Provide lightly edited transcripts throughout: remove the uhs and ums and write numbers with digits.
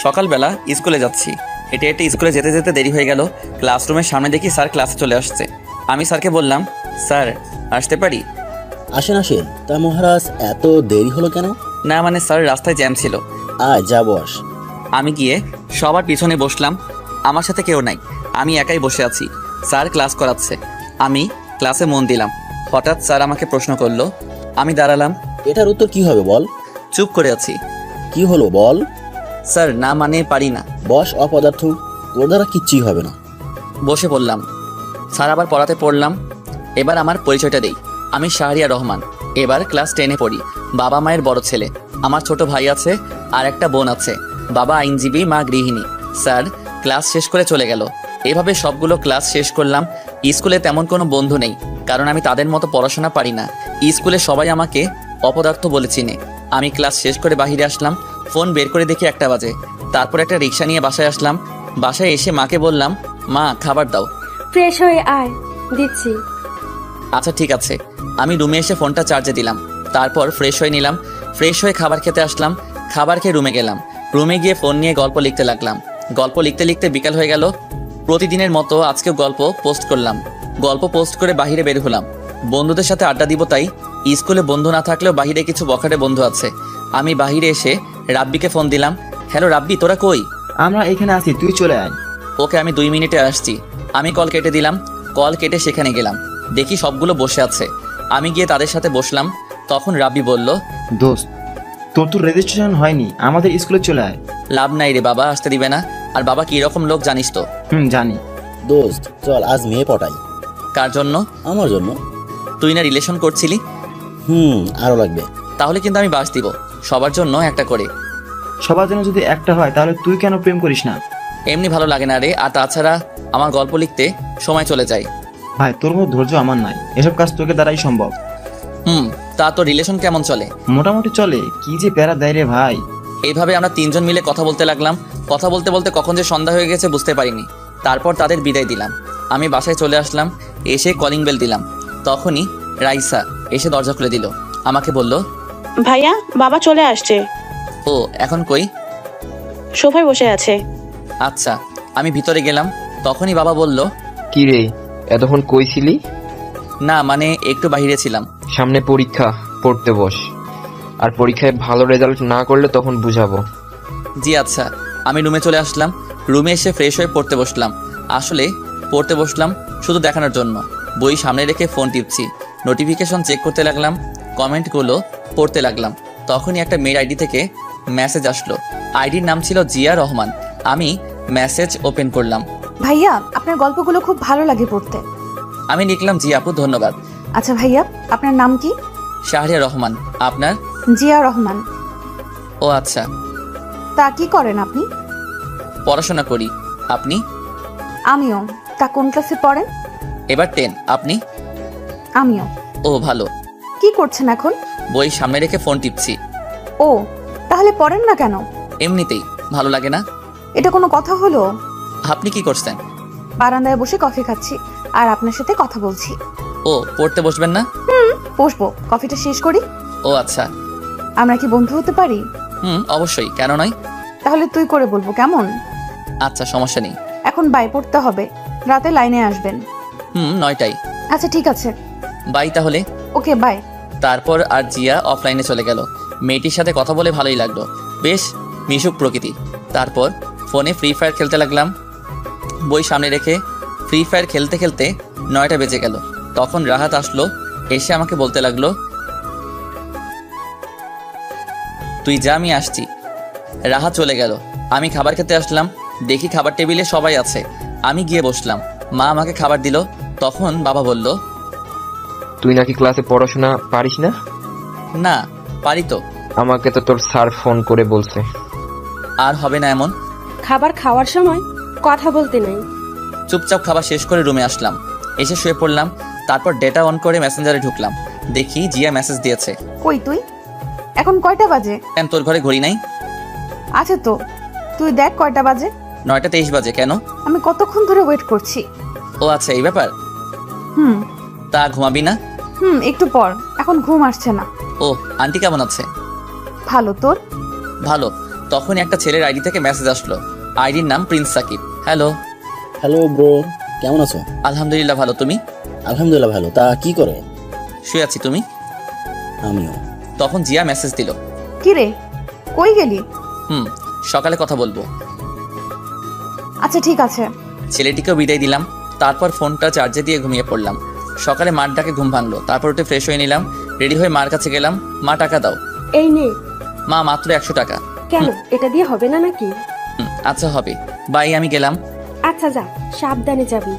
সকালবেলা স্কুলে যাচ্ছি। হেঁটে হেঁটে স্কুলে যেতে যেতে দেরি হয়ে গেল। ক্লাসরুমের সামনে দেখি স্যার ক্লাসে চলে আসছে। আমি স্যারকে বললাম, স্যার আসতে পারি? আসেন আসেন। তা মহারাজ, এত দেরি হলো কেন? না মানে স্যার রাস্তায় জ্যাম ছিল। আয় যা বস। আমি গিয়ে সবার পিছনে বসলাম। আমার সাথে কেউ নাই, আমি একাই বসে আছি। স্যার ক্লাস করাচ্ছে, আমি ক্লাসে মন দিলাম। হঠাৎ স্যার আমাকে প্রশ্ন করলো। আমি দাঁড়ালাম, এটার উত্তর কি হবে বল? চুপ করে আছি। কি হলো বল? স্যার না মানে পারি না। বস অপদার্থ, তোর দ্বারা কিচ্ছুই হবে না। বসে পড়লাম। স্যার আবার পড়াতে পড়লাম। এবার আমার পরিচয়টা দেই। আমি শাহরিয়ার রহমান, এবার ক্লাস 10-এ পড়ি। বাবা মায়ের বড় ছেলে। আমার ছোট ভাই আছে আর একটা বোন আছে। বাবা আইনজীবী, মা গৃহিণী। স্যার ক্লাস শেষ করে চলে গেল। এভাবে সবগুলো ক্লাস শেষ করলাম। স্কুলে তেমন কোনো বন্ধু নেই, কারণ আমি তাদের মতো পড়াশোনা পারি না। স্কুলে সবাই আমাকে অপদার্থ বলে চিনে। আমি ক্লাস শেষ করে বাহিরে আসলাম। ফোন বের করে দেখি 1টা বাজে। তারপর একটা রিক্সা নিয়ে বাসায় আসলাম। বাসায় এসে মাকে বললাম, মা খাবার দাও। ফ্রেশ হয়ে আয়, দিচ্ছি। আচ্ছা ঠিক আছে। আমি রুমে এসে ফোনটা চার্জে দিলাম। তারপর ফ্রেশ হয়ে নিলাম। ফ্রেশ হয়ে খাবার খেতে আসলাম। খাবার খেয়ে রুমে গেলাম। রুমে গিয়ে ফোন নিয়ে গল্প লিখতে লাগলাম। গল্প লিখতে লিখতে বিকাল হয়ে গেল। প্রতিদিনের মতো আজকেও গল্প পোস্ট করলাম। গল্প পোস্ট করে বাইরে বের হলাম। বন্ধুদের সাথে আড্ডা দিব তাই। স্কুলে বন্ধু না থাকলেও বাইরে কিছু বখাটে বন্ধু আছে। আমি বাইরে এসে রাব্বিকে ফোন দিলাম। হ্যালো রাব্বি, তোরা কই? আমরা এখানে আছি, তুই চলে আয়। ওকে, আমি 2 মিনিটে আসছি। আমি কল কেটে দিলাম। কল কেটে সেখানে গেলাম। দেখি সবগুলো বসে আছে। আমি গিয়ে তাদের সাথে বসলাম। তখন রাব্বি বলল, দোস্ত, তোর তো রেজিস্ট্রেশন হয়নি, আমাদের স্কুলে চলে আয়। লাভ নাই রে, বাবা আসতে দিবে না। আর বাবা কি রকম লোক জানিস তো। জানি। দোস্ত চল আজ মেয়ে পটাই। কার জন্য? আমার জন্য। তুই না রিলেশন করছিলি? আরো লাগবে। তাহলে কিন্তু আমি বাস দিব, সবার জন্য একটা করে। সবার জন্য যদি একটা হয় তাহলে তুই কেন প্রেম করিস না? এমনি ভালো লাগে না রে। আর তাছাড়া আমার গল্প লিখতে সময় চলে যায়। ভাই, তোর মতো ধৈর্য আমার নাই, এসব কাজ তোকে দ্বারাই সম্ভব। তা তো রিলেশন কেমন চলে? মোটামুটি চলে। কি যে প্যারা দেয় রে ভাই। এইভাবে আমরা 3জন মিলে কথা বলতে লাগলাম। কথা বলতে বলতে কখন যে সন্ধ্যা হয়ে গেছে বুঝতে পারিনি। তারপর তাদের বিদায় দিলাম। আমি বাসায় চলে আসলাম। এসে কলিং বেল দিলাম। তখনই রাইসা এসে দরজা খুলে দিল। আমাকে বলল, ভাইয়া, বাবা চলে আসছে। ও এখন কই? সোফায় বসে আছে। আচ্ছা। আমি ভিতরে গেলাম। তখনই বাবা বলল, কি রে, এতক্ষণ কই ছিলি? না মানে একটু বাইরে ছিলাম। সামনে পরীক্ষা, পড়তে বস। আর পরীক্ষায় ভালো রেজাল্ট না করলে তখন বুঝাবো। জি আচ্ছা। আমি রুমে চলে আসলাম। রুমে এসে ফ্রেশ হয়ে পড়তে বসলাম। আসলে পড়তে বসলাম শুধু দেখানোর জন্য। বই সামনে রেখে ফোন টিপছি। নোটিফিকেশন চেক করতে লাগলাম। কমেন্টগুলো পড়তে লাগলাম। তখনই একটা মেয়ের আইডি থেকে মেসেজ আসলো। আইডির নাম ছিল জিয়া রহমান। আমি মেসেজ ওপেন করলাম। ভাইয়া, আপনার গল্পগুলো খুব ভালো লাগে পড়তে। আমি লিখলাম, জি আপু ধন্যবাদ। আচ্ছা ভাইয়া, আপনার নাম কি? শাহরিয়া রহমান। আপনার? জিয়া রহমান। ও আচ্ছা। তা কি করেন আপনি? পড়াশোনা করি। আপনি? আমিও। তা কোন ক্লাসে পড়েন? এবার 10। আপনি? আমিও। ও ভালো। কি করছেন এখন? বই সামনে রেখে ফোন টিপছি। ও, তাহলে পড়েন না কেন? এমনিতেই ভালো লাগে না। এটা কোনো কথা হলো? আপনি কি করছেন? বারান্দায় বসে কফি খাচ্ছি আর আপনার সাথে কথা বলছি। ও, পড়তে বসবেন না? বসবো, কফিটা শেষ করি। ও আচ্ছা। আমরা কি বন্ধু হতে পারি? অবশ্যই, কেন নয়। তাহলে তুই করে বলবো, কেমন? আচ্ছা, সমস্যা নেই। এখন বাই পড়তে হবে, রাতে লাইনে আসবেন। 9টায়। আচ্ছা ঠিক আছে। বাই তাহলে। Okay bye. তারপর আর জিয়া অফলাইনে চলে গেল। মেয়েটির সাথে কথা বলে ভালোই লাগলো, বেশ মিশুক প্রকৃতি। তারপর ফোনে ফ্রি ফায়ার খেলতে লাগলাম। বই সামনে রেখে ফ্রি ফায়ার খেলতে খেলতে 9টা বেজে গেল। তখন রাহাত আসলো। এসে আমাকে বলতে লাগলো, তুই যা, আমি আসছি। রাহাত চলে গেল। আমি খাবার খেতে আসলাম। দেখি খাবার টেবিলে সবাই আছে। আমি গিয়ে বসলাম। মা আমাকে খাবার দিল। তখন বাবা বলল, তুই নাকি ক্লাসে পড়াশোনা পারিস না? না পারি তো। আমাকে তো তোর স্যার ফোন করে বলছে। আর হবে না এমন। খাবার খাওয়ার সময় কথা বলতে নেই। চুপচাপ খাবার শেষ করে রুমে আসলাম। এসে শুয়ে পড়লাম। তারপর ডেটা অন করে মেসেঞ্জারে ঢুকলাম। দেখি জিয়া মেসেজ দিয়েছে। কই তুই? এখন কয়টা বাজে? কেন, তোর ঘরে ঘড়ি নাই? আছে তো, তুই দেখ কয়টা বাজে। 9টা 23 বাজে। কেন? আমি কতক্ষণ ধরে ওয়েট করছি। ও আচ্ছা, এই ব্যাপার। হুম তা ঘুমাবি না? একটু পর, এখন ঘুম আসছে না। ও, আন্টি কেমন আছে? ভালো। তোর? ভালো। তখন একটা ছেলের আইডি থেকে মেসেজ আসলো। আইডির নাম Prince Sakib. Hello. Hello bro, কেমন আছো? আলহামদুলিল্লাহ ভালো, তুমি? আলহামদুলিল্লাহ ভালো। তা কি করো? শুয়ে আছি, তুমি? আমিও। তখন জিয়া মেসেজ দিল। কি রে, কই গেলি? সকালে কথা বলবো। আচ্ছা ঠিক আছে। ছেলেটিকেও বিদায় দিলাম। তারপর ফোনটা চার্জে দিয়ে ঘুমিয়ে পড়লাম। সকালে মার ডাকে ঘুম ভাঙলো। তারপর উঠে ফ্রেশ হয়ে নিলাম, রেডি হয়ে মার কাছে গেলাম। মা টাকা দাও। এই নে। মা মাত্র 100 টাকা। কেন, এটা দিয়ে হবে না নাকি? আচ্ছা হবে, বাই, আমি গেলাম। আচ্ছা যা, সাবধানে যাবি।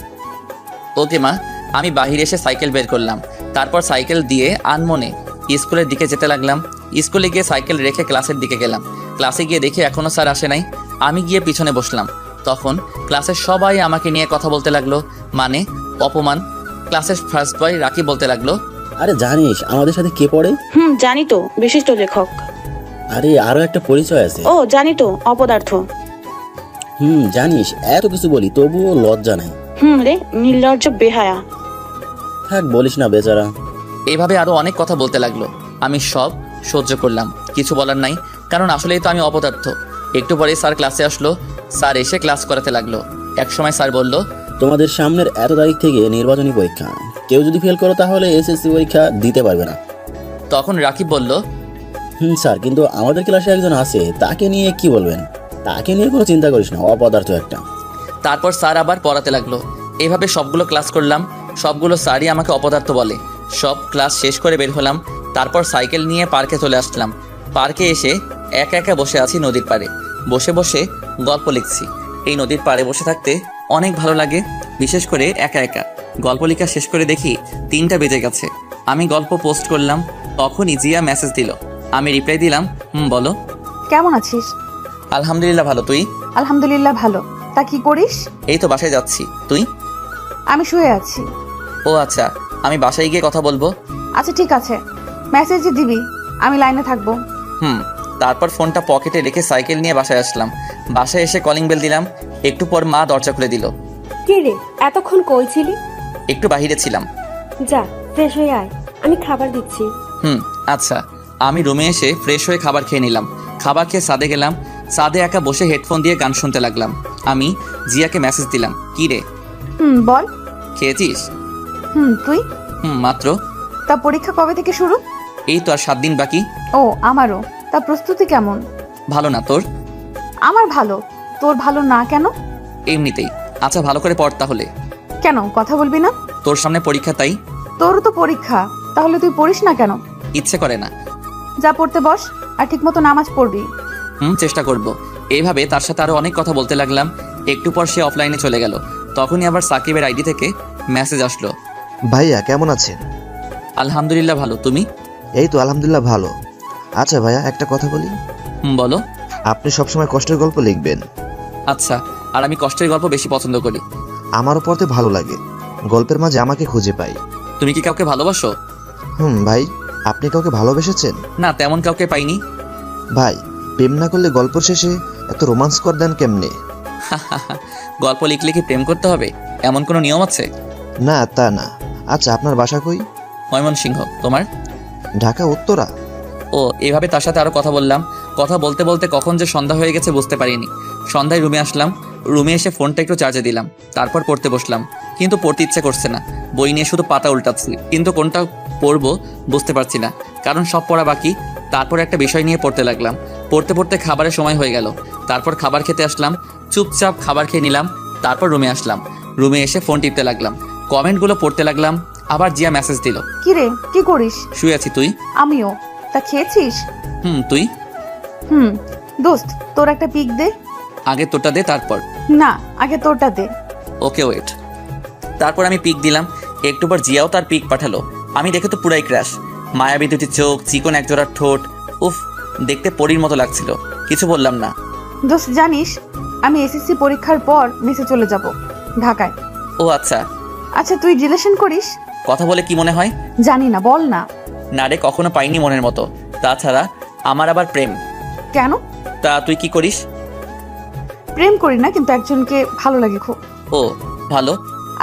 ওকে মা। আমি বাহিরে এসে সাইকেল বের করলাম। তারপর সাইকেল দিয়ে আনমনে স্কুলের দিকে যেতে লাগলাম। স্কুলে গিয়ে সাইকেল রেখে ক্লাসের দিকে গেলাম। ক্লাসে গিয়ে দেখি এখনো স্যার আসে নাই। আমি গিয়ে পিছনে বসলাম। তখন ক্লাসের সবাই আমাকে নিয়ে কথা বলতে লাগলো, মানে অপমান। ক্লাসের ফার্স্ট বয় রাকি বলতে লাগলো, আরে জানিস আমাদের সাথে কে পড়ে? জানি তো, বিশিষ্ট লেখক। আরে আরো একটা পরিচয় আছে। ও জানি তো, অপদার্থ। জানিস এত কিছু বলি তবুও লজ্জা নাই। রে, নির্লজ্জ বেহায়া। থাক বলিস না বেচারা। এইভাবে আরো অনেক কথা বলতে লাগলো। আমি সব সহ্য করলাম, কিছু বলার নাই, কারণ আসলেই তো আমি অপদার্থ। একটু পরে স্যার ক্লাসে আসলো। স্যার এসে ক্লাস করাতে লাগলো। একসময় স্যার বলল, তোমাদের সামনের এত তারিখ থেকে নির্বাচনী পরীক্ষা, কেউ যদি ফেল করো তাহলে এসএসসি পরীক্ষা দিতে পারবে না। তখন রাকিব বলল, স্যার, কিন্তু আমাদের ক্লাসে একজন আছে, তাকে নিয়ে কি বলবেন? তাকে নিয়ে কোনো চিন্তা করিস না, অপদার্থ একটা। তারপর স্যার আবার পড়াতে লাগলো। এভাবে সবগুলো ক্লাস করলাম। সবগুলো স্যারই আমাকে অপদার্থ বলে। সব ক্লাস শেষ করে বের হলাম। তারপর সাইকেল নিয়ে পার্কে চলে আসলাম। পার্কে এসে একা একা বসে আছি নদীর পাড়ে। বসে বসে গল্প লিখছি। এই নদীর পাড়ে বসে থাকতে অনেক ভালো লাগে, বিশেষ করে একা একা। গল্প লেখা শেষ করে দেখি 3টা বেজে গেছে। আমি গল্প পোস্ট করলাম। তখনই জিয়া মেসেজ দিল। আমি রিপ্লাই দিলাম, বলো। কেমন আছিস? আলহামদুলিল্লাহ ভালো, তুই? আলহামদুলিল্লাহ ভালো। তা কি করিস? এই তো বাসায় যাচ্ছি, তুই? আমি শুয়ে আছি। ও আচ্ছা, আমি বাসায় গিয়ে কথা বলবো। আচ্ছা ঠিক আছে, মেসেজ দিবি, আমি লাইনে থাকবো। তারপর ফোনটা পকেটে রেখে সাইকেল নিয়ে বাসায় আসলাম। বাসায় এসে কলিং বেল দিলাম। একটু পর মা দরজা খুলে দিল। কে রে, এতক্ষণ কই ছিলি? একটু বাহিরে ছিলাম। যা, ফ্রেশ হয়ে আয়, আমি খাবার দিচ্ছি। আচ্ছা। আমি রুমে এসে ফ্রেশ হয়ে খাবার খেয়ে নিলাম। খাবার খেয়ে ছাদে গেলাম। ছাদে একা বসে হেডফোন দিয়ে গান শুনতে লাগলাম। আমি জিয়াকে মেসেজ দিলাম, কি রে বল। খেয়েছিস? তুই? মাত্র। তা পরীক্ষা কবে থেকে শুরু? এই তো আর 7 দিন বাকি। ও আমারও। তা প্রস্তুতি কেমন? ভালো না তোর? আমার ভালো। তোর ভালো না কেন? এমনিতেই। আচ্ছা ভালো করে পড় তাহলে। কেন কথা বলবি না? তোর সামনে পরীক্ষা, তাই। তোরও তো পরীক্ষা, তাহলে তুই পড়িস না কেন? ইচ্ছে করে না। যা পড়তে বস, আর ঠিকমতো নামাজ পড়বি। চেষ্টা করব। এইভাবে তার সাথে আরো অনেক কথা বলতে লাগলাম। একটু পর সে অফলাইনে চলে গেল। তখনই আবার সাকিবের আইডি থেকে মেসেজ আসলো। ভাইয়া কেমন আছেন? আলহামদুলিল্লাহ ভালো, তুমি? এই তো আলহামদুলিল্লাহ ভালো। আচ্ছা ভাইয়া, একটা কথা বলি। বলো। আপনি সবসময় কষ্টের গল্প লিখবেন। আচ্ছা, আর আমি কষ্টের গল্প বেশি পছন্দ করি। আমারও পড়তে ভালো লাগে। গল্পের মাঝে আমাকে খুঁজে পাই। তুমি কি কাউকে ভালোবাসো? ভাই, আপনি কাউকে ভালোবেসেছেন? না, তেমন কাউকে পাইনি। ভাই, প্রেম না করলে গল্প শেষে এত রোমান্স করে দেন কেমনে? গল্প লিখলে কি প্রেম করতে হবে, এমন কোনো নিয়ম আছে? না তা না। আচ্ছা, আপনার বাসা কই? ময়মনসিংহ। তোমার? ঢাকা উত্তরা। ও, এভাবে তার সাথে আরো কথা বললাম। কথা বলতে বলতে কখন যে সন্ধ্যা হয়ে গেছে বুঝতে পারিনি। সন্ধ্যায় রুমে আসলাম। রুমে এসে ফোনটা একটু চার্জে দিলাম। তারপর পড়তে বসলাম। কিন্তু পড়তে ইচ্ছে করছে না। বই নিয়ে শুধু পাতা উল্টাচ্ছি, কিন্তু কোনটা পড়বো বুঝতে পারছি না, কারণ সব পড়া বাকি। তারপর একটা বিষয় নিয়ে পড়তে লাগলাম। পড়তে পড়তে খাবারের সময় হয়ে গেল। তারপর খাবার খেতে আসলাম। চুপচাপ খাবার খেয়ে নিলাম। তারপর রুমে আসলাম। রুমে এসে ফোন টিপতে লাগলাম। কমেন্টগুলো পড়তে লাগলাম। আবার জিয়া মেসেজ দিল। কি রে, কি করিস? শুয়ে আছি, তুই? আমিও। তা খেয়েছিস? তুই? দোস্ত, তোর একটা পিক দে। আগে তোরটা দে, তারপর। না, আগে তোরটা দে। Okay wait. তারপর আমি পিক দিলাম। একটু পর জিয়াও তার পিক পাঠালো। আমি দেখে তো পুরাই ক্র্যাশ। মায়াবী দুটি চোখ, চিকন একজোড়া ঠোঁট, উফ, দেখতে পরীর মতো লাগছিল। কিছু বললাম না। দোস্ত জানিস, আমি এসএসসি পরীক্ষার পর মেসে চলে যাব ঢাকায়। ও আচ্ছা। আচ্ছা তুই রিলেশন করিস? কথা বলে কি মনে হয়? জানি না, বল না। না রে, কখনো পাইনি মনের মতো। তাছাড়া আমার আবার প্রেম। কেন? তা তুই কি করিস? প্রেম করি না, কিন্তু একজনকে ভালো লাগে খুব। ও ভালো।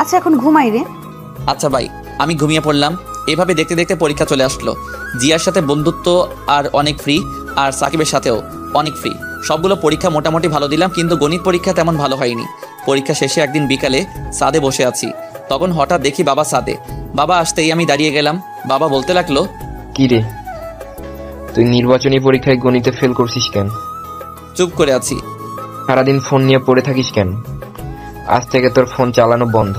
আচ্ছা এখন ঘুমাই রে। আচ্ছা ভাই, আমি ঘুমিয়ে পড়লাম। এভাবে দেখতে দেখতে পরীক্ষা চলে আসলো। জিয়ার সাথে বন্ধুত্ব আর অনেক ফ্রি, আর সাকিবের সাথেও অনেক ফ্রি। সবগুলো পরীক্ষা মোটামুটি ভালো দিলাম, কিন্তু গণিত পরীক্ষা তেমন ভালো হয়নি। পরীক্ষা শেষে একদিন বিকালে ছাদে বসে আছি, তখন হঠাৎ দেখি বাবা ছাদে। বাবা আসতেই আমি দাঁড়িয়ে গেলাম। বাবা বলতে লাগলো, কি রে, তুই নির্বাচনী পরীক্ষায় গণিতে ফেল করছিস কেন? চুপ করে আছি। সারাদিন ফোন নিয়ে পড়ে থাকিস কেন? আজ থেকে তোর ফোন চালানো বন্ধ।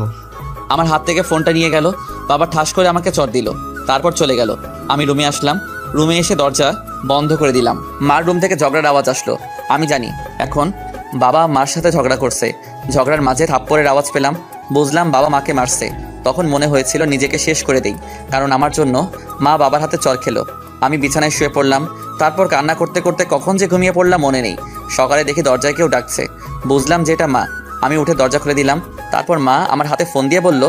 আমার হাত থেকে ফোনটা নিয়ে গেল। বাবা ঠাস করে আমাকে চড় দিল, তারপর চলে গেল। আমি রুমে আসলাম। রুমে এসে দরজা বন্ধ করে দিলাম। মার রুম থেকে ঝগড়ার আওয়াজ আসলো। আমি জানি এখন বাবা মার সাথে ঝগড়া করছে। ঝগড়ার মাঝে থাপ্পড়ের আওয়াজ পেলাম। বুঝলাম বাবা মাকে মারছে। তখন মনে হয়েছিল নিজেকে শেষ করে দেই, কারণ আমার জন্য মা বাবার হাতে চড় খেলো। আমি বিছানায় শুয়ে পড়লাম। তারপর কান্না করতে করতে কখন যে ঘুমিয়ে পড়লাম মনে নেই। সকালে দেখি দরজায় কেউ ডাকছে। বুঝলাম যে এটা মা। আমি উঠে দরজা খুলে দিলাম। তারপর মা আমার হাতে ফোন দিয়ে বলল,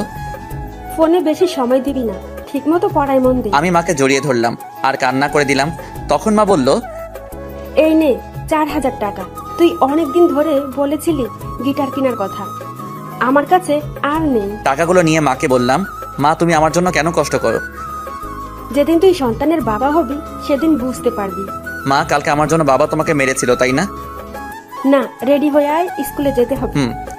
ফোনে বেশি সময় দিবি না, ঠিকমতো পড়ায় মন দে। আমি মাকে জড়িয়ে ধরলাম আর কান্না করে দিলাম। তখন মা বলল, এই নে 4,000 টাকা। তুই অনেকদিন ধরে বলেছিলি গিটার কেনার কথা, আমার কাছে আর নেই। টাকাগুলো নিয়ে মাকে বললাম, মা তুমি আমার জন্য কেন কষ্ট করো? যেদিন তুই সন্তানের বাবা হবি সেদিন বুঝতে পারবি। মা, কালকে আমার জন্য বাবা তোমাকে মেরেছিল তাই না? না, রেডি হয়ে আয়, স্কুলে যেতে হবে।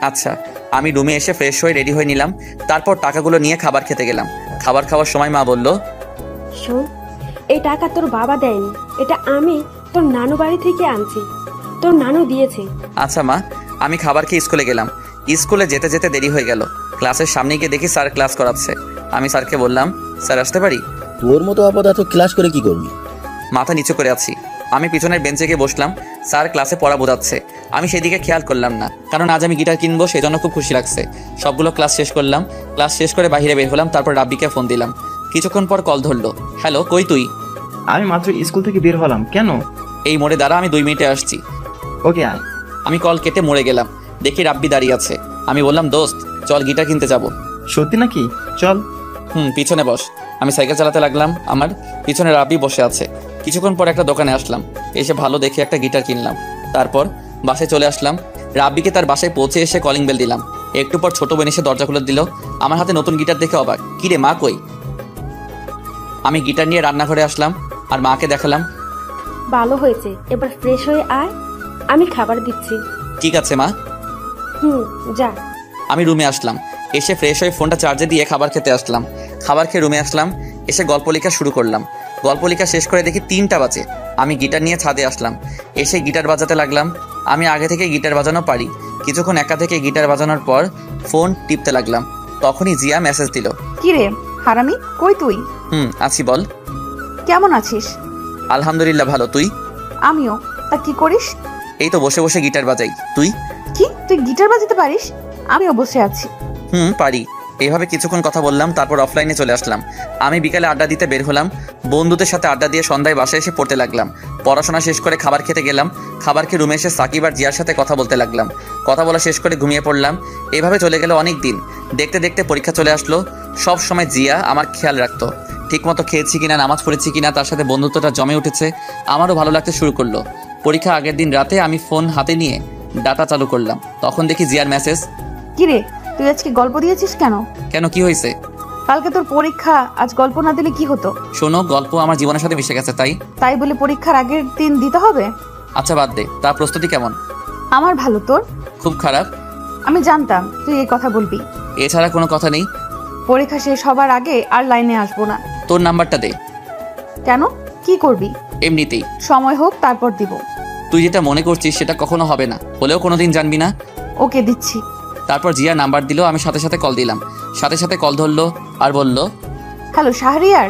আচ্ছা। আমি রুমে এসে ফ্রেশ হয়ে রেডি হয়ে নিলাম। তারপর টাকাগুলো নিয়ে খাবার খেতে গেলাম। খাবার খাওয়ার সময় মা বলল, শোন, এই টাকা তোর বাবা দেয়নি, এটা আমি তোর নানু বাড়ি থেকে আনছি, তোর নানু দিয়েছে। আচ্ছা মা। আমি খাবার খেয়ে স্কুলে গেলাম। স্কুলে যেতে যেতে দেরি হয়ে গেল। ক্লাসের সামনে গিয়ে দেখি স্যার ক্লাস করাচ্ছে। আমি স্যারকে বললাম, স্যার আসতে পারি? তোর মতো অপদার্থ ক্লাস করে কি করবি? মাথা নিচু করে আছি। আমি পিছনের বেঞ্চে গিয়ে বসলাম। স্যার ক্লাসে পড়া বোঝাচ্ছে। আমি সেদিকে খেয়াল করলাম না, কারণ আজ আমি গিটার কিনবো, সেজন্য খুব খুশি লাগছে। সবগুলো ক্লাস শেষ করলাম। ক্লাস শেষ করে বাইরে বের হলাম। তারপর রাব্বিকে ফোন দিলাম। কিছুক্ষণ পর কল ধরলো। হ্যালো, কই তুই? আমি মাত্র স্কুল থেকে বের হলাম। কেন? এই মোড়ে দাঁড়া, আমি 2 মিনিটে আসছি। ওকে আয়। আমি কল কেটে মরে গেলাম। দেখি রাব্বি দাঁড়িয়ে আছে। আমি বললাম, দোস্ত চল গিটার কিনতে যাব। সত্যি নাকি? চল। পিছনে বস। আমি সাইকেল চালাতে লাগলাম। আমার পিছনে রাব্বি বসে আছে। কিছুক্ষণ পর একটা দোকানে আসলাম। এসে ভালো দেখে একটা গিটার কিনলাম। তারপর বাসায় চলে আসলাম। রাব্বিকে তার বাসায় পৌঁছে এসে কলিং বেল দিলাম। একটু পর ছোট বোন এসে দরজা খুলে দিল। আমার হাতে নতুন গিটার দেখে অবাক। কি রে মা, কই? আমি গিটার নিয়ে রান্নাঘরে আসলাম আর মাকে দেখালাম। ভালো হয়েছে, এবার ফ্রেশ হয়ে আয়, আমি খাবার দিচ্ছি। ঠিক আছে মা। যা। আমি রুমে আসলাম। এসে ফ্রেশ হয়ে ফোনটা চার্জে দিয়ে খাবার খেতে আসলাম। খাবার খেয়ে রুমে আসলাম। এসে গল্প লেখা শুরু করলাম। গল্প লেখা শেষ করে দেখি 3টা বাজে। আমি গিটার নিয়ে ছাদে আসলাম। এসে গিটার বাজাতে লাগলাম। আমি আগে থেকে গিটার বাজানো পারি। কিছুক্ষণ একা থেকে গিটার বাজানোর পর ফোন টিপতে লাগলাম। তখনই জিয়া মেসেজ দিল। কি রে হারামি, কই তুই? আছি, বল। কেমন আছিস? আলহামদুলিল্লাহ ভালো, তুই? আমিও। তা কি করিস? এই তো বসে বসে গিটার বাজাই। তুই? কি, তুই গিটার বাজাতে পারিস? আমিও বসে আছি। পারি। এইভাবে কিছুক্ষণ কথা বললাম। তারপর অফলাইনে চলে আসলাম। আমি বিকালে আড্ডা দিতে বের হলাম। বন্ধুদের সাথে আড্ডা দিয়ে সন্ধ্যায় বাসায় এসে পড়তে লাগলাম। পড়াশোনা শেষ করে খাবার খেতে গেলাম। খাবার খেয়ে রুমে এসে সাকিব আর জিয়ার সাথে কথা বলতে লাগলাম। কথা বলা শেষ করে ঘুমিয়ে পড়লাম। এভাবে চলে গেল অনেক দিন। দেখতে দেখতে পরীক্ষা চলে আসলো। সব সময় জিয়া আমার খেয়াল রাখতো। ঠিকমতো খেয়েছি কিনা, নামাজ পড়েছি কিনা, তার সাথে বন্ধুত্বটা জমে উঠেছে। আমারও ভালো লাগতে শুরু করলো। পরীক্ষা আগের দিন রাতে আমি ফোন হাতে নিয়ে ডাটা চালু করলাম। তখন দেখি জিয়ার মেসেজ। কি রে, তুই আজকে গল্প দিয়েছিস কেন? কেন, কি হয়েছে? কালকে তোর পরীক্ষা, আজ গল্প না দিলে কি হতো? শোনো, গল্প আমার জীবনের সাথে মিশে গেছে, তাই বলে পরীক্ষার আগের দিন দিতে হবে? আচ্ছা বাদ দে। তার প্রস্তুতি কেমন? আমার ভালো, তোর? খুব খারাপ। আমি জানতাম তুই এই কথা বলবি। এছাড়া কোনো কথা নেই। পরীক্ষা শেষ হবার আগে আর লাইনে আসবো না। তোর নাম্বারটা দে। কেন, কি করবি? এমনিতেই। সময় হোক তারপর দিব। তুই যেটা মনে করছিস সেটা কখনো হবে না, হলেও কোনোদিন জানবি না। ওকে, দিচ্ছি। তারপর জিয়া নাম্বার দিল। আমি সাথে সাথে কল দিলাম। সাথে সাথে কল ধরলো আর বলল, হ্যালো শাহরিয়ার।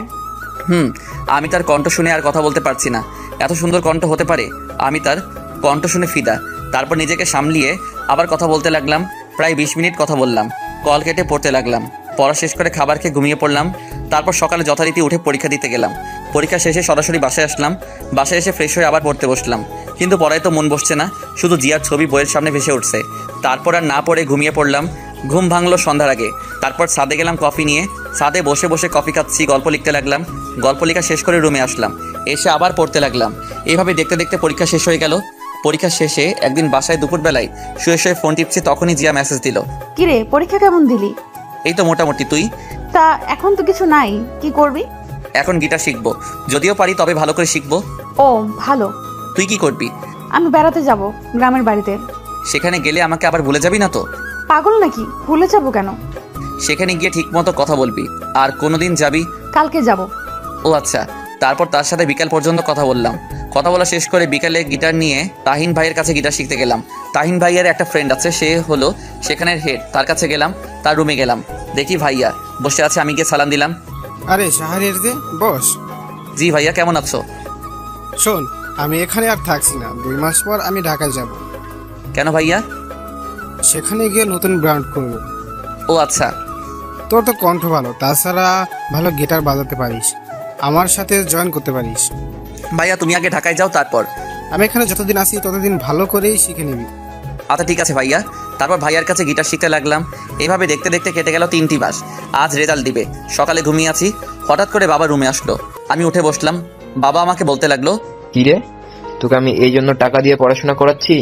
আমি তার কণ্ঠ শুনে আর কথা বলতে পারছি না। এত সুন্দর কণ্ঠ হতে পারে? আমি তার কণ্ঠ শুনে ফিদা। তারপর নিজেকে সামলিয়ে আবার কথা বলতে লাগলাম। প্রায় 20 মিনিট কথা বললাম। কল কেটে পড়তে লাগলাম। পড়া শেষ করে খাবার খেয়ে ঘুমিয়ে পড়লাম। তারপর সকালে যথারীতি উঠে পরীক্ষা দিতে গেলাম। পরীক্ষা শেষে সরাসরি বাসায় আসলাম। বাসায় এসে ফ্রেশ হয়ে আবার পড়তে বসলাম। কিন্তু পড়ায় তো মন বসছে না, শুধু জিয়ার ছবি বইয়ের সামনে ভেসে উঠছে। তারপর আর না পড়ে ঘুমিয়ে পড়লাম। ঘুম ভাঙলো সন্ধ্যার আগে। তারপর ছাদে গেলাম কফি নিয়ে। ছাদে বসে বসে কফি খাচ্ছি, গল্প লিখতে লাগলাম। গল্প লেখা শেষ করে রুমে আসলাম। এসে আবার পড়তে লাগলাম। এইভাবে দেখতে দেখতে পরীক্ষা শেষ হয়ে গেল। পরীক্ষা শেষে একদিন বাসায় দুপুরবেলায় শুয়ে শুয়ে ফোন টিপছি, তখনই জিয়া মেসেজ দিল। কিরে, পরীক্ষা কেমন দিলি? এই তো মোটামুটি। তুই? তা এখন তো কিছু নাই, কি করবি? এখন গিটার শিখবো, যদিও পারি তবে ভালো করে শিখবো। ও ভালো। তুই কি করবি? আমি বেড়াতে যাব গ্রামের বাড়িতে। সেখানে গেলে আমাকে আবার ভুলে যাবি না তো? পাগল নাকি, ভুলে যাব কেন? সেখানে গিয়ে ঠিক মতো কথা বলবি। আর কোনোদিন যাবি? কালকে যাব। ও আচ্ছা। তারপর তার সাথে বিকাল পর্যন্ত কথা বললাম। কথা বলা শেষ করে বিকালে গিটার নিয়ে তাহিন ভাইয়ের কাছে গিটার শিখতে গেলাম। তাহিন ভাইয়ের একটা ফ্রেন্ড আছে, সে হলো সেখানের হেড। তার কাছে গেলাম, তার রুমে গেলাম, দেখি ভাইয়া বসে আছে। আমি গিয়ে সালাম দিলাম। আরে শাহরিয়ার যে, বস। জি ভাইয়া, কেমন আছো? শোন, আমি এখানে আর থাকছি না, 2 মাস পর আমি ঢাকায় যাব। কেন ভাইয়া? সেখানে গিয়ে নতুন ব্র্যান্ড করব। ও আচ্ছা। তোর তো কণ্ঠ ভালো, তাছাড়া ভালো গিটার বাজাতে পারিস, আমার সাথে জয়েন করতে পারিস। ভাইয়া তুমি আগে ঢাকায় যাও, তারপর। আমি এখানে যতদিন আসি ততদিন ভালো করেই শিখে নিবি। আচ্ছা ঠিক আছে ভাইয়া। তারপর ভাইয়ার কাছে গিটার শিখতে লাগলাম। এভাবে দেখতে দেখতে কেটে গেল 3টি মাস। আজ রেজাল্ট দিবে। সকালে ঘুমিয়ে আছি, হঠাৎ করে বাবা রুমে আসলো। আমি উঠে বসলাম। বাবা আমাকে বলতে লাগলো, কি রে, তোকে আমি এই জন্য টাকা দিয়ে পড়াশোনা করাচ্ছি,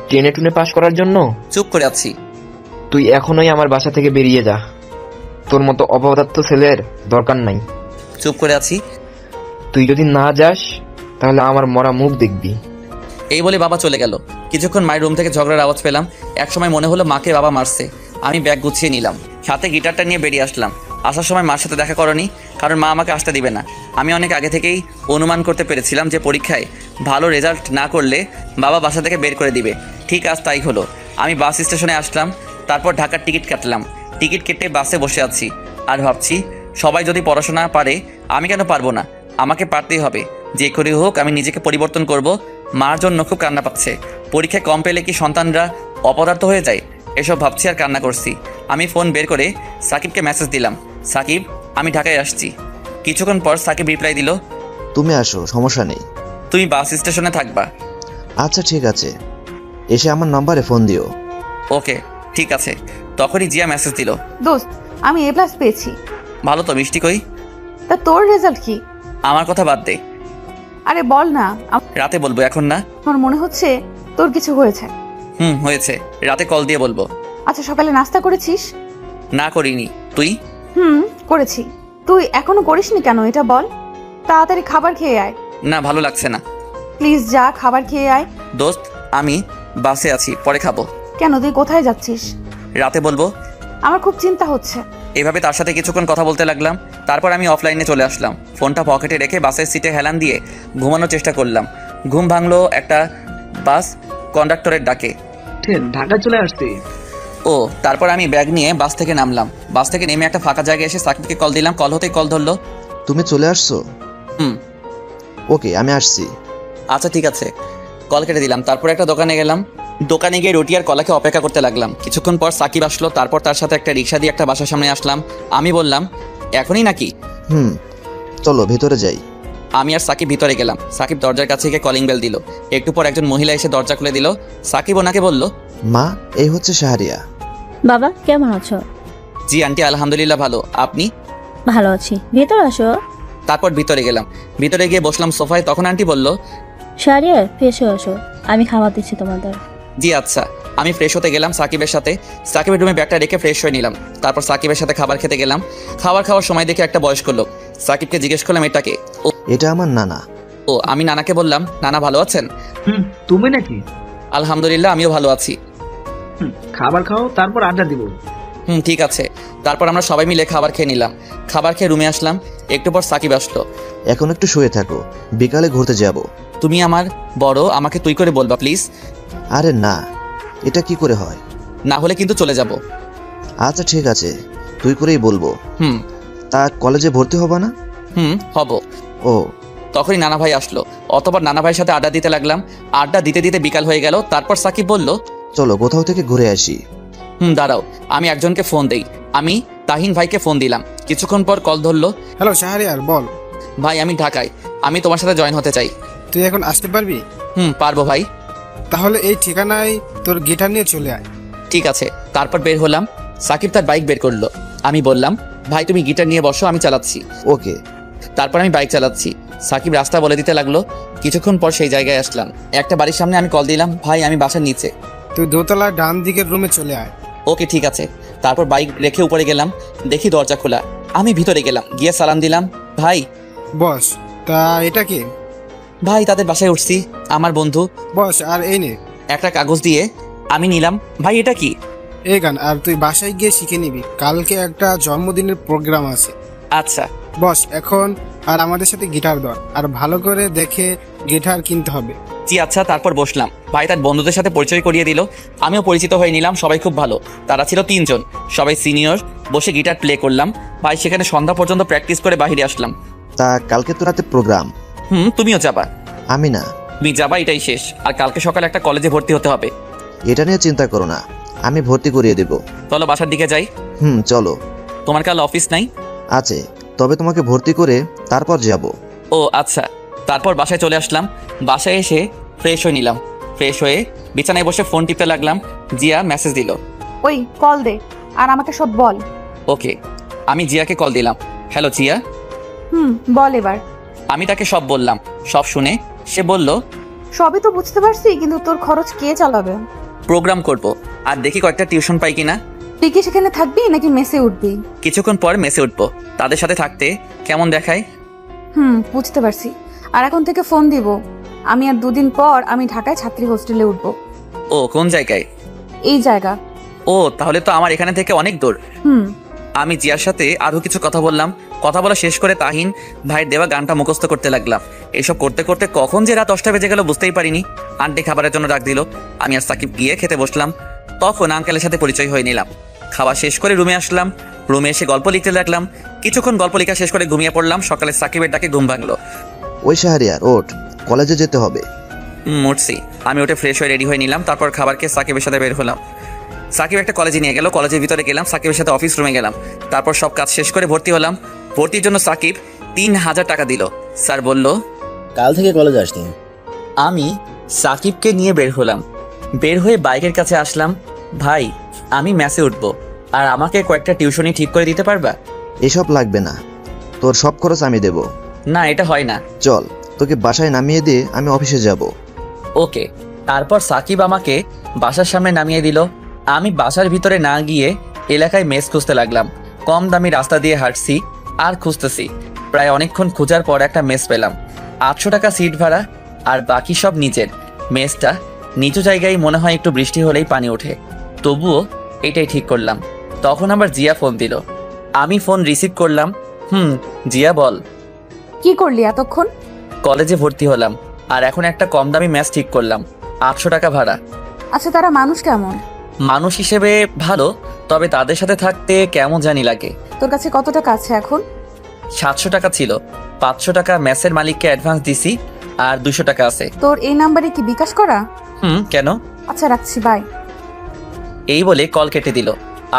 টেনে টুনে পাশ করার জন্য? চুপ করে আছি। তুই এখনোই আমার বাসা থেকে বেরিয়ে যা, তোর মতো অপদার্থ ছেলের দরকার নাই। চুপ করে আছি। তুই যদি না যাস তাহলে আমার মরা মুখ দেখবি। এই বলে বাবা চলে গেল। কিছুক্ষণ মায়ের রুম থেকে ঝগড়ার আওয়াজ পেলাম। একসময় মনে হলো মাকে বাবা মারছে। আমি ব্যাগ গুছিয়ে নিলাম, সাথে গিটারটা নিয়ে বেরিয়ে আসলাম। আসার সময় মার সাথে দেখা করনি, কারণ মা আমাকে আসতে দিবে না। আমি অনেক আগে থেকেই অনুমান করতে পেরেছিলাম যে পরীক্ষায় ভালো রেজাল্ট না করলে বাবা বাসা থেকে বের করে দিবে। ঠিক আজ তাই হলো। আমি বাস স্টেশনে আসলাম, তারপর ঢাকার টিকিট কাটলাম। টিকিট কেটে বাসে বসে আছি আর ভাবছি, সবাই যদি পড়াশোনা পারে, আমি কেন পারবো না? আমাকে পারতেই হবে। যে করে হোক আমি নিজেকে পরিবর্তন করব। মার জন্য খুব কান্না পাচ্ছে। পরীক্ষায় কম পেলে কি সন্তানরা অপদার্থ হয়ে যায়? এসব ভাবছি আর কান্না করছি। আমি ফোন বের করে সাকিবকে মেসেজ দিলাম, সাকিব আমি ঢাকায় আসছি। কিছুক্ষণ পর সাকিব রিপ্লাই দিল, তুমি আসো, সমস্যা নেই। তুমি বাস স্টেশনে থাকবা? আচ্ছা ঠিক আছে, এসে আমার নাম্বারে ফোন দিও। ওকে ঠিক আছে। তখনই জিয়া মেসেজ দিল, দোস্ত, আমি A+ পেয়েছি। ভালো তো, মিষ্টি কই? তা তোর রেজাল্ট কি? আমার কথা বাদ দে, আরে বল না, রাতে বলবো, এখন না। আমার মনে হচ্ছে তোর কিছু হয়েছে। হয়েছে, রাতে কল দিয়ে বলবো। আচ্ছা, সকালে নাস্তা করেছিস? না করিনি, তুই? করেছি। তুই এখনো করিসনি কেন এটা বল? তাড়াতাড়ি খাবার খেয়ে আয়। না, ভালো লাগছে না। প্লিজ যা, খাবার খেয়ে আয়। দোস্ত আমি বাসে আছি, পরে খাবো। কেন, তুই কোথায় যাচ্ছিস? রাতে বলবো। আমার খুব চিন্তা হচ্ছে। এভাবে তার সাথে কিছুক্ষণ কথা বলতে লাগলাম। তারপর আমি অফলাইনে চলে আসলাম। ফোনটা পকেটে রেখে বাসের সিটে হেলান দিয়ে ঘুমানোর চেষ্টা করলাম। ঘুম ভাঙলো একটা বাস কন্ডাক্টরের ডাকে। ঢাকা চলে আসতে। ও, তারপর আমি ব্যাগ নিয়ে বাস থেকে নামলাম। বাস থেকে নেমে একটা ফাঁকা জায়গায় এসে সাকিবকে কল দিলাম। কল হতেই কল ধরলো। তুমি চলে আসছো? হুম। ওকে, আমি আসছি। আচ্ছা ঠিক আছে। কল কেটে দিলাম। তারপর একটা দোকানে গেলাম। দোকানে গিয়ে রুটি আর কলাকে অপেক্ষা করতে লাগলাম। কিছুক্ষণ পর সাকিব আসলো। তারপর তার সাথে একটা রিক্সা দিয়ে একটা বাসার সামনে আসলাম। আমি বললাম, এখনই নাকি? চলো ভেতরে যাই। আমি আর সাকিব ভিতরে গেলাম। সাকিব দরজার কাছে গিয়ে কলিং বেল দিল। একটু পর একজন মহিলা এসে দরজা খুলে দিল। সাকিব ওনাকে বলল, মা, এই হচ্ছে শাহরিয়া। বাবা কেমন আছো? জি আন্টি, আলহামদুলিল্লাহ ভালো। আপনি? ভালো আছি, ভেতর আসো। তারপর ভিতরে গেলাম। ভিতরে গিয়ে বসলাম সোফায়। তখন আন্টি বলল, শাহরিয়ার ফ্রেশ হয়ে আসো, আমি খাবার দিচ্ছি তোমাদের। জি আচ্ছা। আমি ফ্রেশ হতে গেলাম সাকিবের সাথে। সাকিবের রুমে ব্যাগটা রেখে ফ্রেশ হয়ে নিলাম। তারপর সাকিবের সাথে খাবার খেতে গেলাম। খাওয়ার সময় দেখে একটা বয়স্ক লোক। সাকিবকে জিজ্ঞেস করলাম, এটাকে? এটা আমার নানা। ও, আমি নানাকে বললাম, নানা ভালো আছেন? তুমি নাকি? আলহামদুলিল্লাহ, আমিও ভালো আছি। খাবার খাও, তারপর আড্ডা দিব। ঠিক আছে। তারপর আমরা সবাই মিলে খাবার খেয়ে নিলাম। খাবার খেয়ে রুমে আসলাম। একটু পর সাকিব আসলো। এখন একটু শুয়ে থাকো, বিকালে ঘুরতে যাব। তুমি আমার বড়, আমাকে তুই করে বলবা প্লিজ। আরে না, এটা কি করে হয়? না হলে কিন্তু চলে যাব। আচ্ছা ঠিক আছে, তুই করেই বলবো। হুম। তা কলেজে ভর্তি হবা না? হব। ও। তখনই নানা ভাই আসলো। অতবার নানা ভাইয়ের সাথে আড্ডা দিতে লাগলাম। আড্ডা দিতে দিতে বিকাল হয়ে গেল। তারপর সাকিব বলল, চলো কোথাও থেকে ঘুরে আসি। দাঁড়াও, আমি একজনকে ফোন দেই। আমি তাহিন ভাইকে ফোন দিলাম। কিছুক্ষণ পর কল ধরলো। হ্যালো শাহরিয়ার, বল। ভাই আমি ঢাকায়, আমি তোমার সাথে জয়েন হতে চাই। তুই এখন আসতে পারবি? পারবো ভাই। তাহলে এই ঠিকানায় তোর গিটার নিয়ে চলে আয়। ঠিক আছে। তারপর বের হলাম। সাকিব তার বাইক বের করলো। আমি বললাম, ভাই তুমি গিটার নিয়ে বসো, আমি চালাচ্ছি। ওকে। তারপর আমি বাইক চালাচ্ছি। সাকিব রাস্তা বলে দিতে লাগলো। কিছুক্ষণ পর সেই জায়গায় আসলাম। একটা বাড়ির সামনে আমি কল দিলাম, ভাই আমি বাসার নিচে। তুই দোতলা ডান দিকের রুমে চলে আয়। ওকে ঠিক আছে। তারপর বাইক রেখে উপরে গেলাম। দেখি দরজা খোলা। আমি ভিতরে গেলাম, গিয়ে সালাম দিলাম, ভাই। বস, তা এটা কি? ভাই তাদের বাসায় উঠছি, আমার বন্ধু। বস, আর এই নে একটা কাগজ দিয়ে আমি নিলাম। ভাই এটা কি? এই গান, আর তুই বাসায় গিয়ে শিখে নিবি, কালকে একটা জন্মদিনের প্রোগ্রাম আছে। আচ্ছা। বস, এখন আর আমাদের সাথে গিটার ধর, আর ভালো করে দেখে গিটার কিনতে হবে। জি আচ্ছা। তারপর বসলাম। ভাই তার বন্ধুদের সাথে পরিচয় করিয়ে দিল, আমিও পরিচিত হয়ে নিলাম। সবাই খুব ভালো, তারা ছিল 3 জন, সবাই সিনিয়র। বসে গিটার প্লে করলাম। ভাই সেখানে সন্ধ্যা পর্যন্ত প্র্যাকটিস করে বাইরে আসলাম। তা কালকে তো রাতে প্রোগ্রাম। তুমিও যাবা? আমি না। তুমি যাবা, এটাই শেষ। আর কালকে সকালে একটা কলেজে ভর্তি হতে হবে। এটা নিয়ে চিন্তা করো না, আমি ভর্তি করিয়ে দেব। চলো বাসার দিকে যাই। চলো। তোমার কাল অফিস নাই? আছে, তবে তোমাকে ভর্তি করে তারপর যাব। ও আচ্ছা। তারপর বাসায় চলে আসলাম। বাসায় এসে ফ্রেশ হয়ে নিলাম। ফ্রেশ হয়ে বিছানায় বসে ফোন টিপতে লাগলাম। জিয়া মেসেজ দিল। ওই কল দে আর আমাকে সব বল। ওকে। আমি জিয়াকে কল দিলাম। হ্যালো জিয়া। বল এবার। আমি তাকে সব বললাম। সব শুনে সে বলল, সবই তো বুঝতে পারছি, কিন্তু তোর খরচ কে চালাবে? প্রোগ্রাম করব, আর দেখি কয়েকটা টিউশন পাই কিনা। তুই কি সেখানে থাকবি নাকি মেসে উঠবি? কিছুক্ষণ পর মেসে উঠবো। তাদের সাথে থাকতে কেমন দেখায়? বুঝতে পারছি। আর এখন থেকে ফোন দিব। আমি আর 2 দিন পর আমি ঢাকায় ছাত্রী হোস্টেলে উঠবো। ও কোন জায়গায়? এই জায়গা। ও তাহলে তো আমার এখানে থেকে অনেক দূর। আমি জিয়ার সাথে আরো কিছু কথা বললাম। কথা বলা শেষ করে তাহিন ভাইয়ের দেওয়া গানটা মুখস্থ করতে লাগলাম। এসব করতে করতে কখন যে রাত 10টা বেজে গেল বুঝতেই পারিনি। আন্টি খাবারের জন্য ডাক দিল। আমি আর সাকিব গিয়ে খেতে বসলাম। তখন আঙ্কেলের সাথে পরিচয় হয়ে নিলাম। খাওয়া শেষ করে রুমে আসলাম। রুমে এসে গল্প লিখতে লাগলাম। কিছুক্ষণ গল্প লেখা শেষ করে ঘুমিয়ে পড়লাম। সকালে সাকিবের ডাকে ঘুম ভাঙলো। ওই শাহরিয়ার ওঠ, কলেজে যেতে হবে। মুটসি। আমি ওটা ফ্রেশ হয়ে রেডি হয়ে নিলাম। তারপর খাবার খেয়ে সাকিবের সাথে বের হলাম। সাকিব একটা কলেজে নিয়ে গেল। কলেজের ভিতরে গেলাম। সাকিবের সাথে অফিস রুমে গেলাম। তারপর সব কাজ শেষ করে ভর্তি হলাম। ভর্তির জন্য সাকিব 3000 টাকা দিল। স্যার বলল, কাল থেকে কলেজে আসতি। আমি সাকিবকে নিয়ে বের হলাম। বের হয়ে বাইকের কাছে আসলাম। ভাই আমি ম্যাসে উঠবো, আর আমাকে কয়েকটা টিউশনি ঠিক করে দিতে পারবা? এসব লাগবে না, তোর সব খরচ আমি দেব। না এটা হয় না। চল, তোকে বাসায় নামিয়ে দিয়ে আমি অফিসে যাব। ওকে। তারপর সাকিব আমাকে বাসার সামনে নামিয়ে দিল। আমি বাসার ভিতরে না গিয়ে এলাকায় মেস খুঁজতে লাগলাম। কম দামি রাস্তা দিয়ে হাঁটছি আর খুঁজতেছি। প্রায় অনেকক্ষণ খোঁজার পর একটা মেস পেলাম। 800 টাকা সিট ভাড়া, আর বাকি সব নিচের। মেসটা নিচু জায়গায়, মনে হয় একটু বৃষ্টি হলেই পানি ওঠে। তবুও এটাই ঠিক করলাম। তখন আবার জিয়া ফোন দিল। আমি ফোন রিসিভ করলাম। জিয়া বল। কি করলি এতক্ষণ? কলেজে ভর্তি হলাম, আর এখন একটা কম দামি ম্যাচ ঠিক করলাম। 800 টাকা ভাড়া। আচ্ছা, তারা মানুষ কেমন? মানুষ হিসেবে ভালো, তবে তাদের সাথে থাকতে কেমন জানি লাগে। তোর কাছে কত টাকা আছে এখন? 700 টাকা ছিল। 500 টাকা ম্যাচের মালিককে অ্যাডভান্স দিছি, আর 200 টাকা আছে। তোর এই নাম্বারে কি বিকাশ করা? কেন? আচ্ছা রাখছি, বাই। এই বলে কল কেটে দিল।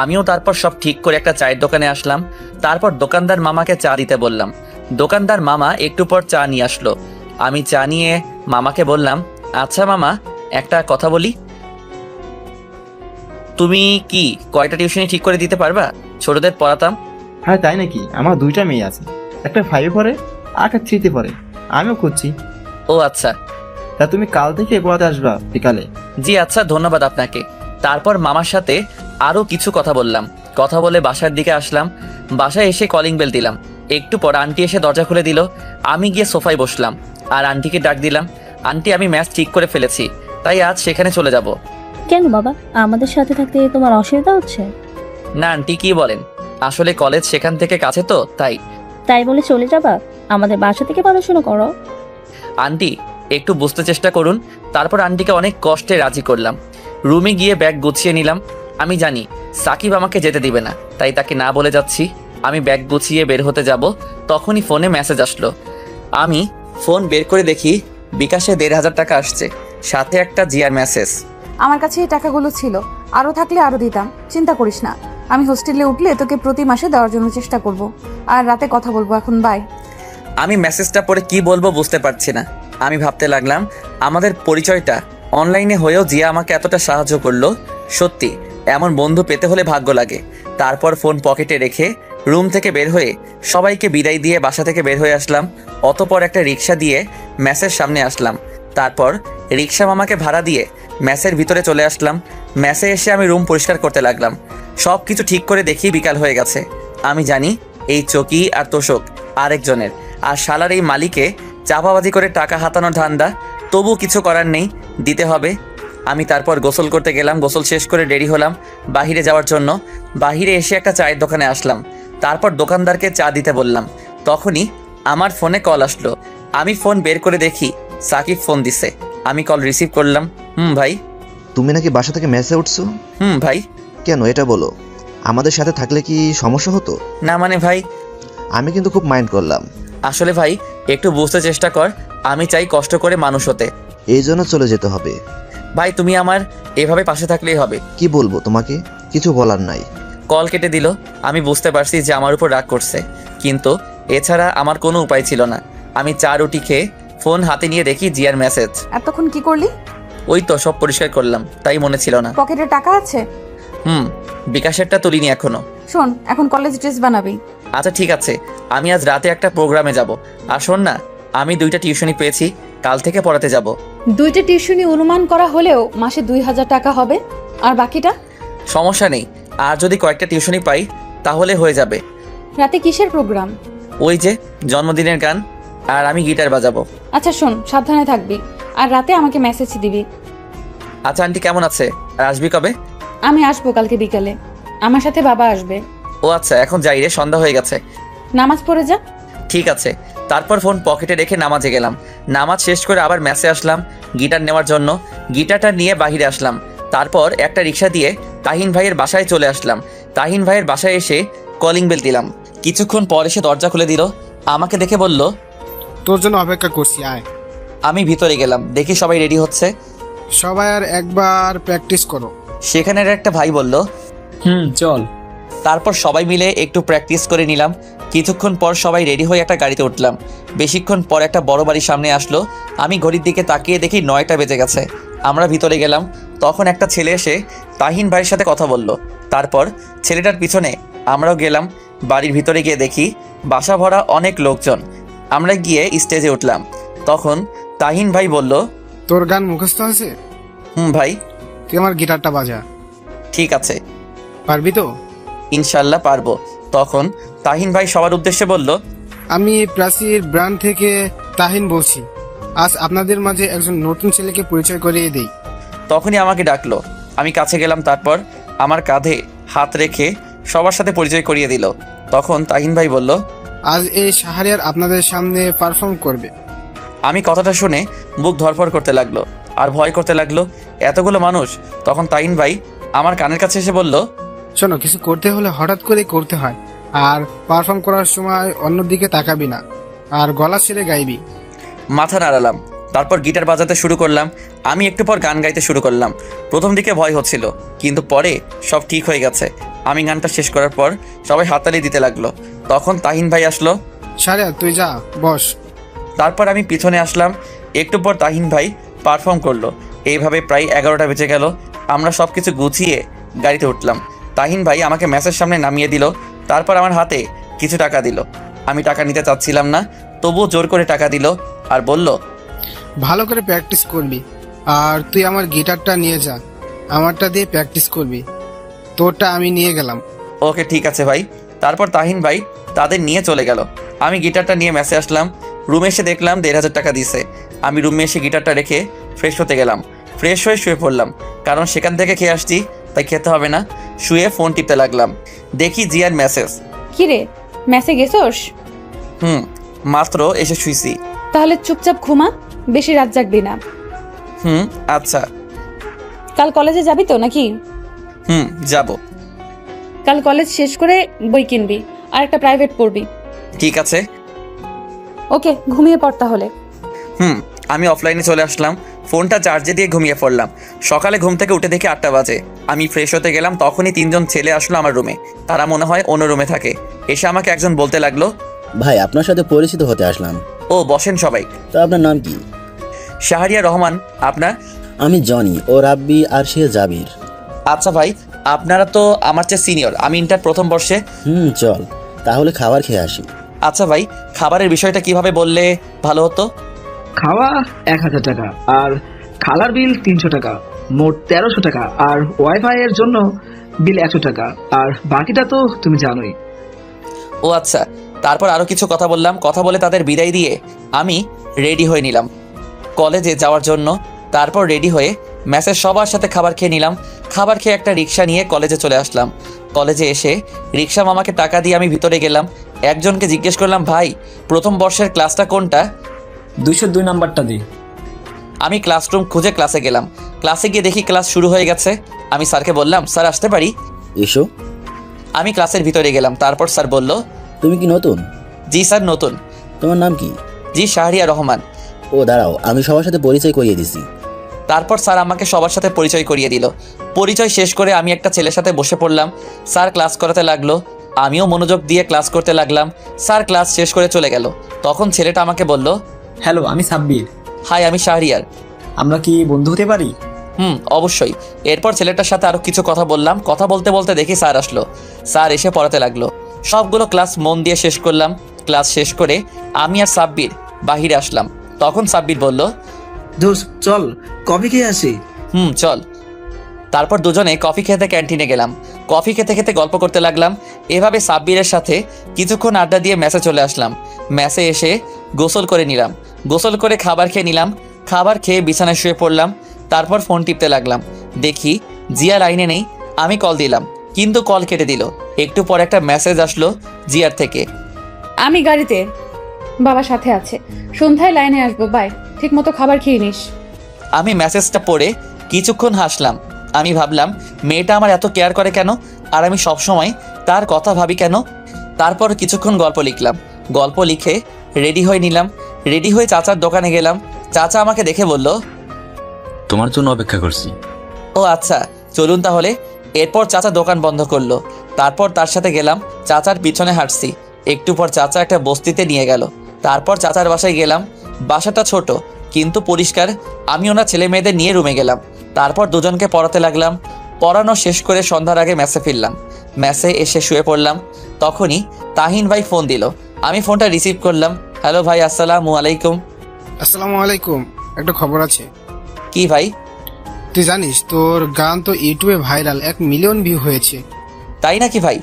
আমিও তারপর সব ঠিক করে একটা চায়ের দোকানে আসলাম। তারপর দোকানদার মামাকে চা দিতে বললাম। দোকানদার মামা একটু পর চা নিয়ে আসলো। আমি চা নিয়ে মামাকে বললাম, আচ্ছা মামা একটা কথা বলি, তুমি কি কয়টা টিউশনি ঠিক করে দিতে পারবা? ছোটদের পড়াতাম। হ্যাঁ তাই নাকি? আমার 2টা মেয়ে আছে, একটা 5-এ পড়ে আর একটা 3-তে পড়ে। আমিও খুঁজছি। ও আচ্ছা। তা তুমি কাল থেকে পড়াতে আসবা বিকালে? জি আচ্ছা, ধন্যবাদ আপনাকে। তারপর মামার সাথে আরো কিছু কথা বললাম। কথা বলে বাসার দিকে আসলাম। বাসায় এসে কলিং বেল দিলাম। একটু পর আন্টি এসে দরজা খুলে দিল। আমি গিয়ে সোফায় বসলাম আর আন্টিকে ডাক দিলাম। আন্টি আমি ম্যাচ ঠিক করে ফেলেছি, তাই আজ সেখানে চলে যাব। কেন বাবা, আমাদের সাথে থাকতে তোমার অসুবিধা হচ্ছে? না আন্টি কি বলেন, আসলে কলেজ সেখান থেকে কাছে তো তাই। তাই বলে চলে যাবা? আমাদের বাসা থেকে পড়াশোনা করো। আন্টি একটু বুঝতে চেষ্টা করুন। তারপর আন্টিকে অনেক কষ্টে রাজি করলাম। রুমে গিয়ে ব্যাগ গুছিয়ে নিলাম। আমি জানি সাকিব আমাকে যেতে দিবে না, তাই তাকে না বলে যাচ্ছি। আমি ব্যাগ গুছিয়ে বের হতে যাব, তখনই ফোনে মেসেজ আসলো। আমি ফোন বের করে দেখি বিকাশে 1500 টাকা আসছে, সাথে একটা জিয়ার মেসেজ। আমার কাছে এই টাকাগুলো ছিল, আরো থাকলে আরো দিতাম, চিন্তা করিস না। আমি হোস্টেলে উঠলে তোকে প্রতি মাসে দেওয়ার জন্য চেষ্টা করব, আর রাতে কথা বলবো। এখন বাই। আমি মেসেজটা পড়ে কি বলবো বুঝতে পারছি না। আমি ভাবতে লাগলাম আমাদের পরিচয়টা অনলাইনে হয়েও জিয়া আমাকে এতটা সাহায্য করলো। সত্যি এমন বন্ধু পেতে হলে ভাগ্য লাগে। তারপর ফোন পকেটে রেখে রুম থেকে বের হয়ে সবাইকে বিদায় দিয়ে বাসা থেকে বের হয়ে আসলাম। অতপর একটা রিক্সা দিয়ে ম্যাসের সামনে আসলাম। তারপর রিক্সা মামাকে ভাড়া দিয়ে ম্যাসের ভিতরে চলে আসলাম। ম্যাসে এসে আমি রুম পরিষ্কার করতে লাগলাম। সব কিছু ঠিক করে দেখি বিকাল হয়ে গেছে। আমি জানি এই চকি আর তোষক আরেকজনের, আর শালার এই মালিকে চাপাবাজি করে টাকা হাতানোর ধান্দা। তবু কিছু করার নেই, দিতে হবে। আমি তারপর গোসল করতে গেলাম, গোসল শেষ করে রেডি হলাম বাহিরে যাওয়ার জন্য। বাহিরে এসে একটা চায়ের দোকানে আসলাম, তারপর দোকানদারকে চা দিতে বললাম। তখনই আমার ফোনে কল আসলো। আমি ফোন বের করে দেখি সাকিব ফোন দিছে। আমি কল রিসিভ করলাম। ভাই। তুমি নাকি বাসা থেকে মেসে উঠছো? ভাই। কেন এটা বলো, আমাদের সাথে থাকলে কি সমস্যা হতো? না মানে ভাই, আমি কিন্তু খুব মাইন্ড করলাম। আসলে ভাই একটু বুঝতে চেষ্টা কর, আমি চাই কষ্ট করে মানুষ হতে। এই জন্য চলে যেতে হবে? ভাই তুমি আমার এভাবে পাশে থাকলেই হবে। কি বলবো তোমাকে, কিছু বলার নাই। কল কেটে দিল। আমি বুঝতে পারছি যে আমার উপর রাগ করছে, কিন্তু এছাড়া আমার কোনো উপায় ছিল না। আমি চা রুটি খেয়ে ফোন হাতে নিয়ে দেখি জিয়ার মেসেজ। এতক্ষণ কি করলি? ওই তো সব পরিষ্কার করলাম, তাই মনে ছিল না। পকেটে টাকা আছে? বিকাশেরটা তুলিনি এখনো। শোন, এখন কলেজ ড্রেস বানাবি। আচ্ছা ঠিক আছে, আমি আজ রাতে একটা প্রোগ্রামে যাব। আর শোন না, আমি 2টা টিউশনি পেয়েছি, কাল থেকে পড়াতে যাব। 2টা টিউশনি অনুমান করা হলেও মাসে 2000 টাকা হবে। আর বাকিটা? সমস্যা নেই, আর যদি কয়েকটা টিউশনি পাই তাহলে হয়ে যাবে। রাতে কিসের প্রোগ্রাম? ওই যে জন্মদিনের গান, আর আমি গিটার বাজাবো। আচ্ছা শোন, সাবধানে থাকবি, আর রাতে আমাকে মেসেজ দিবি। আচ্ছা আন্টি কেমন আছে, আর আসবি কবে? আমি আসবো কালকে বিকালে, আমার সাথে বাবা আসবে। ও আচ্ছা, এখন যাই রে, সন্ধ্যা হয়ে গেছে। নামাজ পড়ে যা। ঠিক আছে। তারপর ফোন পকেটে রেখে নামাজে গেলাম। নামাজ শেষ করে আবার মেসে আসলাম গিটার নেওয়ার জন্য। গিটারটা নিয়ে বাহিরে আসলাম। তারপর একটা রিক্সা দিয়ে তাহিন ভাইয়ের বাসায় চলে আসলাম। তাহিন ভাইয়ের বাসায় এসে কলিং বেল দিলাম। কিছুক্ষণ পর এসে দরজা খুলে দিল। আমাকে দেখে বলল, তোর জন্য অপেক্ষা করছি, আয়। আমি ভিতরে গেলাম, দেখি সবাই রেডি হচ্ছে। সবাই আর একবার প্র্যাকটিস করো। সেখানের একটা ভাই বলল, চল। তারপর সবাই মিলে একটু প্র্যাকটিস করে নিলাম। কিছুক্ষণ পর সবাই রেডি হয়ে একটা গাড়িতে উঠলাম। বেশিক্ষণ পর একটা বড় বাড়ির সামনে আসলো। আমি ঘড়ির দিকে তাকিয়ে দেখি 9টা বেজে গেছে। আমরা ভিতরে গেলাম। তখন একটা ছেলে এসে তাহিন ভাইয়ের সাথে কথা বলল। তারপর ছেলেটার পিছনে আমরাও গেলাম। বাড়ির ভিতরে গিয়ে দেখি বাসা ভরা অনেক লোকজন। আমরা গিয়ে স্টেজে উঠলাম। তখন তাহিন ভাই বলল, তোর গান মুখস্থ আছে? ভাই। তুই আমার গিটারটা বাজা। ঠিক আছে। পারবি তো? ইনশাল্লাহ পারবো। তখন তাহিন ভাই সবার উদ্দেশ্যে বলল, আমি প্রাচীর ব্র্যান্ড থেকে তাহিন বলছি। আজ আপনাদের মাঝে একজন নতুন ছেলেকে পরিচয় করিয়ে দেই। তখনই আমাকে ডাকলো। আমি কাছে গেলাম। তারপর আমার কাঁধে হাত রেখে সবার সাথে পরিচয় করিয়ে দিল। তখন তাহিন ভাই বলল, আজ এই শাহরিয়ার আপনাদের সামনে পারফর্ম করবে। আমি কথাটা শুনে বুক ধরফর করতে লাগলো আর ভয় করতে লাগলো, এতগুলো মানুষ। তখন তাহিন ভাই আমার কানের কাছে এসে বলল, শোনো, কিছু করতে হলে হঠাৎ করে করতে হয়, আর পারফর্ম করার সময় অন্যদিকে তাকাবি না, আর গলা ছেড়ে গাইবি। মাথা নাড়ালাম। তারপর গিটার বাজাতে শুরু করলাম। আমি একটু পর গান গাইতে শুরু করলাম। প্রথম দিকে ভয় হচ্ছিল, কিন্তু পরে সব ঠিক হয়ে গেছে। আমি গানটা শেষ করার পর সবাই হাততালি দিতে লাগলো। তখন তাহিন ভাই আসলো। শাহরিয়ার তুই যা, বস। তারপর আমি পিছনে আসলাম। একটু পর তাহিন ভাই পারফর্ম করলো। এইভাবে প্রায় 11টা বেজে গেল। আমরা সব কিছু গুছিয়ে গাড়িতে উঠলাম। তাহিন ভাই আমাকে ম্যাচের সামনে নামিয়ে দিল। তারপর আমার হাতে কিছু টাকা দিল। আমি টাকা নিতে চাচ্ছিলাম না, তবুও জোর করে টাকা দিল আর বলল, ভালো করে প্র্যাকটিস করবি, আর তুই আমার গিটারটা নিয়ে যা, আমারটা দিয়ে প্র্যাকটিস করবি। তোরটা আমি নিয়ে গেলাম। ওকে ঠিক আছে ভাই। তারপর তাহিন ভাই তাদের নিয়ে চলে গেল। আমি গিটারটা নিয়ে মেসে আসলাম। রুমে এসে দেখলাম 1500 টাকা দিছে। আমি রুমে এসে গিটারটা রেখে ফ্রেশ হতে গেলাম। ফ্রেশ হয়ে শুয়ে পড়লাম, কারণ সেখান থেকে খেয়ে আসছি, তাই খেতে হবে না। শুয়ে ফোন টিপতে লাগলাম। দেখি জিয়ার মেসেজ। কিরে, মেসে গেছোস? মাত্র এসে শুইছি। তাহলে চুপচাপ ঘুমা, বেশি রাত জাগবি না। আচ্ছা। কাল কলেজে যাবি তো নাকি? যাব। কাল কলেজ শেষ করে বই কিনবি, আর একটা প্রাইভেট পড়বি। ঠিক আছে। ওকে, ঘুমিয়ে পড় তাহলে। আমি অফলাইনে চলে আসলাম। ফোনটা চার্জে দিয়ে ঘুমিয়ে পড়লাম। সকালে ঘুম থেকে উঠে দেখি 8টা বাজে। আমি ফ্রেশ হতে গেলাম, তখনই 3জন ছেলে আসলো আমার রুমে। তারা মনে হয় অন্য রুমে থাকে। এসে আমাকে একজন বলতে লাগলো, ভাই আপনার সাথে পরিচিত হতে আসলাম। ও বসেন সবাই। তো আপনার নাম কি? শাহরিয়া রহমান। আপনার? আমি জনি, ও রাব্বি, আর সে জাবির। আচ্ছা ভাই, আপনারা তো আমার চেয়ে সিনিয়র। আমি ইন্টার প্রথম বর্ষে। চল তাহলে খাবার খেয়ে আসি। আচ্ছা ভাই, খাবারের বিষয়টা কিভাবে বললে ভালো হতো? খাওয়া 1000 টাকা, আর খালার বিল 300 টাকা, মোট 1300 টাকা, আর ওয়াইফাই এর জন্য বিল 100 টাকা, আর বাকিটা তো তুমি জানোই। ও আচ্ছা। তারপর আরো কিছু কথা বললাম। কথা বলে তাদের বিদায় দিয়ে আমি রেডি হয়ে নিলাম। কলেজে যাওয়ার জন্য। তারপর রেডি হয়ে ম্যাসের সবার সাথে খাবার খেয়ে নিলাম। খাবার খেয়ে একটা রিক্সা নিয়ে কলেজে চলে আসলাম। কলেজে এসে রিক্সা মামাকে টাকা দিয়ে আমি ভিতরে গেলাম। একজনকে জিজ্ঞেস করলাম, ভাই প্রথম বর্ষের ক্লাসটা কোনটা? 202 নাম্বারটা দি। আমি ক্লাসরুম খুঁজে ক্লাসে গেলাম। ক্লাসে গিয়ে দেখি ক্লাস শুরু হয়ে গেছে। আমি স্যারকে বললাম, স্যার আসতে পারি? এসো। আমি ক্লাসের ভিতরে গেলাম। তারপর স্যার বলল, তুমি কি নতুন? জি স্যার নতুন। তোমার নাম কি? জি শাহরিয়া রহমান। ও দাঁড়াও, আমি সবার সাথে পরিচয় করিয়ে দিছি। তারপর স্যার আমাকে সবার সাথে পরিচয় করিয়ে দিল। পরিচয় শেষ করে আমি একটা ছেলের সাথে বসে পড়লাম। স্যার ক্লাস করাতে লাগলো, আমিও মনোযোগ দিয়ে ক্লাস করতে লাগলাম। স্যার ক্লাস শেষ করে চলে গেল। তখন ছেলেটা আমাকে বলল, হ্যালো, আমি সাব্বির। হাই, আমি শাহরিয়ার। আমরা কি বন্ধু হতে পারি? অবশ্যই। এরপর ছেলেটার সাথে আরও কিছু কথা বললাম। কথা বলতে বলতে দেখি স্যার আসলো। স্যার এসে পড়াতে লাগলো। সবগুলো ক্লাস মন দিয়ে শেষ করলাম। ক্লাস শেষ করে আমি আর সাব্বির বাহিরে আসলাম। তখন সাব্বির বলল, দোস্ত চল কফি খেয়ে আসি। চল। তারপর দুজনে কফি খেতে ক্যান্টিনে গেলাম। কফি খেতে খেতে গল্প করতে লাগলাম। এভাবে সাব্বিরের সাথে কিছুক্ষণ আড্ডা দিয়ে ম্যাসে চলে আসলাম। ম্যাসে এসে গোসল করে নিলাম। গোসল করে খাবার খেয়ে নিলাম। খাবার খেয়ে বিছানায় শুয়ে পড়লাম। তারপর ফোন টিপতে লাগলাম। দেখি জিয়া লাইনে নেই। আমি কল দিলাম, কিন্তু কল কেটে দিল। একটু পর একটা মেসেজ আসলো জিয়ার থেকে। আমি গাড়িতে, বাবার সাথে আছে, সন্ধ্যায় লাইনে আসবো, বাই। ঠিক মতো খাবার খেয়ে নিস। আমি মেসেজটা পড়ে কিছুক্ষণ হাসলাম। আমি ভাবলাম, মেয়েটা আমার এত কেয়ার করে কেন, আর আমি সবসময় তার কথা ভাবি কেন। তারপর কিছুক্ষণ গল্প লিখলাম। গল্প লিখে রেডি হয়ে নিলাম। রেডি হয়ে চাচার দোকানে গেলাম। চাচা আমাকে দেখে বলল, তোমার জন্য অপেক্ষা করছি। ও আচ্ছা, চলুন তাহলে। এরপর চাচা দোকান বন্ধ করলো। তারপর তার সাথে গেলাম। চাচার পিছনে হাঁটছি। একটু পর চাচা একটা বস্তিতে নিয়ে গেল। তারপর চাচার বাসায় গেলাম। বাসাটা ছোট কিন্তু পরিষ্কার। আমি ওনার ছেলে মেয়েদের নিয়ে রুমে গেলাম। তারপর দুজনকে পড়াতে লাগলাম। পড়ানো শেষ করে সন্ধ্যার আগে ম্যাসে ফিরলাম। ম্যাসে এসে শুয়ে পড়লাম। তখনই তাহিন ভাই ফোন দিল। আমি ফোনটা রিসিভ করলাম। হ্যালো ভাই, আসসালামু আলাইকুম। আসসালামু আলাইকুম। একটা খবর আছে। কি ভাই? তুই জানিস তোর গান তো ইউটিউবে ভাইরাল, 1 মিলিয়ন ভিউ হয়েছে। তাই নাকি ভাই?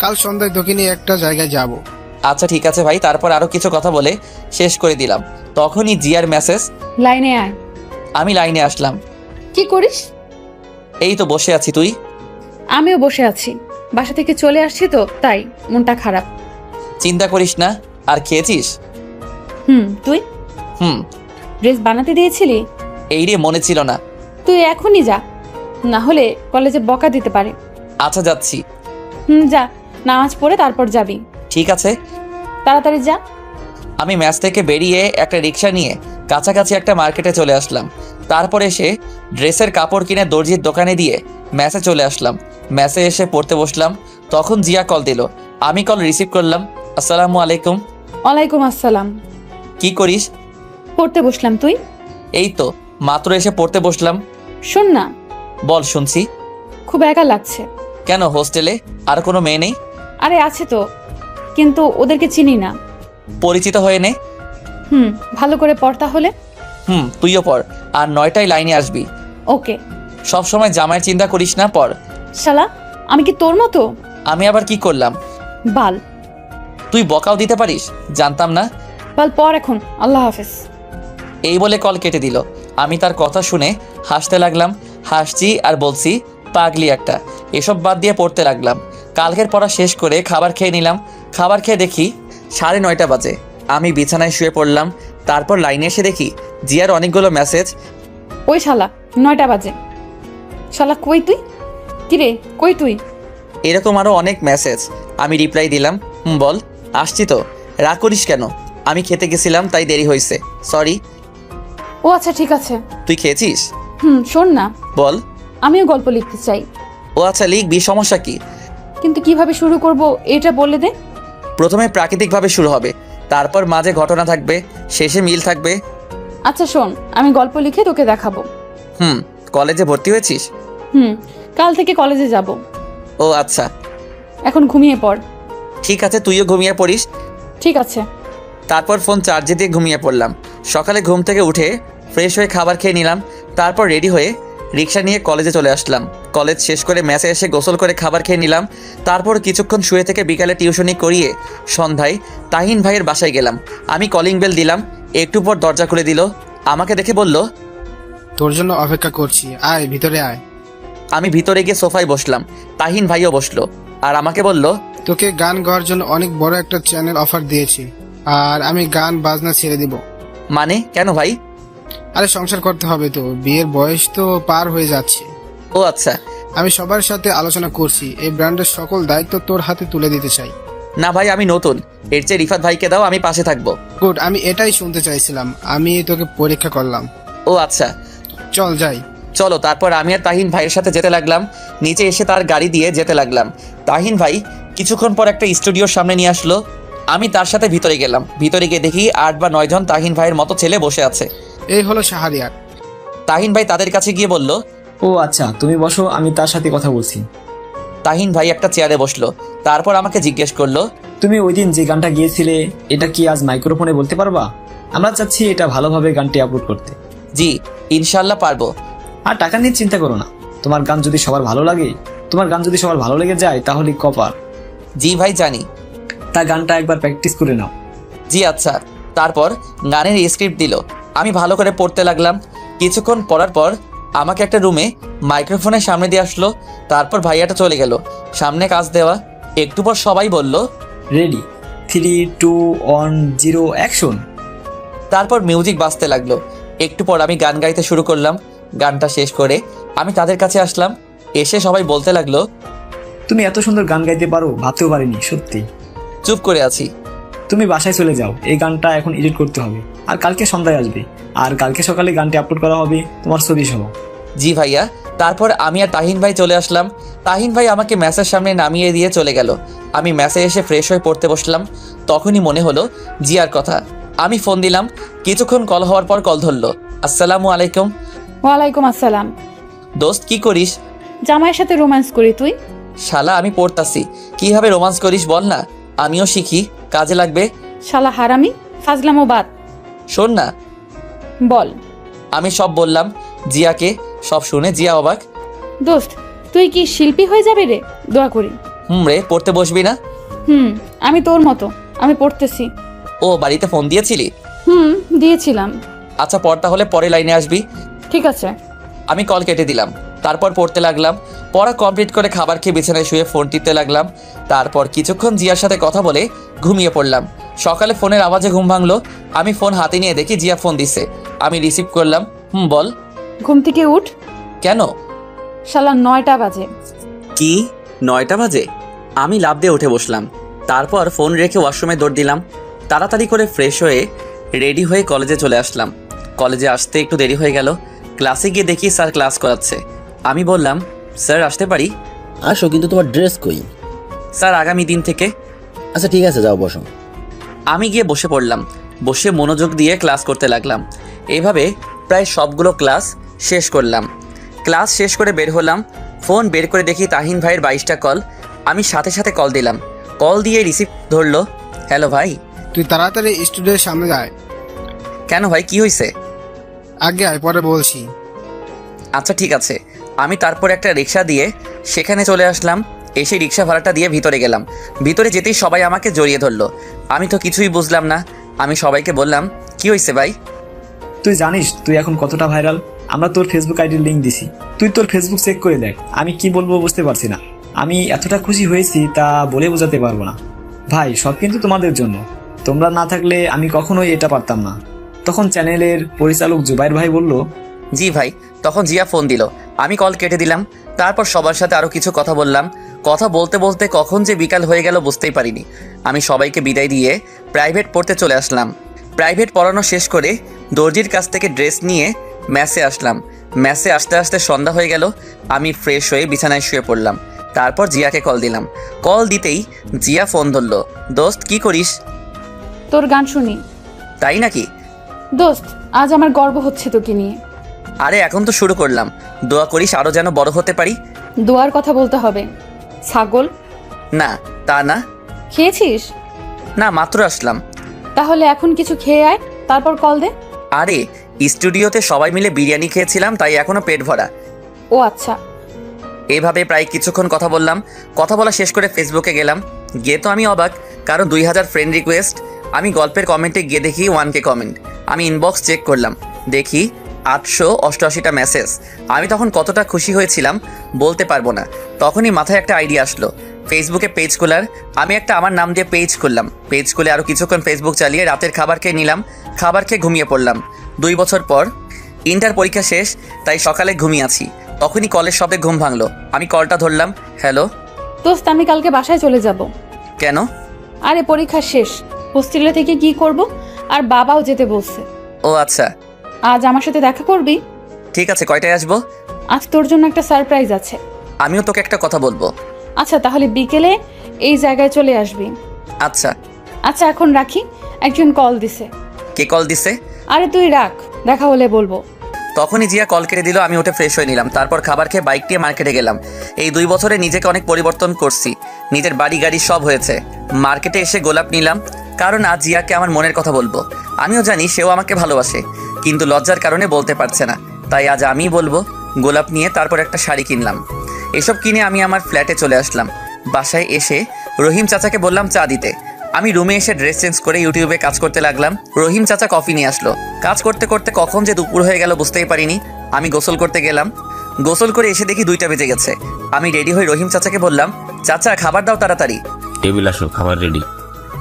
কাল সন্ধ্যায় তোকে নিয়ে একটা জায়গায় যাব। আচ্ছা ঠিক আছে ভাই। তারপর আরো কিছু কথা বলে শেষ করে দিলাম। তখনই জিয়ার মেসেজ। লাইনে আয়। আমি লাইনে আসলাম। কি করিস? এই তো বসে আছি। তুই? আমিও বসে আছি, বাসা থেকে চলে আসছি তো তাই মনটা খারাপ। চিন্তা করিস না। আর খেয়েছিস? তুই? ড্রেস বানাতে দিয়েছিলি? এই রে, মনে ছিল না। তুই এখনই যা, না হলে কলেজে বকা দিতে পারে। আচ্ছা যাচ্ছি। যা, নামাজ পড়ে তারপর যাবি। ঠিক আছে। তাড়াতাড়ি যা। আমি ম্যাচ থেকে বেরিয়ে একটা রিক্সা নিয়ে কাছাকাছি একটা মার্কেটে চলে আসলাম। তারপর এসে ড্রেসের কাপড় কিনে দর্জির দোকানে দিয়ে ম্যাচে চলে আসলাম। ম্যাচে এসে পড়তে বসলাম। তখন জিয়া কল দিল। আমি কল রিসিভ করলাম। আসসালামু আলাইকুম। ওয়ালাইকুম আসসালাম। কি করিস? পড়তে বসলাম। তুই? এই তো মাত্র এসে পড়তে বসলাম। শোন না। বল, শুনছি। খুব একা লাগছে। কেন, হোস্টেলে আর কোনো মেয়ে নেই? আরে আছে তো, কিন্তু ওদেরকে চিনি না। পরিচিত হয়ে নে। ভালো করে পড় তাহলে। তুইও পড়। আর 9টায় লাইনে আসবি। ওকে। সব সময় জামাইয়ের চিন্তা করিস না, পড়। শালা, আমি কি তোর মতো? আমি আবার কি করলাম? বাল। তুই বকাও দিতে পারিস? জানতাম না। বাল, পড় এখন। আল্লাহ হাফেজ। এই বলে কল কেটে দিল। আমি তার কথা শুনে হাসতে লাগলাম। হাসছি আর বলছি, পাগলি একটা। এসব বাদ দিয়ে পড়তে লাগলাম। কালকের পড়া শেষ করে খাবার খেয়ে নিলাম। খাবার খেয়ে দেখি 9:30 বাজে। আমি বিছানায় শুয়ে পড়লাম। তারপর লাইনে এসে দেখি জিয়ার অনেকগুলো মেসেজ। ওই শালা, 9টা বাজে। শালা কই তুই? কিরে কই তুই? এরকম আরও অনেক মেসেজ। আমি রিপ্লাই দিলাম, বল। আসছি তো। রাগ করিস কেন? আমি খেতে গেছিলাম তাই দেরি হয়েছে, সরি। ও আচ্ছা ঠিক আছে। তুই খেয়েছিস? শোন না, বল। আমিও গল্প লিখতে চাই। ও আচ্ছা, লিখবি, সমস্যা কি? কিন্তু কিভাবে শুরু করব এটা বলে দে। প্রথমে প্রাকৃতিকভাবে শুরু হবে, তারপর মাঝে ঘটনা থাকবে, শেষে মিল থাকবে। আচ্ছা শোন, আমি গল্প লিখে তোকে দেখাবো। কলেজে ভর্তি হয়েছিস? কাল থেকে কলেজে যাব। ও আচ্ছা। এখন ঘুমিয়ে পড়। ঠিক আছে, তুইও ঘুমিয়ে পড়িস। ঠিক আছে। তারপর ফোন চার্জে দিয়ে ঘুমিয়ে পড়লাম। সকালে ঘুম থেকে উঠে ফ্রেশ হয়ে খাবার খেয়ে নিলাম। তারপর রেডি হয়ে রিক্সা নিয়ে কলেজে চলে আসলাম। কলেজ শেষ করে ম্যাচে এসে গোসল করে খাবার খেয়ে নিলাম। তারপর কিছুক্ষণ শুয়ে থেকে বিকালে টিউশনি করিয়ে সন্ধ্যায় তাহিন ভাইয়ের বাসায় গেলাম। আমি কলিং বেল দিলাম। একটু পর দরজা খুলে দিল। আমাকে দেখে বলল, তোর জন্য অপেক্ষা করছি, আয় ভিতরে আয়। আমি ভিতরে গিয়ে সোফায় বসলাম। তাহিন ভাইও বসলো আর আমাকে বলল, তোকে গান গাওয়ার জন্য অনেক বড় একটা চ্যানেল অফার দিয়েছি, আর আমি গান বাজনা ছেড়ে দিব। মানে কেন ভাই? আরে সংসার করতে হবে তো, বিয়ের বয়স তো পার হয়ে যাচ্ছে। ও আচ্ছা। আমি সবার সাথে আলোচনা করছি, এই ব্র্যান্ডের সকল দায়িত্ব তোর হাতে তুলে দিতে চাই। না ভাই, আমি নতুন, এর চেয়ে রিফাত ভাইকে দাও, আমি পাশে থাকবো। গুড, আমি এটাই শুনতে চাইছিলাম। আমি তোকে পরীক্ষা করলাম। ও আচ্ছা, চল যাই। চলো। তারপর আমি আর তাহিন ভাইয়ের সাথে যেতে লাগলাম। নিচে এসে তার গাড়ি দিয়ে যেতে লাগলাম। তাহিন ভাই কিছুক্ষণ পর একটা স্টুডিওর সামনে নিয়ে আসলো। আমি তার সাথে ভিতরে গেলাম। ভিতরে গিয়ে দেখি 8 বা 9 জন তাহিন ভাইয়ের মতো ছেলে বসে আছে। এই হলো শাহরিয়ার। তাহিন ভাই তাদের কাছে গিয়ে বলল, ও আচ্ছা, তুমি বসো, আমি তার সাথে কথা বলছি। তাহিন ভাই একটা চেয়ারে বসলো। তারপর আমাকে জিজ্ঞেস করলো, তুমি ওই দিন যে গানটা গিয়েছিলে এটা কি আজ মাইক্রোফোনে বলতে পারবা? আমরা চাচ্ছি এটা ভালোভাবে গানটি আপলোড করতে। জি ইনশাল্লাহ পারবো। আর টাকা নিয়ে চিন্তা করো না, তোমার গান যদি সবার ভালো লাগে, তোমার গান যদি সবার ভালো লেগে যায় তাহলে কপার। জি ভাই জানি। তা গানটা একবার প্র্যাকটিস করে নাও। জি আচ্ছা। তারপর গানের স্ক্রিপ্ট দিল। আমি ভালো করে পড়তে লাগলাম। কিছুক্ষণ পড়ার পর আমাকে একটা রুমে মাইক্রোফোনের সামনে দিয়ে আসলো। তারপর ভাইয়াটা চলে গেল। সামনে কাজ দেওয়া। একটু পর সবাই বলল, রেডি, 3, 2, 1, 0 অ্যাকশন। তারপর মিউজিক বাজতে লাগলো। একটু পর আমি গান গাইতে শুরু করলাম। গানটা শেষ করে আমি তাদের কাছে আসলাম। এসে সবাই বলতে লাগলো, তুমি এত সুন্দর গান গাইতে পারো ভাবতেও পারিনি, সত্যি। চুপ করে আছি। তুমি বাসায় চলে যাও, এই গানটা এখন এডিট করতে হবে, আর কালকে সন্ধ্যায় আসবে, আর কালকে সকালে গানটি আপলোড করা হবে তোমার ছবি সহ। জি ভাইয়া। তারপর আমি আর তাহিন ভাই চলে আসলাম। তাহিন ভাই আমাকে ম্যাচের সামনে নামিয়ে দিয়ে চলে গেল। আমি ম্যাচে এসে ফ্রেশ হয়ে পড়তে বসলাম। তখনই মনে হলো জিয়ার কথা। আমি ফোন দিলাম। কিছুক্ষণ কল হওয়ার পর কল ধরলো। আসসালামু আলাইকুম। ওয়ালাইকুম আসসালাম। দোস্ত কি করিস? জামাইয়ের সাথে রোম্যান্স করি। তুই? শালা আমি পড়তাছি। কিভাবে রোমান্স করিস বল না, আমিও শিখি, কাজে লাগবে। শালা হারামি, ফাজলামো বাদ। শোন না। বল। আমি সব বললাম জিয়াকে। সব শুনে জিয়া অবাক। দোস্ত তুই কি শিল্পী হয়ে যাবে রে? দোয়া করি। রে, পড়তে বসবি না? আমি তোর মতো, আমি পড়তেছি। ও বাড়িতে ফোন দিয়েছিলি? দিয়েছিলাম। আচ্ছা পড়, তাহলে পরে লাইনে আসবি। ঠিক আছে। আমি কল কেটে দিলাম। তারপর পড়তে লাগলাম। পড়া কমপ্লিট করে খাবার খেয়ে বিছানায় শুয়ে ফোন টিপতে লাগলাম। তারপর কিছুক্ষণ জিয়ার সাথে কথা বলে ঘুমিয়ে পড়লাম। সকালে ফোনের আওয়াজে ঘুম ভাঙলো। আমি ফোন হাতে নিয়ে দেখি জিয়া ফোন দিছে। আমি রিসিভ করলাম। বল। ঘুম থেকে উঠ। কেন? শালা 9টা বাজে। কি 9টা বাজে? আমি লাফ দিয়ে উঠে বসলাম। তারপর ফোন রেখে ওয়াশরুমে দৌড় দিলাম। তাড়াতাড়ি করে ফ্রেশ হয়ে রেডি হয়ে কলেজে চলে আসলাম। কলেজে আসতে একটু দেরি হয়ে গেল। ক্লাসে গিয়ে দেখি স্যার ক্লাস করাচ্ছে। আমি বললাম, স্যার আসতে পারি? আসো, কিন্তু তোমার ড্রেস কই? স্যার আগামী দিন থেকে। আচ্ছা ঠিক আছে, যাও বসো। আমি গিয়ে বসে পড়লাম। বসে মনোযোগ দিয়ে ক্লাস করতে লাগলাম। এইভাবে প্রায় সবগুলো ক্লাস শেষ করলাম। ক্লাস শেষ করে বের হলাম। ফোন বের করে দেখি তাহিন ভাইয়ের 22টা কল। আমি সাথে সাথে কল দিলাম। কল দিয়ে রিসিভ ধরলো। হ্যালো ভাই। তুই তাড়াতাড়ি স্টুডিওর সামনে যায়। কেন ভাই, কি হয়েছে? আগে আয়, পরে বলছি। আচ্ছা ঠিক আছে। আমি তারপর একটা রিক্সা দিয়ে সেখানে চলে আসলাম। এসে রিক্সা ভাড়াটা দিয়ে ভিতরে গেলাম। ভিতরে যেতেই সবাই আমাকে জড়িয়ে ধরলো। আমি তো কিছুই বুঝলাম না। আমি সবাইকে বললাম, কি হয়েছে ভাই? তুই জানিস তুই এখন কতটা ভাইরাল? আমরা তোর ফেসবুক আইডির লিঙ্ক দিছি, তুই তোর ফেসবুক চেক করে দেখ। আমি কি বলবো বুঝতে পারছি না। আমি এতটা খুশি হয়েছি তা বলে বোঝাতে পারবো না। ভাই সব কিন্তু তোমাদের জন্য, তোমরা না থাকলে আমি কখনোই এটা পারতাম না। তখন চ্যানেলের পরিচালক জুবাইর ভাই বলল, জি ভাই। তখন জিয়া ফোন দিল। আমি কল কেটে দিলাম। তারপর সবার সাথে আরও কিছু কথা বললাম। কথা বলতে বলতে কখন যে বিকাল হয়ে গেল বুঝতেই পারিনি। আমি সবাইকে বিদায় দিয়ে প্রাইভেট পড়তে চলে আসলাম। প্রাইভেট পড়ানো শেষ করে দর্জির কাছ থেকে ড্রেস নিয়ে ম্যাসে আসলাম। ম্যাসে আসতে আসতে সন্ধ্যা হয়ে গেল। আমি ফ্রেশ হয়ে বিছানায় শুয়ে পড়লাম। তারপর জিয়াকে কল দিলাম। কল দিতেই জিয়া ফোন ধরলো। দোস্ত কি করিস? তোর গান শুনি। তাই নাকি? দোস্ত আজ আমার গর্ব হচ্ছে তোকে নিয়ে। আরে এখন তো শুরু করলাম। দোয়া করিস আরও যেন বড় হতে পারি। দোয়ার কথা বলতে হবে। ছাগল। না তা না। খেয়েছিস? না, মাত্র আসলাম। তাহলে এখন কিছু খেয়ে আয়, তারপর কল দে। আরে স্টুডিওতে সবাই মিলে বিরিয়ানি খেয়েছিলাম, তাই এখনো পেট ভরা। ও আচ্ছা। এইভাবে প্রায় কিছুক্ষণ কথা বললাম। কথা বলা শেষ করে ফেসবুকে গেলাম। গিয়ে তো আমি অবাক, কারণ 2000 ফ্রেন্ড রিকোয়েস্ট। আমি গল্পের কমেন্টে গিয়ে দেখি 1K কমেন্ট। আমি ইনবক্স চেক করলাম। দেখি 888টা মেসেজ। আমি তখন কতটা খুশি হয়েছিলাম বলতে পারবো না। তখনই মাথায় একটা আইডিয়া আসলো, ফেসবুকে পেজ খোলার। আমি একটা আমার নাম দিয়ে পেজ খুললাম। পেজ খুলে আরও কিছুক্ষণ ফেসবুক চালিয়ে রাতের খাবার খেয়ে নিলাম। খাবার খেয়ে ঘুমিয়ে পড়লাম। 2 বছর পর ইন্টার পরীক্ষা শেষ, তাই সকালে ঘুমিয়ে আছি। তখনই কলের শব্দে ঘুম ভাঙলো। আমি কলটা ধরলাম। হ্যালো। দোস্ত, আমি কালকে বাসায় চলে যাব। কেন? আরে পরীক্ষা শেষ, হোস্টেলে থেকে কি করব, আর বাবাও যেতে বলছে। ও আচ্ছা, আজ আমার সাথে দেখা করবি? ঠিক আছে। কয়টায় আসবো? আজ তোর জন্য একটা সারপ্রাইজ আছে। আমিও তোকে একটা কথা বলবো। আচ্ছা, তাহলে বিকেলে এই জায়গায় চলে আসবি। আচ্ছা। আচ্ছা, এখন রাখি, একজন কল দিছে। কে কল দিছে? আরে তুই রাখ, দেখা হলে বলবো। তখনই জিয়া কল কেটে দিল। আমি উঠে ফ্রেশ হয়ে নিলাম। তারপর খাবার খেয়ে বাইক নিয়ে মার্কেটে গেলাম। এই 2 বছরে নিজেকে অনেক পরিবর্তন করছি। নিজের বাড়ি গাড়ি সব হয়েছে। মার্কেটে এসে গোলাপ নিলাম, কারণ আজ জিয়াকে আমার মনের কথা বলবো। আমিও জানি সেও আমাকে ভালোবাসে, কিন্তু লজ্জার কারণে বলতে পারছে না। তাই আজ আমিই বলবো। গোলাপ নিয়ে তারপর একটা শাড়ি কিনলাম। এসব কিনে আমি আমার ফ্ল্যাটে চলে আসলাম। বাসায় এসে রহিম চাচাকে বললাম চা দিতে। আমি রুমে এসে ড্রেস চেঞ্জ করে ইউটিউবে কাজ করতে লাগলাম। রহিম চাচা কফি নিয়ে আসলো। কাজ করতে করতে কখন যে দুপুর হয়ে গেল বুঝতেই পারিনি। আমি গোসল করতে গেলাম। গোসল করে এসে দেখি 2টা বেজে গেছে। আমি রেডি হয়ে রহিম চাচাকে বললাম, চাচা খাবার দাও তাড়াতাড়ি। টেবিল আসো, খাবার রেডি।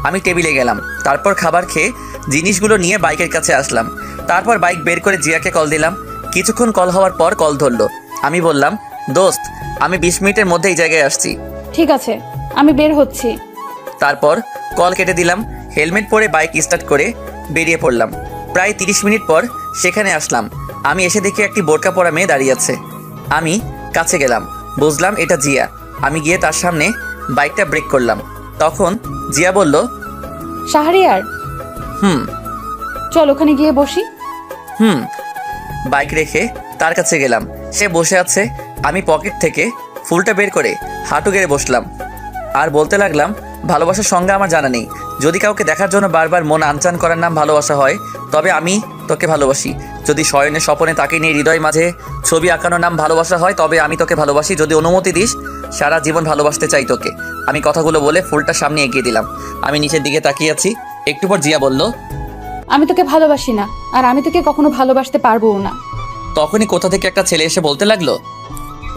আমি টেবিলে গেলাম। তারপর খাবার খেয়ে জিনিসগুলো নিয়ে বাইকের কাছে আসলাম। তারপর বাইক বের করে জিয়াকে কল দিলাম। কিছুক্ষণ কল হওয়ার পর কল ধরলো। আমি বললাম, দোস্ত আমি 20 মিনিটের মধ্যে এই জায়গায় আসছি। ঠিক আছে, আমি বের হচ্ছি। তারপর কল কেটে দিলাম। হেলমেট পরে বাইক স্টার্ট করে বেরিয়ে পড়লাম। প্রায় 30 মিনিট পর সেখানে আসলাম। আমি এসে দেখি একটি বোরকা পরা মেয়ে দাঁড়িয়ে আছে। আমি কাছে গেলাম, বুঝলাম এটা জিয়া। আমি গিয়ে তার সামনে বাইকটা ব্রেক করলাম। তখন জিয়া বলল, শাহরিয়ার, হুম। চল ওখানে গিয়ে বসি। হুম। বাইক রেখে তার কাছে গেলাম। সে বসে আছে। আমি পকেট থেকে ফুলটা বের করে হাঁটু গেড়ে বসলাম আর বলতে লাগলাম, ভালোবাসার সংজ্ঞা আমার জানা নেই। যদি কাউকে দেখার জন্য বারবার মন আনচান করার নাম ভালোবাসা হয়, তবে আমি তোকে ভালোবাসি। যদি শয়নে স্বপনে তাকে নিয়ে হৃদয় মাঝে ছবি আঁকানোর নাম ভালোবাসা হয়, তবে আমি তোকে ভালোবাসি। যদি অনুমতি দিস, সারা জীবন ভালোবাসতে চাই তোকে। আমি কথাগুলো বলে ফুলটা সামনে এগিয়ে দিলাম। আমি নিচের দিকে তাকিয়ে আছি। একটু পর জিয়া বলল, আমি তোকে ভালোবাসি না, আর আমি তোকে কখনো ভালোবাসতে পারবো না। তখনই কোথা থেকে একটা ছেলে এসে বলতে লাগলো,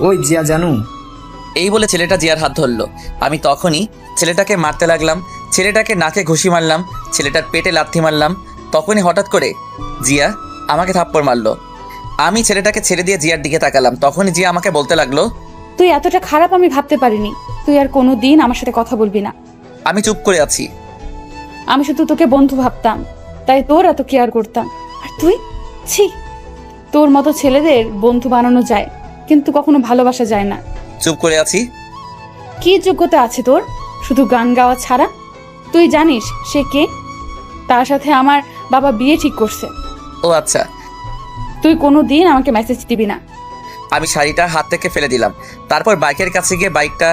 ওই জিয়া জানু। এই বলে ছেলেটা জিয়ার হাত ধরলো। আমি তখনই ছেলেটাকে মারতে লাগলাম। ছেলেটাকে নাকে ঘুষি মারলাম, ছেলেটার পেটে লাথি মারলাম। তখনই হঠাৎ করে জিয়া আমাকে থাপ্পড় মারলো। আমি ছেলেটাকে ছেড়ে দিয়ে জিয়ার দিকে তাকালাম। তখনই জিয়া আমাকে বলতে লাগলো, তুই এতটা খারাপ আমি ভাবতে পারিনি। তুই আর কোনো দিন আমার সাথে কথা বলবি না। আমি চুপ করে আছি। আমি শুধু তোকে বন্ধু ভাবতাম, তাই তোর এত কেয়ার করতাম। আর তুই, ছি, তোর মতো ছেলেদের বন্ধু বানানো যায়, কিন্তু কখনো ভালোবাসা যায় না। চুপ করে আছি। কি যোগ্যতা আছে তোর শুধু গান গাওয়া ছাড়া? তুই জানিস সে কে? তার সাথে আমার বাবা বিয়ে ঠিক করছে। ও আচ্ছা। তুই কোনো দিন আমাকে মেসেজ দিবি না। আমি শাড়িটা হাত থেকে ফেলে দিলাম। তারপর বাইকের কাছে গিয়ে বাইকটা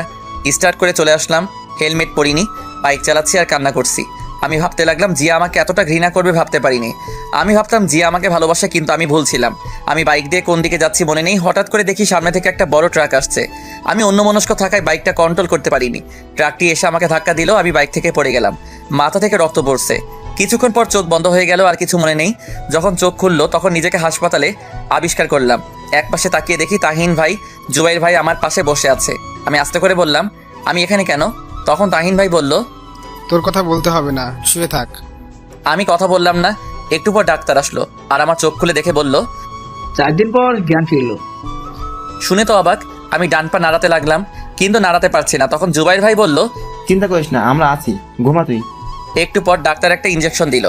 স্টার্ট করে চলে আসলাম। হেলমেট পরিনি, বাইক চালাচ্ছি আর কান্না করছি। আমি ভাবতে লাগলাম, জিয়া আমাকে এতটা ঘৃণা করবে ভাবতে পারিনি। আমি ভাবতাম জিয়া আমাকে ভালোবাসে, কিন্তু আমি ভুল ছিলাম। আমি বাইক দিয়ে কোন দিকে যাচ্ছি মনে নেই। হঠাৎ করে দেখি সামনে থেকে একটা বড় ট্রাক আসছে। আমি অন্যমনস্ক থাকায় বাইকটা কন্ট্রোল করতে পারিনি। ট্রাকটি এসে আমাকে ধাক্কা দিল। আমি বাইক থেকে পড়ে গেলাম। মাথা থেকে রক্ত পড়ছে। কিছুক্ষণ পর চোখ বন্ধ হয়ে গেল, আর কিছু মনে নেই। যখন চোখ খুললো তখন নিজেকে হাসপাতালে আবিষ্কার করলাম। একপাশে তাকিয়ে দেখি তাহিন ভাই, জুবাইর ভাই আমার পাশে বসে আছে। আমি আস্তে করে বললাম, আমি এখানে কেন? তখন তাহিন ভাই বলল, তোর কথা বলতে হবে না, শুয়ে থাক। আমি কথা বললাম না। একটু পর ডাক্তার আসলো আর আমার চোখ খুলে দেখে বলল, 4 দিন পর জ্ঞান ফিরলো। শুনে তো অবাক। আমি ডান পা নাড়াতে লাগলাম, কিন্তু নাড়াতে পারছি না। তখন জুবাইর ভাই বলল, চিন্তা করিস না, আমরা আছি, ঘুমা তুই। একটু পর ডাক্তার একটা ইঞ্জেকশন দিল।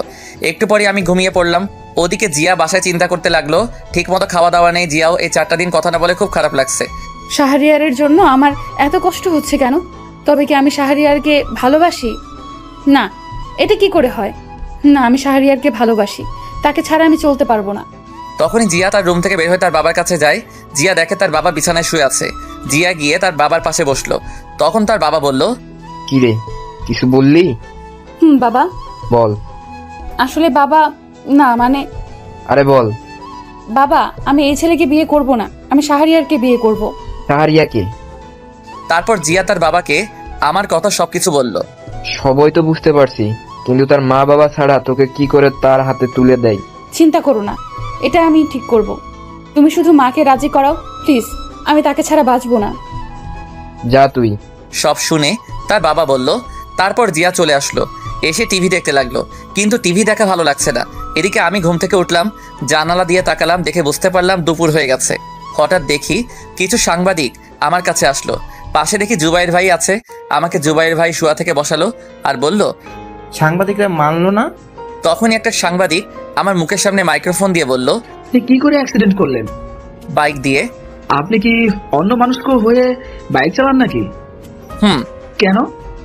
একটু পরে আমি ঘুমিয়ে পড়লাম। ওদিকে জিয়া বাসায় চিন্তা করতে লাগলো। ঠিক মতো খাওয়া দাওয়া নেই। জিয়াও এই 4টা দিন কথা না বলে খুব খারাপ লাগছে। শাহরিয়ারের জন্য আমার এত কষ্ট হচ্ছে কেন? তবে কি আমি শাহরিয়ারকে ভালোবাসি? না, এটা কি করে হয়? না, আমি শাহরিয়ারকে ভালোবাসি। তাকে ছাড়া আমি চলতে পারবো না। তখনই জিয়া তার রুম থেকে বের হয়ে তার বাবার কাছে যায়। জিয়া দেখে তার বাবা বিছানায় শুয়ে আছে। জিয়া গিয়ে তার বাবার পাশে বসলো। তখন তার বাবা বলল, কি রে, কিছু বললি? বাবা। বল। আসলে বাবা, না মানে, আরে বল। বাবা, আমি এই ছেলেকে বিয়ে করব না, আমি শাহরিয়ারকে বিয়ে করব। শাহরিয়াকে? তারপর জিয়া তার বাবাকে আমার কথা সবকিছু বলল। সবই তো বুঝতে পারছি, কিন্তু তার মা বাবা ছাড়া তোকে কি করে তার হাতে তুলে দেয়? চিন্তা করো না, এটা আমি ঠিক করব। তুমি শুধু মাকে রাজি করাও প্লিজ, আমি তাকে ছাড়া বাঁচবো না। যা তুই। সব শুনে তার বাবা বলল। তারপর জিয়া চলে আসলো, এসে টিভি দেখতে লাগলো, কিন্তু টিভি দেখা ভালো লাগছে না। এদিকে আমি ঘুম থেকে উঠলাম, জানালা দিয়ে তাকালাম, দেখে বুঝতে পারলাম দুপুর হয়ে গেছে। হঠাৎ দেখি কিছু সাংবাদিক আমার কাছে আসলো। পাশে দেখি জুবাইর ভাই আছে। আমাকে জুবাইর ভাই শোয়া থেকে বসালো আর বলল, সাংবাদিকরা মানলো না? তখনই একটা সাংবাদিক আমার মুখের সামনে মাইক্রোফোন দিয়ে বলল, আপনি কি করে অ্যাক্সিডেন্ট করলেন? বাইক দিয়ে। আপনি কি অন্য মানুষকে হয়ে বাইক চালান নাকি? হুম। কেন?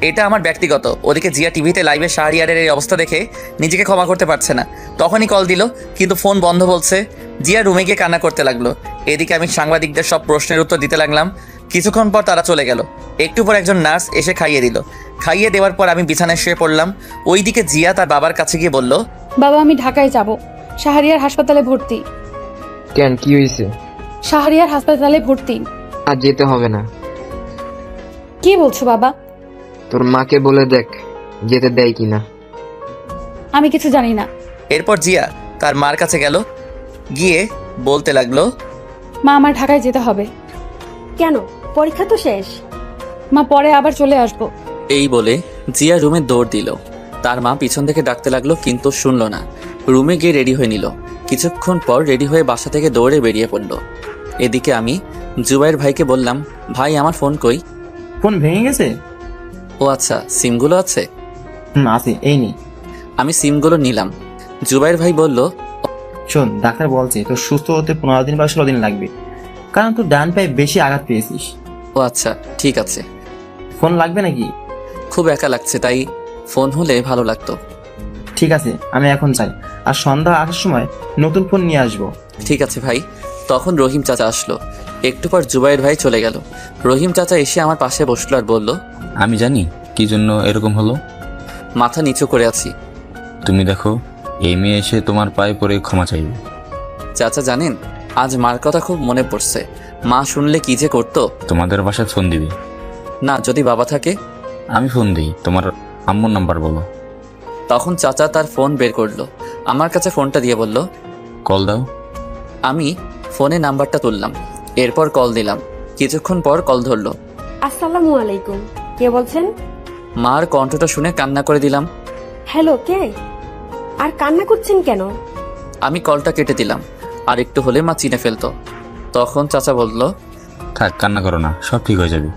এটা আমার ব্যক্তিগত। ওদিকে জিয়া টিভিতে লাইভে শাহরিয়ারের এই অবস্থা দেখে নিজেকে ক্ষমা করতে পারছে না। তখনই কল দিল, কিন্তু ফোন বন্ধ বলছে। জিয়া রুমে গিয়ে কান্না করতে লাগলো। এদিকে আমি সাংবাদিকদের সব প্রশ্নের উত্তর দিতে লাগলাম। কিছুক্ষণ পর তারা চলে গেল। একটু পর একজন নার্স এসে খাইয়ে দিল। খাইয়ে দেওয়ার পর আমি বিছানায় শুয়ে পড়লাম। ওইদিকে জিয়া তার বাবার কাছে গিয়ে বলল, বাবা আমি ঢাকায় যাব, শাহরিয়ার হাসপাতালে ভর্তি। কেন, কি হয়েছে? শাহরিয়ার হাসপাতালে ভর্তি। আর যেতে হবে না। কি বলছো বাবা? তোর মাকে বলে দেখ যেতে দেয় কিনা। আমি কিছু জানি না। এরপর জিয়া তার মার কাছে গেল, গিয়ে বলতে লাগলো, মা আমার ঢাকায় যেতে হবে। কেন? পরীক্ষা তো শেষ। মা পরে আবার চলে আসবো। এই বলে জিয়া রুমে দৌড় দিল। তার মা পিছন থেকে ডাকতে লাগলো, কিন্তু শুনলো না। রুমে গিয়ে রেডি হয়ে নিল। কিছুক্ষণ পর রেডি হয়ে বাসা থেকে দৌড়ে বেরিয়ে পড়ল। এদিকে আমি জুবাইর ভাইকে বললাম, ভাই আমার ফোন কই? ফোন ভেঙে গেছে? ও আচ্ছা, সিমগুলো আছে? আছে, এই নি। আমি সিমগুলো নিলাম। জুবাইর ভাই বলল, শোন, ডাক্তার বলছে তোর সুস্থ হতে 15 দিন বা 16 দিন লাগবে, কারণ তুই ডান পায়ে বেশি আঘাত পেয়েছিস। ও আচ্ছা, ঠিক আছে। ফোন লাগবে নাকি? খুব একা লাগছে, তাই ফোন হলে ভালো লাগতো। ঠিক আছে, আমি এখন চাই। আর সন্ধ্যা আসার সময় নতুন ফোন নিয়ে আসবো। ঠিক আছে ভাই। তখন রহিম চাচা আসলো। একটু পর জুবাইর ভাই চলে গেল। রহিম চাচা এসে আমার পাশে বসলো আর বলল, আমি জানি কি জন্য এরকম হলো। মাথা নিচু করে আছি। তুমি দেখো, এই মেয়ে এসে তোমার পায়ে পড়ে ক্ষমা চাইবে। চাচা জানেন, আজ মার কথা খুব মনে পড়ছে। মা শুনলে কি যে করতো। তোমাদের বাসায় ফোন দিবি? না, যদি বাবা থাকে। আমি ফোন দিই, তোমার আম্মুর নাম্বার বলো। তখন চাচা তার ফোন বের করলো, আমার কাছে ফোনটা দিয়ে বলল, কল দাও। আমি ফোনে নাম্বারটা তুললাম, এরপর কল দিলাম। কিছুক্ষণ পর কল ধরলো। আসসালামু আলাইকুম, কে বলছেন? মার কণ্ঠটা শুনে কান্না করে দিলাম। হ্যালো, কে? আর কান্না করছেন কেন? আমি কলটা কেটে দিলাম, আর একটু হলে মা চিনে ফেলতো। তখন চাচা বলল, থাক, কান্না করো না, সব ঠিক হয়ে যাবে।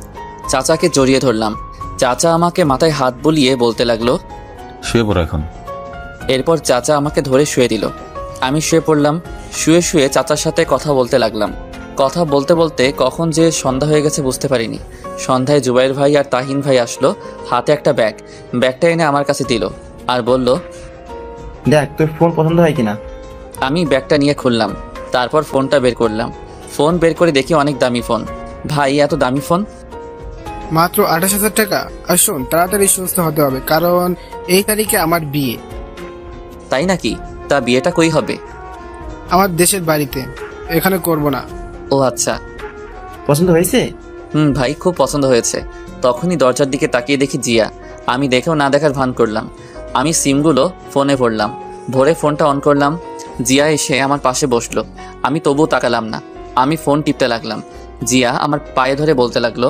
চাচাকে জড়িয়ে ধরলাম। চাচা আমাকে মাথায় হাত বুলিয়ে বলতে লাগলো, শুয়ে পড়ো এখন। এরপর চাচা আমাকে ধরে শুয়ে দিল। আমি শুয়ে পড়লাম। শুয়ে শুয়ে চাচার সাথে কথা বলতে লাগলাম। কথা বলতে বলতে কখন যে সন্ধ্যা হয়ে গেছে বুঝতে পারিনি। সন্ধ্যায় জুবাইর ভাই আর তাহিন ভাই আসলো, হাতে একটা ব্যাগ। ব্যাগটা এনে আমার কাছে দিল আর বলল, দেখ তোর ফোন পছন্দ হয় কিনা। আমি ব্যাগটা নিয়ে খুললাম। তারপর ফোনটা বের করলাম। ফোন বের করে দেখি অনেক দামি ফোন। ভাই, এত দামি ফোন? মাত্র 28,000 টাকা। আর শোন, তাড়াতাড়ি সুস্থ হতে হবে, কারণ এই তারিখে আমার বিয়ে। তাই নাকি? তা বিয়েটা কই হবে? আমার দেশের বাড়িতে, এখানে করব না। ও আচ্ছা। পছন্দ হয়েছে? ভাই, খুব পছন্দ হয়েছে। তখনই দরজার দিকে তাকিয়ে দেখি জিয়া। আমি দেখেও না দেখার ভান করলাম। আমি সিমগুলো ফোনে ভরলাম। ভরে ফোনটা অন করলাম। জিয়া এসে আমার পাশে বসলো। আমি তবুও তাকালাম না। আমি ফোন টিপতে লাগলাম। জিয়া আমার পায়ে ধরে বলতে লাগলো,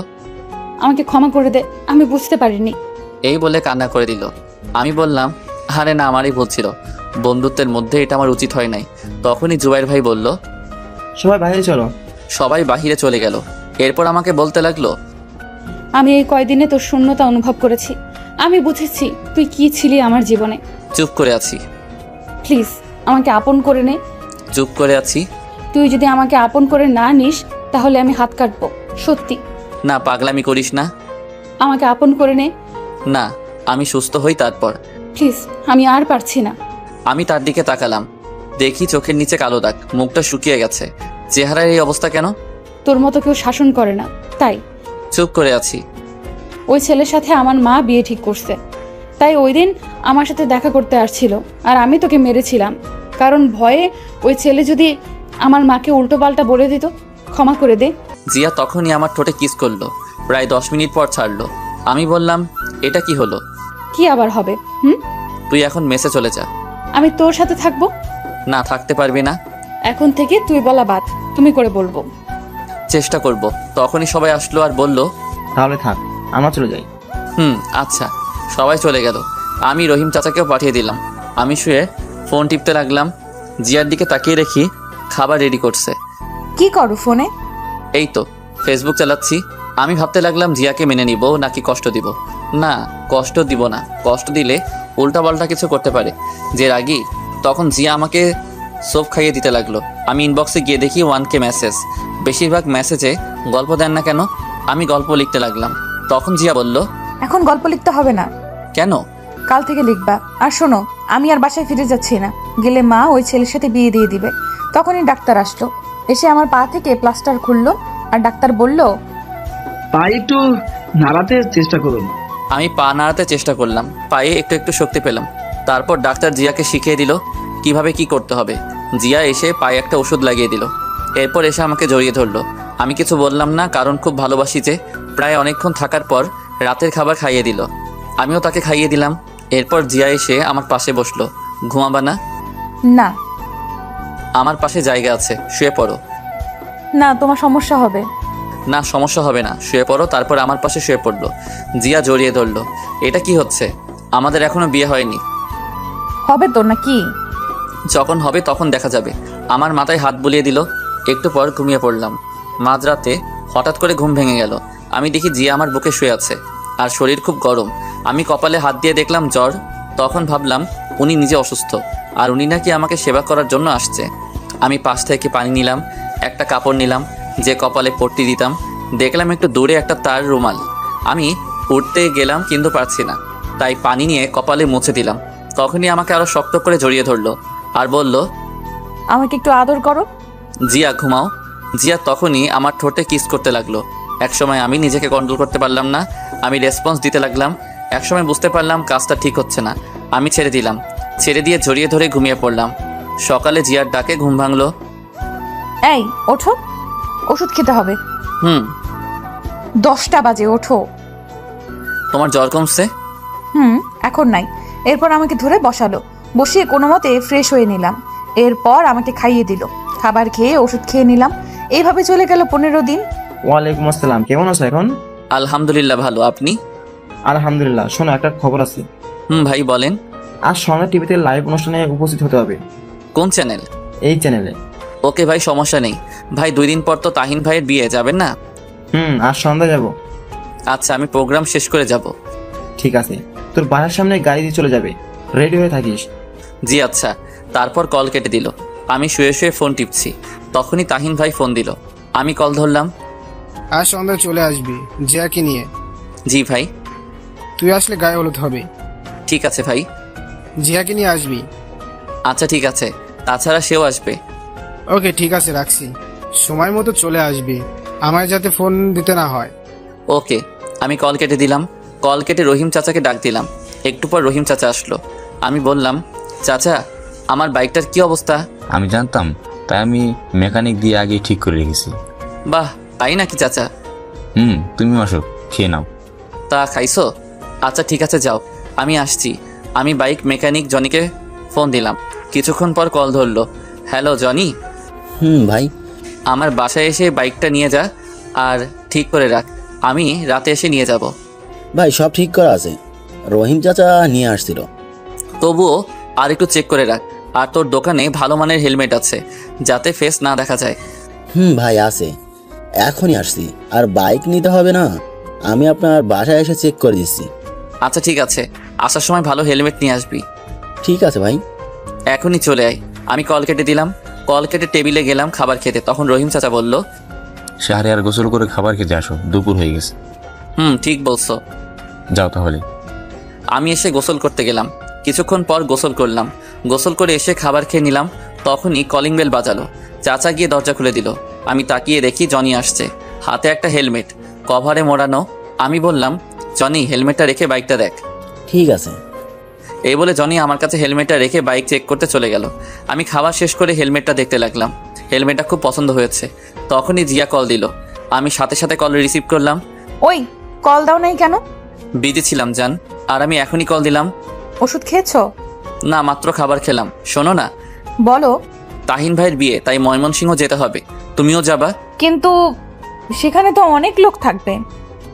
আমাকে ক্ষমা করে দে, আমি বুঝতে পারিনি। এই বলে কান্না করে দিল। আমি বললাম, আরে না, আমারই ভুল ছিল। বন্ধুত্বের মধ্যে এটা আমার উচিত হয় নাই। তখনই জুবাইর ভাই বলল, সবাই বাইরে চলো। সবাই বাহিরে চলে গেল। এরপর আমাকে বলতে লাগলো, আমি এই কয়দিনে তোর শূন্যতা অনুভব করেছি। আমি বুঝেছি তুই কি ছিলি আমার জীবনে। চুপ করে আছি। প্লিজ আমাকে আপন করে নে। চুপ করে আছি। তুই যদি আমাকে আপন করে না নিস তাহলে আমি হাত কাটবো, সত্যি। না, পাগলামি করিস না। আমাকে আপন করে নে। না, আমি সুস্থ হই তারপর। প্লিজ, আমি আর পারছি না। আমি তার দিকে তাকালাম। দেখি চোখের নিচে কালো দাগ, মুখটা শুকিয়ে গেছে। চেহারার এই অবস্থা কেন? তোর মতো কেউ শাসন করে না, তাই। চুপ করে আছি। ওই ছেলের সাথে আমার মা বিয়ে ঠিক করছে, তাই ওই দিন আমার সাথে দেখা করতে আসছিল। আর আমি তোকে মেরেছিলাম, কারণ ভয়ে ওই ছেলে যদি আমার মাকে উল্টো পাল্টা বলে দিত। ক্ষমা করে দে। জিয়া তখনই আমার ঠোঁটে কিস করলো। প্রায় 10 মিনিট পর ছাড়লো। আমি বললাম, এটা কি হলো? কি আবার হবে? তুই এখন মেসে চলে যা। আমি তোর সাথে থাকবো। না, থাকতে পারবি না। এখন থেকে তুই বলা বাদ, তুমি করে বলবো। চেষ্টা করব। তখনই সবাই আসলো আর বলল, তাহলে থাক, আমরা চলে যাই। আচ্ছা। সবাই চলে গেল। আমি রহিম চাচাকেও পাঠিয়ে দিলাম। আমি শুয়ে ফোন টিপতে লাগলাম। জিয়ার দিকে তাকিয়ে দেখি খাবার রেডি করছে। কি করো ফোনে? এই তো ফেসবুক চালাচ্ছি। আমি ভাবতে লাগলাম জিয়াকে মেনে নিব নাকি কষ্ট দিব। না, কষ্ট দিব না। কষ্ট দিলে উল্টাপাল্টা কিছু করতে পারে। যে রাগী, তখন জিয়া আমাকে সোপ খাইয়ে দিতে লাগলো। আমি ইনবক্সে গিয়ে দেখি 1K মেসেজ। বেশিরভাগ মেসেজে গল্প দেন না কেন? আমি গল্প লিখতে লাগলাম। তখন জিয়া বলল, এখন গল্প লিখতে হবে না, কেন? কাল থেকে লিখবা। আর শোনো, আমি আর বাসায় ফিরে যাচ্ছি না। গেলে মা ওই ছেলের সাথে বিয়ে দিয়ে দিবে। তখনই ডাক্তার আসলো, এসে আমার পা থেকে প্লাস্টার খুললো। আর ডাক্তার বলল, পা একটু নাড়াতে চেষ্টা করুন। আমি পা নাড়াতে চেষ্টা করলাম। পায়ে একটু একটু শক্তি পেলাম। তারপর ডাক্তার জিয়াকে শিখিয়ে দিল কিভাবে কি করতে হবে। জিয়া এসে পায়ে একটা ওষুধ লাগিয়ে দিল। এরপর এসে আমাকে জড়িয়ে ধরলো। আমি কিছু বললাম না, কারণ খুব ভালোবাসি যে। প্রায় অনেকক্ষণ থাকার পর রাতের খাবার খাইয়ে দিল। আমিও তাকে খাইয়ে দিলাম। এরপর জিয়া এসে আমার পাশে বসলো। ঘুমাবা না? না। আমার পাশে জায়গা আছে, শুয়ে পড়ো। না, তোমার সমস্যা হবে। না, সমস্যা হবে না, শুয়ে পড়ো। তারপর আমার পাশে শুয়ে পড়লো। জিয়া জড়িয়ে ধরলো। এটা কি হচ্ছে? আমাদের এখনো বিয়ে হয়নি। হবে তো নাকি? যখন হবে তখন দেখা যাবে। আমার মাথায় হাত বুলিয়ে দিল। একটু পর ঘুমিয়ে পড়লাম। মাঝরাতে হঠাৎ করে ঘুম ভেঙে গেল। আমি দেখি জিয়া আমার বুকে শুয়ে আছে আর শরীর খুব গরম। আমি কপালে হাত দিয়ে দেখলাম জ্বর। তখন ভাবলাম উনি নিজে অসুস্থ আর উনি নাকি আমাকে সেবা করার জন্য আসছে। আমি পাশ থেকে পানি নিলাম, একটা কাপড় নিলাম যে কপালে পট্টি দিতাম। দেখলাম একটু দূরে একটা তার রুমাল। আমি উঠতে গেলাম কিন্তু পারছি না, তাই পানি নিয়ে কপালে মুছে দিলাম। তখনই আমাকে আরো শক্ত করে জড়িয়ে ধরলো আর বলল, আমাকে একটু আদর করো। জিয়া ঘুমাও। জিয়া তখনই আমার ঠোঁটে কিস করতে লাগলো। একসময় আমি নিজেকে কন্ট্রোল করতে পারলাম না। আমি রেসপন্স দিতে লাগলাম। একসময় বুঝতে পারলাম কাজটা ঠিক হচ্ছে না। আমি ছেড়ে দিলাম। ছেড়ে দিয়ে জড়িয়ে ধরে ঘুমিয়ে পড়লাম। সকালে জিয়ার ডাকে ঘুম ভাঙলো। এই ওঠো, ওষুধ খেতে হবে। 10টা বাজে, ওঠো। তোমার জ্বর কমছে? এখন নাই। এরপর আমাকে ধরে বসালো। বসিয়ে কোনো মতে ফ্রেশ হয়ে নিলাম। এরপর আমাকে খাইয়ে দিল। খাবার খেয়ে ওষুধ খেয়ে নিলাম। এইভাবে চলে গেল 15 দিন। ওয়ালাইকুম আসসালাম, কেমন আছো এখন? আলহামদুলিল্লাহ ভালো, আপনি? আলহামদুলিল্লাহ। শোনো, একটা খবর আছে। ভাই বলেন। আজ সন্ধ্যা টিভিতে লাইভ অনুষ্ঠানে উপস্থিত হতে হবে। কোন চ্যানেল? এই চ্যানেলে। ওকে ভাই, সমস্যা নেই। ভাই 2 দিন পর তো তাহিন ভাইয়ের বিয়ে, যাবেন না? আজ সন্ধ্যা যাব। আচ্ছা, আমি প্রোগ্রাম শেষ করে যাব। ঠিক আছে, তোর বাসার সামনে গাড়ি দিয়ে চলে যাবে, রেডি হয়ে থাকিস। জি আচ্ছা। তারপর কল কেটে দিল। আমি শুয়ে শুয়ে ফোন টিপছি। তখনই তাহিন ভাই ফোন দিল। আমি কল ধরলাম। আজ সন্ধ্যায় চলে আসবি জিয়াকে নিয়ে। জি ভাই। তুই আসলে গায়ে হলুদ হবে। ঠিক আছে ভাই। জিয়াকে নিয়ে আসবি। আচ্ছা ঠিক আছে, তাছাড়া সেও আসবে। ওকে ঠিক আছে, রাখছি। সময় মতো চলে আসবি, আমায় যাতে ফোন দিতে না হয়। ওকে। আমি কল কেটে দিলাম। কল কেটে রহিম চাচাকে ডাক দিলাম। একটু পর রহিম চাচা আসলো। আমি বললাম, চাচা আমার বাইকটার কি অবস্থা? আমি জানতাম, তাই আমি মেকানিক দিয়ে আগে ঠিক করে রেখেছি। বাহ, তাই নাকি চাচা? তুমি আসো, খেয়ে নাও। তা খাইছো? আচ্ছা ঠিক আছে, যাও, আমি আসছি। আমি বাইক মেকানিক জনিকে ফোন দিলাম। কিছুক্ষণ পর কল ধরলো। Hello Johnny. ভাই। আমার বাসায় এসে বাইকটা নিয়ে যা আর ঠিক করে রাখ। আমি রাতে এসে নিয়ে যাব। ভাই সব ঠিক করা আছে, রহিম চাচা নিয়ে আসছিল। তবুও আর একটু চেক করে রাখ। আর তোর দোকানে ভালো মানের হেলমেট আছে, যাতে ফেস না দেখা যায়। ভাই আছে, এখনই আসছি। আর বাইক নিতে হবে না, আমি আপনার বাসায় এসে চেক করে দিচ্ছি। আচ্ছা ঠিক আছে, আসার সময় ভালো হেলমেট নিয়ে আসবি। ঠিক আছে ভাই। এখনই চলে আয়। আমি কল কেটে দিলাম। কল কেটে টেবিলে গেলাম খাবার খেতে। তখন রহিম চাচা বলল, শাহরিয়ার গোসল করে খাবার খেতে আসো, দুপুর হয়ে গেছে। ঠিক বলছো। যাও তাহলে। আমি এসে গোসল করতে গেলাম। কিছুক্ষণ পর গোসল করলাম। গোসল করে এসে খাবার খেয়ে নিলাম। তখনই কলিং বেল বাজালো। চাচা গিয়ে দরজা খুলে দিল। আমি তাকিয়ে দেখি জনি আসছে, হাতে একটা হেলমেট, কভারে মোড়ানো। আমি বললাম, জনি হেলমেটটা রেখে বাইকটা দেখ। ঠিক আছে। এই বলে জনি আমার কাছে হেলমেটটা রেখে বাইক চেক করতে চলে গেল। আমি খাবার শেষ করে হেলমেটটা দেখতে লাগলাম। হেলমেটটা খুব পছন্দ হয়েছে। তখনই জিয়া কল দিল। আমি সাথে সাথে কল রিসিভ করলাম। ওই কল দাও নাই কেন? বিজি ছিলাম জান। আর আমি এখনই কল দিলাম। ওষুধ খেয়েছো? না, মাত্র খাবার খেলাম। শোনো না। বলো। তাহিন ভাইয়ের বিয়ে, তাই ময়মনসিংহ যেতে হবে। তুমিও যাবা? কিন্তু সেখানে তো অনেক লোক থাকবে।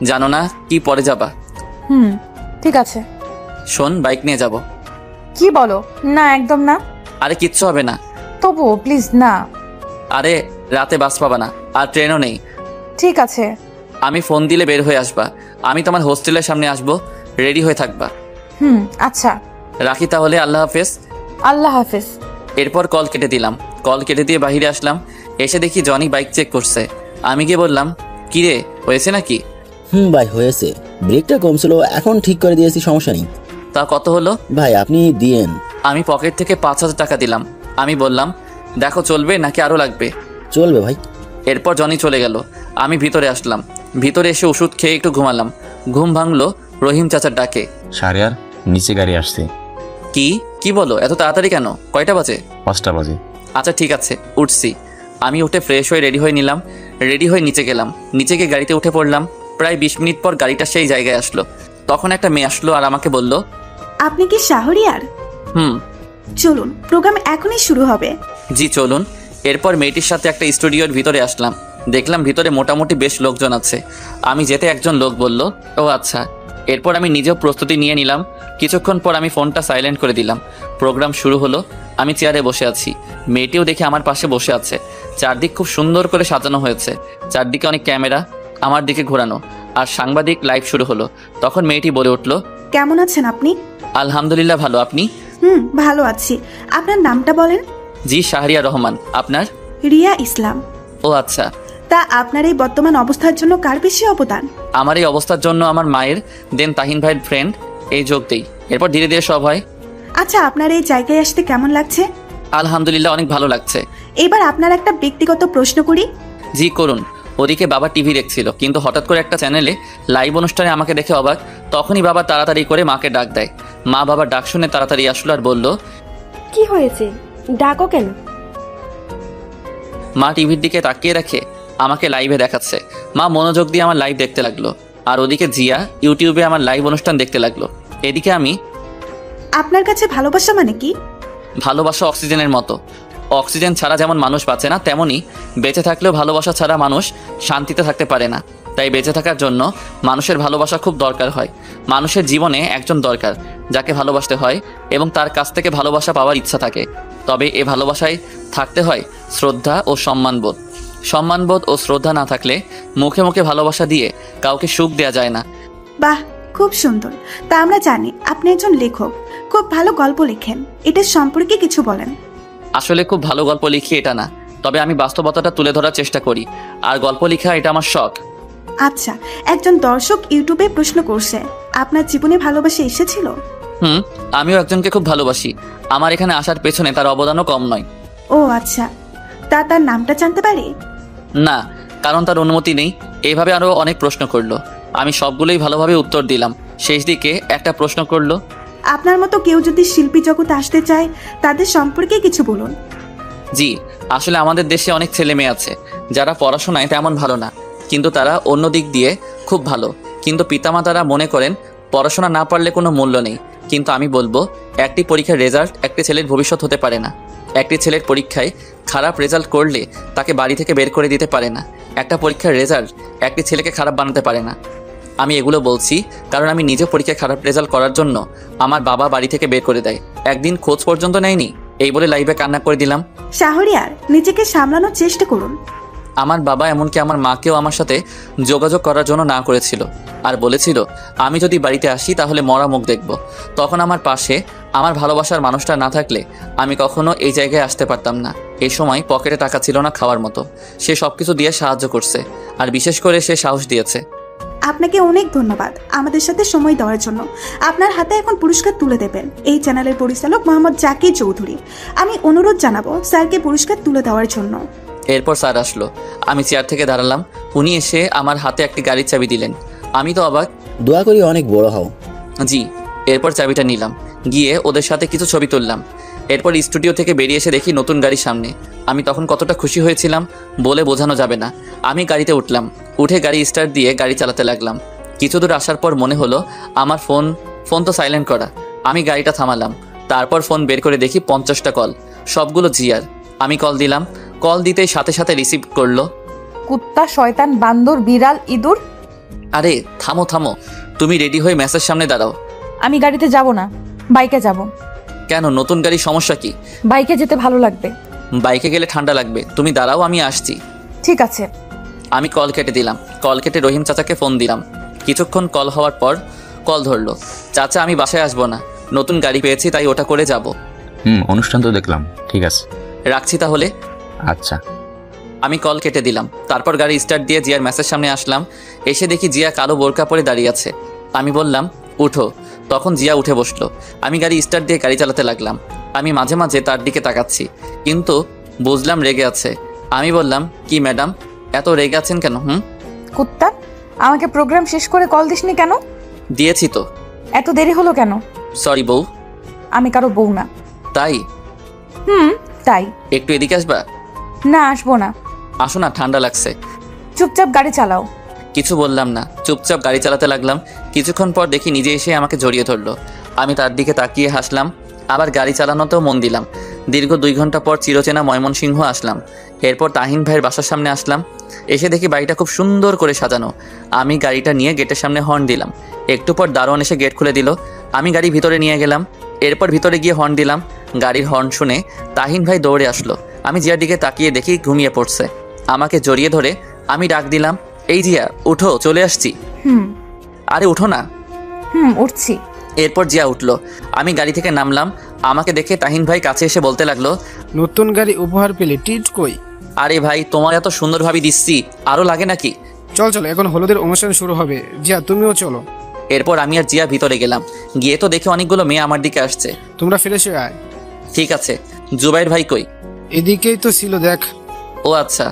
জানো না কি, পরে যাবা। ঠিক আছে। শোন, বাইক নিয়ে যাব। কি বলো? না, একদম না। আরে কিচ্ছু হবে না। তবু প্লিজ না। আরে রাতে বাস পাবা না, আর ট্রেনও নেই। ঠিক আছে। আমি ফোন দিলে বের হয়ে আসবা। আমি তোমার হোস্টেলের সামনে আসবো, রেডি হয়ে থাকবা। আচ্ছা। রাখি তাহলে, আল্লাহ হাফেজ। আল্লাহ হাফেজ। এরপর কল কেটে দিলাম। কল কেটে দিয়ে বাইরে আসলাম। এসে দেখি জনি বাইক চেক করছে। আমি গিয়ে বললাম, কিরে, হয়েছে নাকি? ভাই হয়েছে, ব্রেকটা কম ছিল, এখন ঠিক করে দিয়েছি, সমস্যা নেই। তা কত হলো? ভাই আপনি দিয়েন। আমি পকেট থেকে 5,000 টাকা দিলাম। আমি বললাম, দেখো চলবে নাকি আরও লাগবে? চলবে ভাই। এরপর জনি চলে গেল। আমি ভিতরে আসলাম। ভিতরে এসে ওষুধ খেয়ে একটু ঘুমালাম। ঘুম ভাঙলো রহিম চাচার ডাকে। শাহরিয়ার, নিচে গাড়ি আসছে। কি বলো, এত তাড়াতাড়ি কেন? কয়টা বাজে? 5টা বাজে। আচ্ছা ঠিক আছে, উঠছি। আমি উঠে ফ্রেশ হয়ে রেডি হয়ে নিলাম। রেডি হয়ে নিচে গেলাম। নিচে গিয়ে গাড়িতে উঠে পড়লাম। প্রায় 20 মিনিট পর গাড়িটা সেই জায়গায় আসলো। তখন একটা মেয়ে আসলো আর আমাকে বলল, আপনি কি শাহরিয়ার? চলুন, প্রোগ্রাম এখনই শুরু হবে। জি চলুন। এরপর মেয়েটির সাথে একটা স্টুডিওর ভিতরে আসলাম। দেখলাম ভিতরে মোটামুটি বেশ লোকজন আছে। আমি যেতে একজন লোক বলল, ও আচ্ছা। এরপর আমি নিজেও প্রস্তুতি নিয়ে নিলাম। কিছুক্ষণ পর আমি ফোনটা সাইলেন্ট করে দিলাম। প্রোগ্রাম শুরু হলো। আমি চেয়ারে বসে আছি। মেয়েটিও দেখে আমার পাশে বসে আছে। চারদিক খুব সুন্দর করে সাজানো হয়েছে। চারদিকে অনেক ক্যামেরা আমার দিকে ঘোরানো, আর সাংবাদিক লাইভ শুরু হলো। তখন মেয়েটি বলে উঠল, কেমন আছেন আপনি? আলহামদুলিল্লাহ ভালো, আপনি? ভালো আছি। আপনার নামটা বলেন। জি শাহরিয়া রহমান। আপনার? রিয়া ইসলাম। ও আচ্ছা। তা আপনার এই বর্তমান অবস্থার জন্য কার বেশি অবদান? আমার এই অবস্থার জন্য আমার মায়ের, দেন তাহিন ভাইয়ের ফ্রেন্ড, এই যোগ দেই। এরপর ধীরে ধীরে সব হয়। আচ্ছা, আপনার এই জায়গায় আসতে কেমন লাগছে? আলহামদুলিল্লাহ অনেক ভালো লাগছে। এবার আপনার একটা ব্যক্তিগত প্রশ্ন করি। জি করুন। ওদিকে বাবা টিভি দেখছিল, কিন্তু হঠাৎ করে একটা চ্যানেলে লাইভ অনুষ্ঠানে আমাকে দেখে অবাক। তখনই বাবা তাড়াতাড়ি করে মাকে ডাক দেয়। মা বাবার ডাক শুনে তাড়াতাড়ি আসলো আর বলল, কি হয়েছে, ডাকো কেন? মা টিভির দিকে তাকিয়ে রাখে আমাকে লাইভে দেখাচ্ছে। মা মনোযোগ দিয়ে আমার লাইভ দেখতে লাগলো, আর ওদিকে জিয়া ইউটিউবে আমার লাইভ অনুষ্ঠান দেখতে লাগলো। এদিকে আমি। আপনার কাছে ভালোবাসা মানে কি? ভালোবাসা অক্সিজেনের মতো। অক্সিজেন ছাড়া যেমন মানুষ বাঁচে না, তেমনই বেঁচে থাকলেও ভালোবাসা ছাড়া মানুষ শান্তিতে থাকতে পারে না। তাই বেঁচে থাকার জন্য মানুষের ভালোবাসা খুব দরকার হয়। মানুষের জীবনে একজন দরকার যাকে ভালোবাসতে হয় এবং তার কাছ থেকে ভালোবাসা পাওয়ার ইচ্ছা থাকে। তবে এ ভালোবাসায় থাকতে হয় শ্রদ্ধা ও সম্মানবোধ। সম্মানবোধ ও শ্রদ্ধা না থাকলে মুখে মুখে ভালোবাসা দিয়ে কাউকে সুখ দেয়া যায় না। বাহ, খুব সুন্দর। তা আমরা জানি আপনি একজন লেখক, খুব ভালো গল্প লেখেন। এটা সম্পর্কে কিছু বলেন। আসলে খুব ভালো গল্প লিখি এটা না, তবে আমি বাস্তবতাটা তুলে ধরার চেষ্টা করি, আর গল্প লেখা এটা আমার শখ। আচ্ছা, একজন দর্শক ইউটিউবে প্রশ্ন করছে, আপনার জীবনে ভালোবাসা এসেছিল? আমিও একজনকে খুব ভালোবাসি। আমার এখানে আসার পেছনে তার অবদানও কম নয়। ও আচ্ছা, তা তার নামটা জানতে পারি? না, কারণ তার অনুমতি নেই। এইভাবে আরও অনেক প্রশ্ন করলো। আমি সবগুলোই ভালোভাবে উত্তর দিলাম। শেষ দিকে একটা প্রশ্ন করলো, আপনার মতো কেউ যদি শিল্পী জগতে আসতে চায় তাদের সম্পর্কে কিছু বলুন। জি, আসলে আমাদের দেশে অনেক ছেলে মেয়ে আছে যারা পড়াশোনায় তেমন ভালো না, কিন্তু তারা অন্য দিক দিয়ে খুব ভালো। কিন্তু পিতামাতারা মনে করেন পড়াশোনা না পারলে কোনো মূল্য নেই। কিন্তু আমি বলবো, একটি পরীক্ষার রেজাল্ট একটি ছেলের ভবিষ্যৎ হতে পারে না। একটি ছেলের পরীক্ষায় খারাপ রেজাল্ট করলে তাকে বাড়ি থেকে বের করে দিতে পারে না। একটা পরীক্ষার রেজাল্ট একটি ছেলেকে খারাপ বানাতে পারে না। আমি এগুলো বলছি কারণ আমি নিজে পরীক্ষায় খারাপ রেজাল্ট করার জন্য আমার বাবা বাড়ি থেকে বের করে দেয়। একদিন খোঁজ পর্যন্ত নেয়নি। এই বলে লাইভে কান্না করে দিলাম। শাহরিয়ার, নিজেকে সামলানোর চেষ্টা করুন। আমার বাবা এমনকি আমার মাকেও আমার সাথে যোগাযোগ করার জন্য না করেছিল, আর বলেছিল আমি যদি বাড়িতে আসি তাহলে মরা মুখ দেখব। তখন আমার পাশে আমার ভালোবাসার মানুষটা না থাকলে আমি কখনো এই জায়গায় আসতে পারতাম না। এই সময় পকেটে টাকা ছিল না খাওয়ার মতো। সে সবকিছু দিয়ে সাহায্য করছে, আর বিশেষ করে সে সাহস দিয়েছে। আপনাকে অনেক ধন্যবাদ আমাদের সাথে সময় দেওয়ার জন্য। আপনার হাতে এখন পুরস্কার তুলে দেবেন এই চ্যানেলের পরিচালক মোহাম্মদ জাকির চৌধুরী। আমি অনুরোধ জানাবো স্যারকে পুরস্কার তুলে দেওয়ার জন্য। এরপর স্যার আসলো। আমি চেয়ার থেকে দাঁড়ালাম। উনি এসে আমার হাতে একটি গাড়ির চাবি দিলেন। আমি তো অবাক। দোয়া করি অনেক বড় হও। জি। এরপর চাবিটা নিলাম, গিয়ে ওদের সাথে কিছু ছবি তুললাম। এরপর স্টুডিও থেকে বেরিয়ে এসে দেখি নতুন গাড়ির সামনে। আমি তখন কতটা খুশি হয়েছিলাম বলে বোঝানো যাবে না। আমি গাড়িতে উঠলাম, উঠে গাড়ি স্টার্ট দিয়ে গাড়ি চালাতে লাগলাম। কিছু দূর আসার পর মনে হলো আমার ফোন তো সাইলেন্ট করা। আমি গাড়িটা থামালাম। তারপর ফোন বের করে দেখি 50টা কল, সবগুলো জিয়ার। আমি কল দিলাম, কল দিতেই সাথে সাথে রিসিভ করলো। কুত্তা, শয়তান, বান্দর, বিড়াল, ইঁদুর। আরে থামো থামো, তুমি রেডি হয়ে মেসের সামনে দাঁড়াও। আমি গাড়িতে যাব না, বাইকে যাব। কেন, নতুন গাড়ির সমস্যা কি? বাইকে যেতে ভালো লাগবে। বাইকে গেলে ঠান্ডা লাগবে, তুমি দাঁড়াও, আমি আসছি। ঠিক আছে। আমি কল কেটে দিলাম। কল কেটে রহিম চাচাকে ফোন দিলাম। কিছুক্ষণ কল হওয়ার পর কল ধরলো। চাচা, আমি বাসায় আসবো না, নতুন গাড়ি পেয়েছি তাই ওটা করে যাব। অনুষ্ঠান তো দেখলাম, ঠিক আছে, রাখছি তাহলে। আচ্ছা। আমি কল কেটে দিলাম। তারপর গাড়ি স্টার্ট দিয়ে জিয়ার মেসের সামনে আসলাম। এসে দেখি জিয়া কালো বোরকা পরে দাঁড়িয়ে আছে। আমি বললাম উঠো, তখন জিয়া উঠে বসলো। আমি গাড়ি স্টার্ট দিয়ে গাড়ি চালাতে লাগলাম। আমি মাঝে মাঝে তার দিকে তাকাচ্ছি, কিন্তু বুঝলাম রেগে আছে। আমি বললাম, কি ম্যাডাম, এত রেগে আছেন কেন? কুত্তা, আমাকে প্রোগ্রাম শেষ করে কল দিসনি কেন? দিয়েছি তো। এত দেরি হলো কেন? সরি বউ। আমি কারো বউ না। তাই? তাই। একটু এদিকে আসবা? না, আসবো না। আসো না, ঠান্ডা লাগছে। চুপচাপ গাড়ি চালাও। কিছু বললাম না, চুপচাপ গাড়ি চালাতে লাগলাম। কিছুক্ষণ পর দেখি নিজে এসে আমাকে জড়িয়ে ধরলো। আমি তার দিকে তাকিয়ে হাসলাম, আবার গাড়ি চালানোতেও মন দিলাম। দীর্ঘ 2 ঘন্টা পর চিরচেনা ময়মনসিংহ আসলাম। এরপর তাহিন ভাইয়ের বাসার সামনে আসলাম। এসে দেখি বাড়িটা খুব সুন্দর করে সাজানো। আমি গাড়িটা নিয়ে গেটের সামনে হর্ন দিলাম। একটু পর দারোয়ান এসে গেট খুলে দিল। আমি গাড়ি ভিতরে নিয়ে গেলাম। এরপর ভিতরে গিয়ে হর্ন দিলাম। গাড়ির হর্ন শুনে তাহিন ভাই দৌড়ে আসলো। আমি জিয়ার দিকে তাকিয়ে দেখি ঘুমিয়ে পড়ছে। আমাকে জড়িয়ে ধরে আমি ডাক দিলাম, এই জিয়া উঠো, চলে আসছি। আরে উঠো না। উঠছি। এরপর জিয়া উঠলো। আমি গাড়ি থেকে নামলাম। আমাকে দেখে তাহিন ভাই কাছে এসে বলতে লাগলো, নতুন গাড়ি উপহার পেলে ট্রিট কই? আরে ভাই, তোমার এত সুন্দরভাবে দিচ্ছি, আরো লাগে নাকি? চল চল, এখন হলুদের অনুষ্ঠান শুরু হবে, জিয়া তুমিও চলো। এরপর আমি আর জিয়া ভিতরে গেলাম। গিয়ে তো দেখে অনেকগুলো মেয়ে আমার দিকে আসছে। তোমরা ফ্রেশ হয়ে আয়। ঠিক আছে। জুবাইর ভাই কই? এদিকেই তো ছিল, দেখ। ও আচ্ছা।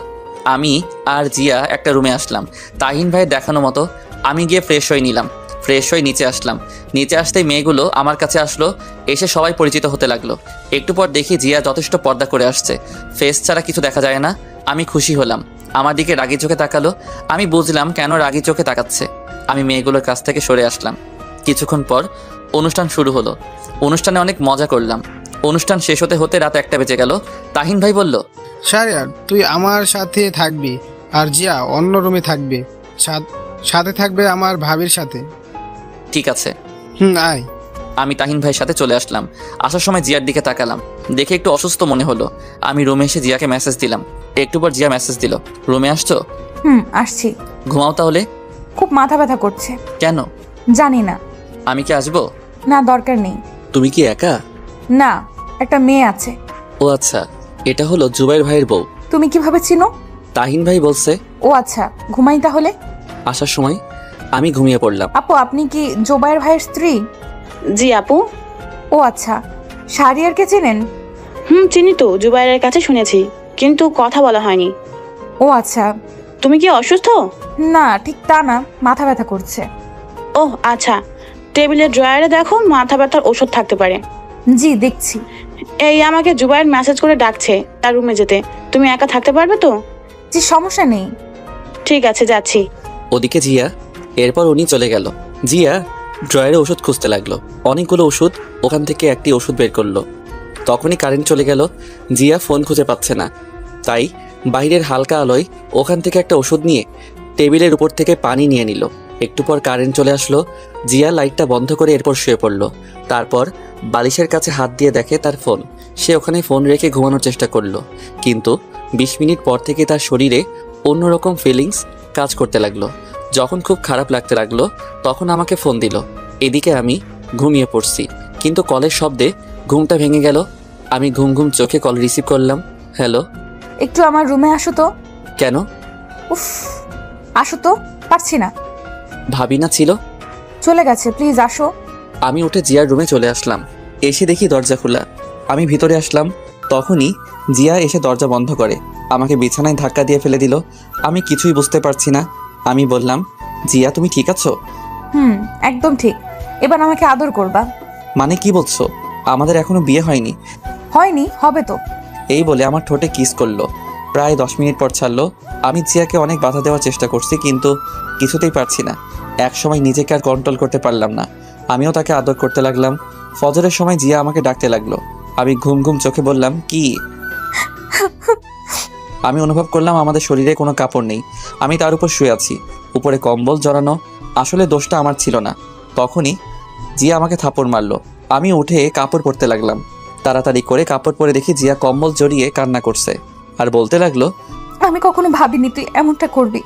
আমি আর জিয়া একটা রুমে আসলাম তাহিন ভাইয়ের দেখানো মতো। আমি গিয়ে ফ্রেশ হয়ে নিলাম। ফ্রেশ হয়ে নিচে আসলাম। নিচে আসতেই মেয়েগুলো আমার কাছে আসলো। এসে সবাই পরিচিত হতে লাগলো। একটু পর দেখি জিয়া যথেষ্ট পর্দা করে আসছে, ফেস ছাড়া কিছু দেখা যায় না। আমি খুশি হলাম। আমার দিকে রাগি চোখে তাকালো। আমি বুঝলাম কেন রাগি চোখে তাকাচ্ছে। আমি মেয়েগুলোর কাছ থেকে সরে আসলাম। কিছুক্ষণ পর অনুষ্ঠান শুরু হলো। অনুষ্ঠানে অনেক মজা করলাম। অনুষ্ঠান শেষ হতে হতে রাত 1টা বেজে গেল। তাহিন ভাই বলল, শাহরিয়ার তুই আমার সাথে থাকবি, আর জিয়া অন্য রুমে থাকবে, সাথে থাকবে আমার ভাবির সাথে। ঠিক আছে। আয়। আমি তাহিন ভাইয়ের সাথে চলে আসলাম। আসার সময় জিয়ার দিকে তাকালাম, দেখে একটু অসুস্থ মনে হলো। আমি রুমে এসে জিয়াকে মেসেজ দিলাম। একটু পর জিয়া মেসেজ দিল, রুমে আসছো? আসছি। ঘুমাও তাহলে। খুব মাথা ব্যথা করছে। কেন? জানি না। আমি কি আসবো? না, দরকার নেই। তুমি কি একা? না, একটা মেয়ে আছে। ও আচ্ছা, এটা হলো জুবাইর ভাইয়ের বউ। তুমি কিভাবে চিনো? তাহিন ভাই বলছে। ও আচ্ছা, ঘুমাই তাহলে। আসার সময় আমি ঘুমিয়ে পড়লাম। আপু, আপনি কি জুবাইর ভাইয়ের স্ত্রী? জি আপু। ও আচ্ছা, শাহরিয়ারকে চেনেন? চিনি তো, জুবাইরের কাছে শুনেছি, কিন্তু কথা বলা হয়নি। ও আচ্ছা। তুমি কি অসুস্থ? না, ঠিক তা না, মাথা ব্যথা করছে। ও আচ্ছা, টেবিলের ড্রয়ারে দেখো, মাথা ব্যথার ওষুধ থাকতে পারে। জি, দেখছি। এই আমাকে জুবাইর মেসেজ করে ডাকছে তার রুমে যেতে। তুমি একা থাকতে পারবে তো? জি, সমস্যা নেই। ঠিক আছে, যাচ্ছি। ওদিকে জিয়া। এরপর উনি চলে গেল। জিয়া ড্রয়ারে ওষুধ খুঁজতে লাগলো। অনেকগুলো ওষুধ, ওখান থেকে একটি ওষুধ বের করলো। তখনই কারেন্ট চলে গেল। জিয়া ফোন খুঁজে পাচ্ছে না, তাই বাইরের হালকা আলোয় ওখান থেকে একটা ওষুধ নিয়ে টেবিলের উপর থেকে পানি নিয়ে নিল। একটু পর কারেন্ট চলে আসলো। জিয়া লাইটটা বন্ধ করে এরপর শুয়ে পড়লো। তারপর বালিশের কাছে হাত দিয়ে দেখে তার ফোন। সে ওখানে ফোন রেখে ঘুমানোর চেষ্টা করলো, কিন্তু 20 মিনিট পর থেকে তার শরীরে অন্যরকম ফিলিংস কাজ করতে লাগলো। যখন খুব খারাপ লাগতে লাগলো তখন আমাকে ফোন দিল। এদিকে আমি ঘুমিয়ে পড়ছি, কিন্তু কলের শব্দে ঘুমটা ভেঙে গেল। আমি ঘুম ঘুম চোখে কল রিসিভ করলাম। হ্যালো। একটু আমার রুমে আসো তো। কেন? উফ, আসো তো, পারছি না। ভাবি না ছিল? চলে গেছে, প্লিজ আসো। আমি উঠে জিয়ার রুমে চলে আসলাম। এসে দেখি দরজা খোলা। আমি ভিতরে আসলাম, তখনই জিয়া এসে দরজা বন্ধ করে আমাকে বিছানায় ধাক্কা দিয়ে ফেলে দিল। আমি কিছুই বুঝতে পারছি না। আমি বললাম, জিয়া তুমি ঠিক আছো? একদম ঠিক। এবার আমাকে আদর করবা। মানে কি বলছো? আমাদের এখনো বিয়ে হয়নি। হয়নি, হবে তো। এই বলে আমার ঠোঁটে কিস করলো। প্রায় 10 মিনিট পর ছাড়লো। আমি জিয়াকে অনেক বাধা দেওয়ার চেষ্টা করছি, কিন্তু কিছুতেই পারছি না। এক সময় নিজেকে আর কন্ট্রোল করতে পারলাম না। আমিও তাকে আদর করতে লাগলাম। ফজরের সময় জিয়া আমাকে ডাকতে লাগলো। আমি ঘুম ঘুম চোখে বললাম, কি? আমি অনুভব করলাম আমাদের শরীরে কোনো কাপড় নেই। আমি তার উপর শুয়ে আছি, উপরে কম্বল জড়ানো। আসলে দোষটা আমার ছিল না। তখনই জিয়া আমাকে থাপড় মারলো। আমি উঠে কাপড় পরতে লাগলাম। তাড়াতাড়ি করে কাপড় পরে দেখি জিয়া কম্বল জড়িয়ে কান্না করছে আর বলতে লাগলো, আমি কখনো ভাবিনি তুই এমনটা করবি।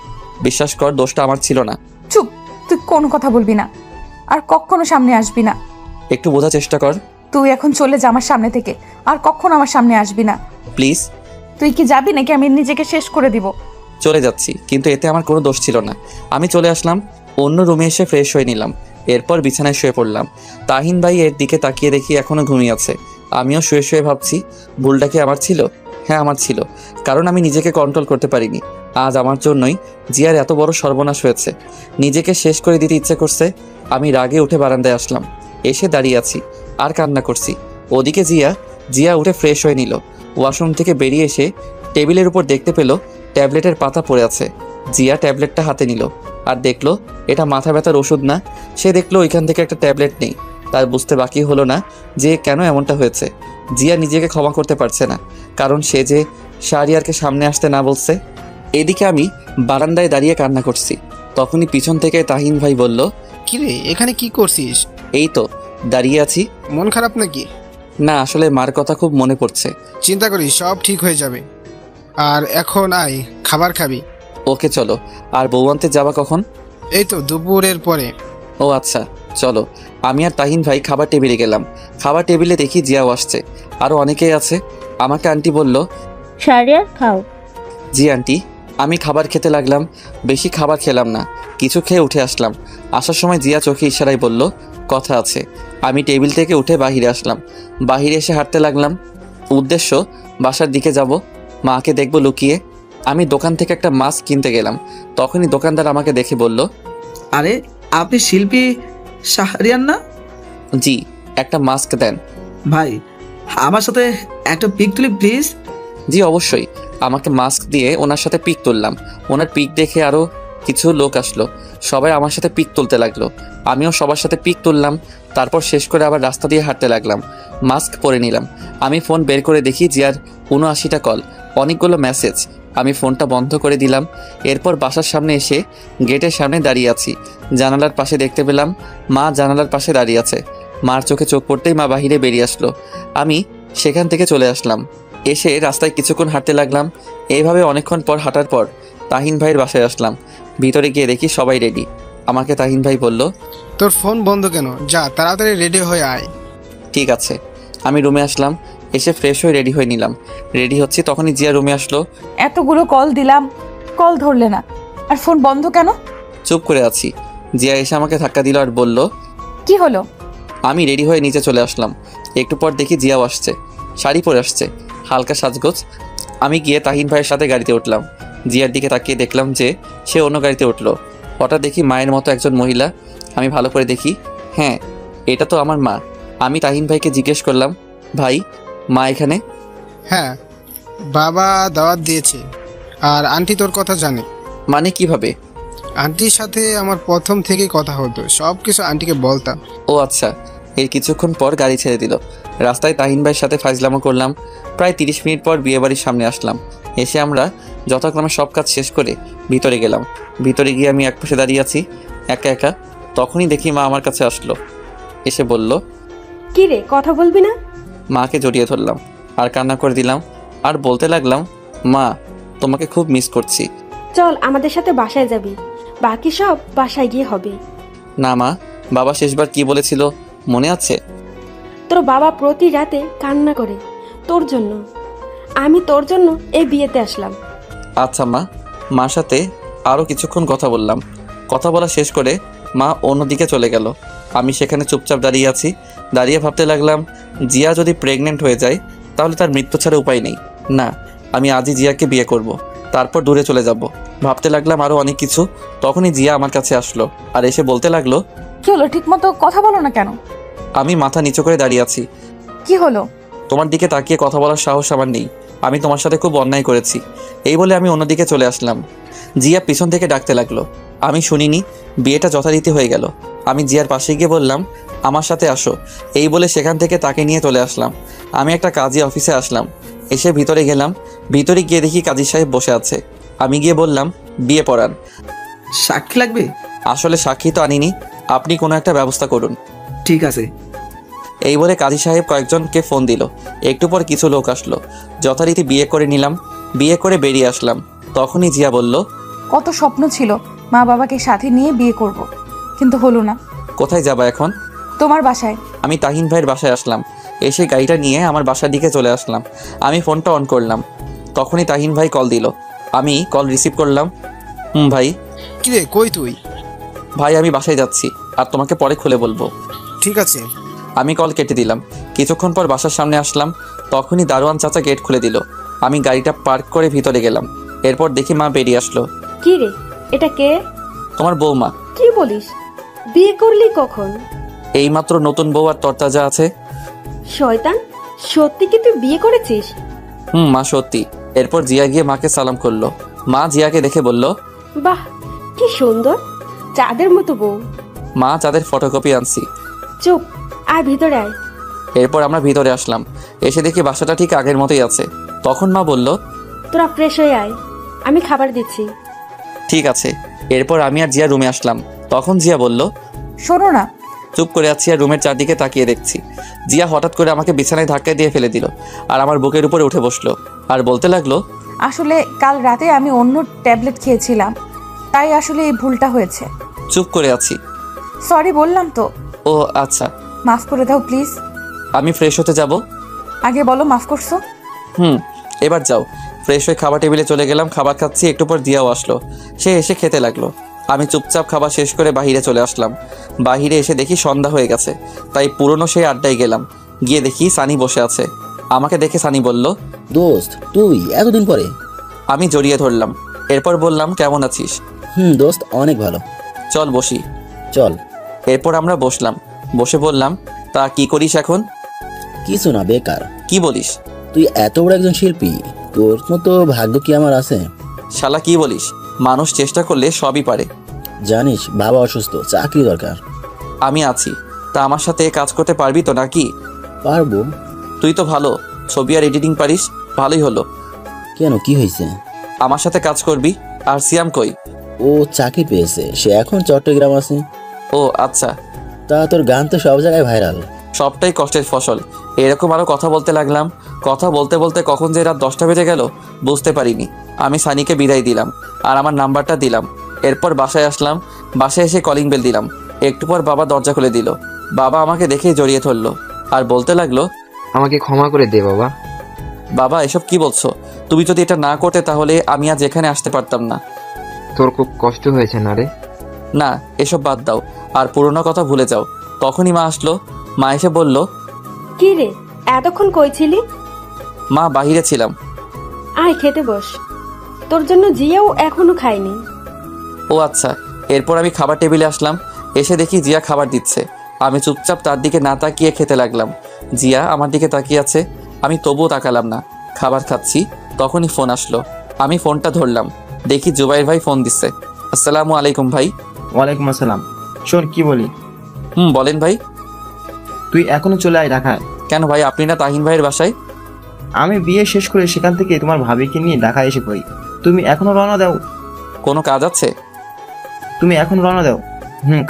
বিশ্বাস কর, দোষটা আমার ছিল না। চুপ, তুই কোনো কথা বলবি না আর কখনো সামনে আসবি না। একটু বোঝার চেষ্টা কর। তুই এখন চলে যা আমার সামনে থেকে, আর কখনো আমার সামনে আসবি না। প্লিজ। তুই কি যাবি নাকি আমি নিজেকে শেষ করে দিব? চলে যাচ্ছি, কিন্তু এতে আমার কোনো দোষ ছিল না। আমি চলে আসলাম, অন্য রুমে এসে ফ্রেশ হয়ে নিলাম। এরপর বিছানায় শুয়ে পড়লাম। তাহিন ভাই এর দিকে তাকিয়ে দেখি এখনো ঘুমিয়ে আছে। আমিও শুয়ে শুয়ে ভাবছি, ভুলটা কি আমার ছিল? হ্যাঁ, আমার ছিল, কারণ আমি নিজেকে কন্ট্রোল করতে পারিনি। আজ আমার জন্যই জিয়ার এত বড় সর্বনাশ হয়েছে। নিজেকে শেষ করে দিতে ইচ্ছে করছে। আমি রাগে উঠে বারান্দায় আসলাম, এসে দাঁড়িয়ে আছি আর কান্না করছি। ওদিকে জিয়া উঠে ফ্রেশ হয়ে নিল। ওয়াশরুম থেকে বেরিয়ে এসে টেবিলের উপর দেখতে পেল ট্যাবলেটের পাতা পড়ে আছে। জিয়া ট্যাবলেটটা হাতে নিল আর দেখলো এটা মাথা ব্যথার ওষুধ না। সে দেখলো ওইখান থেকে একটা ট্যাবলেট নেই। তার বুঝতে বাকি হলো না যে কেন এমনটা হয়েছে। জিয়া নিজেকে ক্ষমা করতে পারছে না, কারণ সে যে শাহরিয়ারকে সামনে আসতে না বলছে। এদিকে আমি বারান্দায় দাঁড়িয়ে কান্না করছি। তখনই পিছন থেকে তাহিন ভাই বলল, কিরে, এখানে কি করছিস? এই তো দাঁড়িয়ে আছি। মন খারাপ নাকি? না, আসলে মার কথা খুব মনে পড়ছে। চিন্তা করিস, সব ঠিক হয়ে যাবে। আর এখন আয়, খাবার খাবি। ওকে চলো। আর বউ আনতে যাবা কখন? এই তো দুপুরের পরে। ও আচ্ছা, চলো। আমি আর তাহিন ভাই খাবার টেবিলে গেলাম। খাবার টেবিলে দেখি জিয়াও আসছে, আরও অনেকেই আছে। আমাকে আন্টি বলল, শাহরিয়ার খাও। জি আন্টি। আমি খাবার খেতে লাগলাম। বেশি খাবার খেলাম না, কিছু খেয়ে উঠে আসলাম। আসার সময় জিয়া চোখে ইশারায় বলল, কথা আছে। আমি টেবিল থেকে উঠে বাহিরে আসলাম। বাহিরে এসে হাঁটতে লাগলাম। উদ্দেশ্য বাসার দিকে যাব, মাকে দেখব লুকিয়ে। আমি দোকান থেকে একটা মাস্ক কিনতে গেলাম। তখনই দোকানদার আমাকে দেখে বলল, আরে আপনি শিল্পী শাহরিয়ার না? জি, একটা মাস্ক দেন। ভাই, আমার সাথে একটা পিক তুলি প্লিজ। জি অবশ্যই। আমাকে মাস্ক দিয়ে ওনার সাথে পিক তুললাম। ওনার পিক দেখে আরও কিছু লোক আসলো, সবাই আমার সাথে পিক তুলতে লাগলো। আমিও সবার সাথে পিক তুললাম। তারপর শেষ করে আবার রাস্তা দিয়ে হাঁটতে লাগলাম। মাস্ক পরে নিলাম। আমি ফোন বের করে দেখি জিয়ার ৭৯টা কল, অনেকগুলো মেসেজ। আমি ফোনটা বন্ধ করে দিলাম। এরপর বাসার সামনে এসে গেটের সামনে দাঁড়িয়ে আছি। জানালার পাশে দেখতে পেলাম মা জানালার পাশে দাঁড়িয়ে আছে। মার চোখে চোখ পড়তেই মা বাহিরে বেরিয়ে আসলো। আমি সেখান থেকে চলে আসলাম। এসে রাস্তায় কিছুক্ষণ হাঁটতে লাগলাম। এইভাবে অনেকক্ষণ পর হাঁটার পর তাহিন ভাইয়ের বাসায় আসলাম। ভিতরে গিয়ে দেখি সবাই রেডি। আমাকে তাহিন ভাই বলল, তোর ফোন বন্ধ কেন? যা তাড়াতাড়ি রেডি হয়ে আয়। ঠিক আছে। আমি রুমে আসলাম, এসে ফ্রেশ হয়ে রেডি হয়ে নিলাম। রেডি হচ্ছি, তখনই জিয়া রুমে আসলো। এতগুলো কল দিলাম, কল ধরলে না, আর ফোন বন্ধ কেন? চুপ করে আছি। জিয়া এসে আমাকে ধাক্কা দিল আর বলল, কি হলো? আমি রেডি হয়ে নিচে চলে আসলাম। একটু পর দেখি জিয়াও আসছে, শাড়ি পরে আসছে, হালকা সাজগোজ। আমি গিয়ে তাহিন ভাইয়ের সাথে গাড়িতে উঠলাম। জিয়ার দিকে তাকিয়ে দেখলাম যে সে অন্য গাড়িতে উঠলো। হঠাৎ দেখি মায়ের মতো একজন মহিলা। আমি ভালো করে দেখি, হ্যাঁ, এটা তো আমার মা। আমি তাহিন ভাইকে জিজ্ঞেস করলাম, ভাই, মা এখানে? হ্যাঁ, বাবা দাওয়াত দিয়েছে। আর আন্টি তোর কথা জানে। মানে কিভাবে? আন্টির সাথে আমার প্রথম থেকেই কথা হতো, সব কিছু আন্টিকে বলতাম। ও আচ্ছা। এর কিছুক্ষণ পর গাড়ি ছেড়ে দিল। রাস্তায় তাহিন ভাইয়ের সাথে ফাজলামো করলাম। প্রায় 30 মিনিট পর বিয়েবাড়ির সামনে আসলাম। এসে আমরা যথাক্রমে সব কাজ শেষ করে ভিতরে গেলাম। ভিতরে গিয়ে আমি একপাশে দাঁড়িয়ে আছি একা একা। তখনই দেখি মা আমার কাছে আসলো। এসে বলল, কি রে, কথা বলবি না? মাকে জড়িয়ে ধরলাম আর কান্না করে দিলাম আর বলতে লাগলাম, মা, তোমাকে খুব মিস করছি। চল আমাদের সাথে বাসায় যাবি, বাকি সব বাসায় গিয়ে হবে। না মা, বাবা শেষবার কি বলেছিল মনে আছে? তোর বাবা প্রতি রাতে কান্না করে তোর জন্য। আমি তোর জন্য এই বিয়েতে আসলাম। আচ্ছা মা। মার সাথে আরও কিছুক্ষণ কথা বললাম। কথা বলা শেষ করে মা অন্যদিকে চলে গেল। আমি সেখানে চুপচাপ দাঁড়িয়ে আছি। দাঁড়িয়ে ভাবতে লাগলাম, জিয়া যদি প্রেগনেন্ট হয়ে যায় তাহলে তার মৃত্যু ছাড়া উপায় নেই। না, আমি আজই জিয়াকে বিয়ে করব, তারপর দূরে চলে যাব। ভাবতে লাগলাম আরও অনেক কিছু। তখনই জিয়া আমার কাছে আসলো আর এসে বলতে লাগলো, কি হলো, ঠিক মতো কথা বলো না কেন? আমি মাথা নিচু করে দাঁড়িয়ে আছি। কি হলো? তোমার দিকে তাকিয়ে কথা বলার সাহস আমার নেই। আমি তোমার সাথে খুব অন্যায় করেছি। এই বলে আমি অন্যদিকে চলে আসলাম। জিয়া পিছন থেকে ডাকতে লাগলো। আমি শুনিনি। বিয়েটা যথারীতি হয়ে গেল। আমি জিয়ার পাশে গিয়ে বললাম, আমার সাথে আসো। এই বলে সেখান থেকে তাকে নিয়ে চলে আসলাম। আমি একটা কাজী অফিসে আসলাম। এসে ভিতরে গেলাম। ভিতরে গিয়ে দেখি কাজী সাহেব বসে আছে। আমি গিয়ে বললাম, বিয়ে পড়ান। সাক্ষী লাগবে? আসলে সাক্ষী তো আনিনি, আপনি কোনো একটা ব্যবস্থা করুন। ঠিক আছে। এই বলে কাজী সাহেব কয়েকজনকে ফোন দিল। একটু পর কিছু লোক আসলো, যথারীতি বিয়ে করে নিলাম। বিয়ে করে বেরিয়ে আসলাম। তখনই জিয়া বলল, কত স্বপ্ন ছিল মা বাবাকে সাথে নিয়ে বিয়ে করব, কিন্তু হলো না। কোথায় যাবা এখন? তোমার বাসায়। আমি তাহিন ভাইয়ের বাসায় আসলাম। এসে গাড়িটা নিয়ে আমার বাসার দিকে চলে আসলাম। আমি ফোনটা অন করলাম, তখনই তাহিন ভাই কল দিল। আমি কল রিসিভ করলাম। ভাই। কিরে কই তুই? ভাই আমি বাসায় যাচ্ছি, আর তোমাকে পরে খুলে বলবো। ঠিক আছে। আমি কল কেটে দিলাম। কিছুক্ষণ পর বাসার সামনে আসলাম, তখনই দারোয়ান চাচা গেট খুলে দিল। আমি গাড়িটা পার্ক করে ভিতরে গেলাম। এরপর দেখি মা বেরিয়ে আসলো। কি রে, এটা কে? তোমার বৌমা। কি বলিস? বিয়ে করলি কখন? এইমাত্র নতুন বউ আর তরতাজা আছে। শয়তান, সত্যি কি তুই বিয়ে করেছিস? মা সত্যি। এরপর জিয়া গিয়ে মাকে সালাম করলো। মা জিয়াকে দেখে বলল, বাহ, কি সুন্দর, চাঁদের মতো বউ। মা চাঁদের ফটোকপি আনছি। চুপ, আয় ভিতরে আয়। এরপর আমরা ভিতরে আসলাম। এসে দেখি বাসাটা ঠিক আগের মতোই আছে। তখন মা বলল, তোরা ফ্রেশ হয়ে আয়, আমি খাবার দিচ্ছি। ঠিক আছে। এরপর আমি আর জিয়া রুমে আসলাম। তখন জিয়া বলল, শোনো না। চুপ করে আছি আর রুমের চারদিকে তাকিয়ে দেখছি। জিয়া হঠাৎ করে আমাকে বিছানায় ধাক্কা দিয়ে ফেলে দিল আর আমার বুকের উপরে উঠে বসলো আর বলতে লাগলো, আসলে কাল রাতে আমি অন্য ট্যাবলেট খেয়েছিলাম, তাই আসলে এই ভুলটা হয়েছে। চুপ করে আছি। সরি বললাম তো। ও আচ্ছা। মাফ করে দাও প্লিজ। আমি ফ্রেশ হতে যাব। আগে বলো মাফ করছো। এবার যাও। ফ্রেশ হয়ে খাবার টেবিলে চলে গেলাম। খাবার খাচ্ছি, একটু পর দিয়াও আসলো। সে এসে খেতে লাগলো। আমি চুপচাপ খাবার শেষ করে বাহিরে চলে আসলাম। বাহিরে এসে দেখি সন্ধ্যা হয়ে গেছে, তাই পুরনো সেই আড্ডায় গেলাম। গিয়ে দেখি সানি বসে আছে। আমাকে দেখে সানি বলল, দোস্ত তুই এতদিন পরে? আমি জড়িয়ে ধরলাম। এরপর বললাম, কেমন আছিস? দোস্ত অনেক ভালো। চল বসি। চল। এরপর আমরা বসলাম। বসে বললাম, তা কি করিস এখন? কিছু না, বেকার। কি বলিস? তুই এত বড় একজন শিল্পী, তোর মতো ভাগ্য কি আমার আছে? শালা কি বলিস? মানুষ চেষ্টা করলে সবই পারে। জানিস বাবা অসুস্থ, চাকরি দরকার। আমি আছি, তা আমার সাথে কাজ করতে পারবি তো নাকি? পারবো। তুই তো ভালো ছবি আর এডিটিং পারিস, ভালোই হলো। কেন, কি হয়েছে? আমার সাথে কাজ করবি। আর সিয়াম কই? ও চাকরি পেয়েছে, সে এখন চট্টগ্রাম আছে। ও আচ্ছা। তা তোর গান তো সব জায়গায় ভাইরাল। সবটাই কষ্টের ফসল। এরকম আরো কথা বলতে লাগলাম। কথা বলতে বলতে কখন যে রাত 10টা বেজে গেল বুঝতে পারিনি। আমি সানিকে বিদায় দিলাম আর আমার নাম্বারটা দিলাম। এরপর বাসায় আসলাম। বাসায় এসে কলিং বেল দিলাম। একটু পর বাবা দরজা খুলে দিল। বাবা আমাকে দেখেই জড়িয়ে ধরলো আর বলতে লাগলো, আমাকে ক্ষমা করে দে বাবা। বাবা এসব কি বলছো? তুমি যদি এটা না করতে তাহলে আমি আজ এখানে আসতে পারতাম না। তোর খুব কষ্ট হয়েছে না রে? না, এসব বাদ দাও আর পুরোনো কথা ভুলে যাও। তখনই মা আসলো। মা এসে বলল, কি রে, এতক্ষণ কই ছিলি? মা বাহিরে ছিলাম। আয় খেতে বস, তোর জন্য জিয়াও এখনো খায়নি। ও আচ্ছা। এরপর আমি খাবার টেবিলে আসলাম। এসে দেখি জিয়া খাবার দিচ্ছে। আমি চুপচাপ তার দিকে না তাকিয়ে খেতে লাগলাম। জিয়া আমার দিকে তাকিয়ে আছে, আমি তবুও তাকালাম না। খাবার খাচ্ছি, তখনই ফোন আসলো। আমি ফোনটা ধরলাম। দেখি জুবাইর ভাই ফোন দিচ্ছে। আসসালামু আলাইকুম ভাই। ওয়ালাইকুম আসসালাম। শোন কি বলি। বলেন ভাই। তুই এখনো চলে আয় ঢাকায়। কেন ভাই, আপনি না তাহিন ভাইয়ের বাসায়? আমি বিয়ে শেষ করে সেখান থেকে তোমার ভাবিকে নিয়ে ঢাকায় এসে পড়ি। তুমি এখনো রওনা দাও? কোনো কাজ আছে? তুমি এখন রওনা দাও।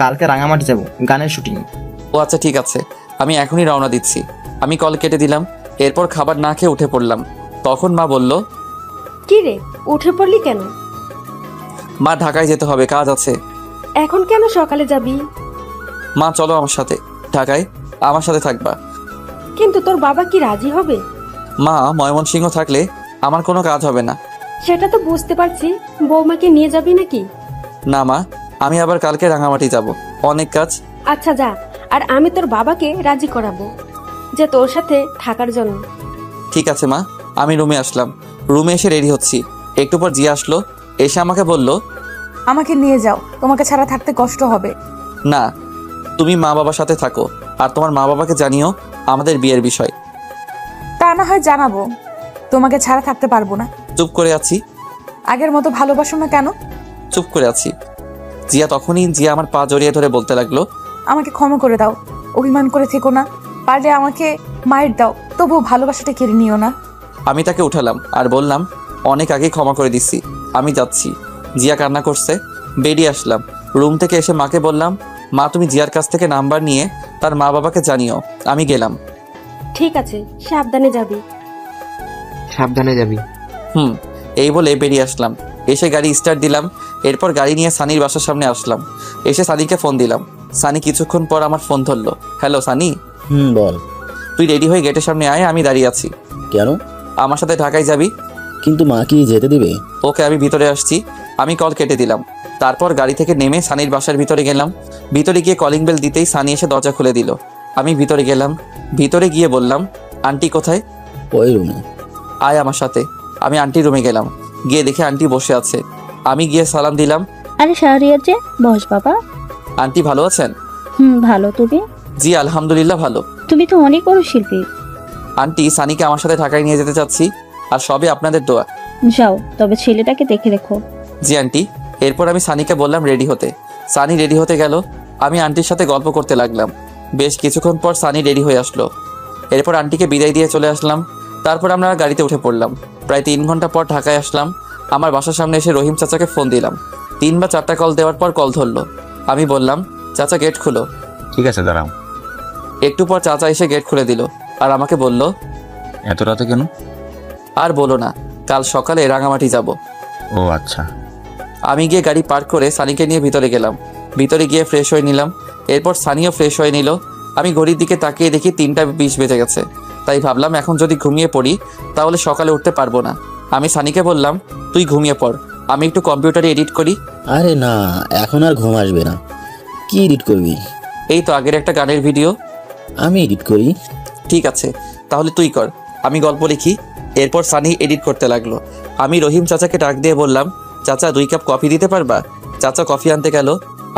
কালকে রাঙামাটি যাব, গানের শুটিং। ও আচ্ছা ঠিক আছে, আমি এখনই রওনা দিচ্ছি। আমি কল কেটে দিলাম। এরপর খাবার না খেয়ে উঠে পড়লাম। তখন মা বলল, কি রে, উঠে পড়লি কেন? মা ঢাকায় যেতে হবে, কাজ আছে। এখন কেন সকালে যাবি? মা চলো আমার সাথে ঢাকায়, আমার সাথে থাকবা। কিন্তু তোর বাবা কি রাজি হবে? মা ময়মনসিংহ থাকলে আমার কোনো কাজ হবে না। সেটা তো বুঝতে পারছি, বৌমাকে নিয়ে যাবি নাকি? না মা, আমি আবার কালকে রাঙামাটি যাব, অনেক কাজ। আচ্ছা যা, আর আমি তোর বাবাকে রাজি করাবো যে তোর সাথে থাকার জন্য। ঠিক আছে মা। আমি রুমে আসলাম। রুমে এসে রেডি হচ্ছি। একটু পর জিয়া আসলো। এসে আমাকে বলল, আমাকে নিয়ে যাও, তোমাকে ছাড়া থাকতে কষ্ট হবে। না, তুমি মা বাবার সাথে থাকো আর তোমার মা বাবাকে জানিও আমাদের বিয়ের বিষয়। তা না হয় জানাবো, তোমাকে ছাড়া থাকতে পারবো না। চুপ করে আছি। আগের মতো ভালোবাসো না কেন? চুপ করে আছি। জিয়া আমার পা জড়িয়ে ধরে বলতে লাগলো, আমাকে ক্ষমা করে দাও, অভিমান করে থেকো না, পারলে আমাকে মায়ের দাও, তবুও ভালোবাসাটা কেড়ে নিও না। আমি তাকে উঠালাম আর বললাম, অনেক আগেই ক্ষমা করে দিচ্ছি, আমি যাচ্ছি। জিয়া কান্না করছে। বেরিয়ে আসলাম। রুম থেকে এসে মাকে বললাম, মা তুমি জিয়ার কাছ থেকে নাম্বার নিয়ে তার মা বাবাকে জানিও। আমি গেলাম। ঠিক আছে, সাবধানে যাবি। সাবধানে যাবি। এই বলে বেরিয়ে আসলাম। এসে গাড়ি স্টার্ট দিলাম। এরপর গাড়ি নিয়ে সানির বাসার সামনে আসলাম। এসে সানিকে ফোন দিলাম। সানি কিছুক্ষণ পর আমার ফোন ধরলো। হ্যালো সানি। বল। তুই রেডি হয়ে গেটের সামনে আয়, আমি দাঁড়িয়ে আছি। কেন? আমার সাথে ঢাকায় যাবি। কিন্তু মা কি যেতে দিবে? ওকে, আমি ভিতরে আসছি। আমি কল কেটে দিলাম। তারপর গাড়ি থেকে নেমে সানির বাসার ভিতরে গেলাম। ভিতরে গিয়ে কলিং বেল দিতেই সানি এসে দরজা খুলে দিল। আমি ভিতরে গেলাম। ভিতরে গিয়ে বললাম, আন্টি কোথায়? ওই রুমে। আয় আমার সাথে। আমি আন্টির রুমে গেলাম। গিয়ে দেখে আন্টি বসে আছে। আমি গিয়ে সালাম দিলাম। আরে শাহরিয়ার যে, বস বাবা। আন্টি ভালো আছেন? ভালো, তুমি? জি আলহামদুলিল্লাহ ভালো। তুমি তো অনেক বড় শিল্পী। আন্টি সানিকে আমার সাথে ঢাকায় নিয়ে যেতে চাচ্ছি, আর সবে আপনাদের দোয়া। যাও, তবে ছেলেটাকে দেখে রেখো। জি আন্টি। এরপর আমি সানিকে বললাম রেডি হতে। সানি রেডি হতে গেল। আমি আন্টির সাথে গল্প করতে লাগলাম। বেশ কিছুক্ষণ পর সানি রেডি হয়ে আসলো। এরপর আন্টিকে বিদায় দিয়ে চলে আসলাম। তারপর আমরা গাড়িতে উঠে পড়লাম। প্রায় 3 ঘন্টা পর ঢাকায় আসলাম। আমার বাসার সামনে এসে রহিম চাচাকে ফোন দিলাম। 3 বা 4টা কল দেওয়ার পর কল ধরলো। আমি বললাম, চাচা গেট খুলো। ঠিক আছে দাঁড়াও। একটু পর চাচা এসে গেট খুলে দিল আর আমাকে বলল, এত রাতে কেন? আর বলো না, কাল সকালে রাঙামাটি যাব। ও আচ্ছা। আমি গিয়ে গাড়ি পার্ক করে সানিকে নিয়ে ভিতরে গেলাম। ভিতরে গিয়ে ফ্রেশ হয়ে নিলাম। এরপর সানিও ফ্রেশ হয়ে নিল। আমি ঘড়ির দিকে তাকিয়ে দেখি 3টা 20 বেজে গেছে। তাই ভাবলাম এখন যদি ঘুমিয়ে পড়ি তাহলে সকালে উঠতে পারবো না। আমি সানিকে বললাম, তুই ঘুমিয়ে পড়, আমি একটু কম্পিউটারে এডিট করি। আরে না, এখন আর ঘুম আসবে না। কি এডিট করবি? এই তো আগের একটা গানের ভিডিও। আমি এডিট করি। ঠিক আছে, তাহলে তুই কর, আমি গল্প লিখি। এরপর সানি এডিট করতে লাগলো। আমি রহিম চাচাকে ডাক দিয়ে বললাম, চাচা 2 কাপ কফি দিতে পারবা? চাচা কফি আনতে গেল।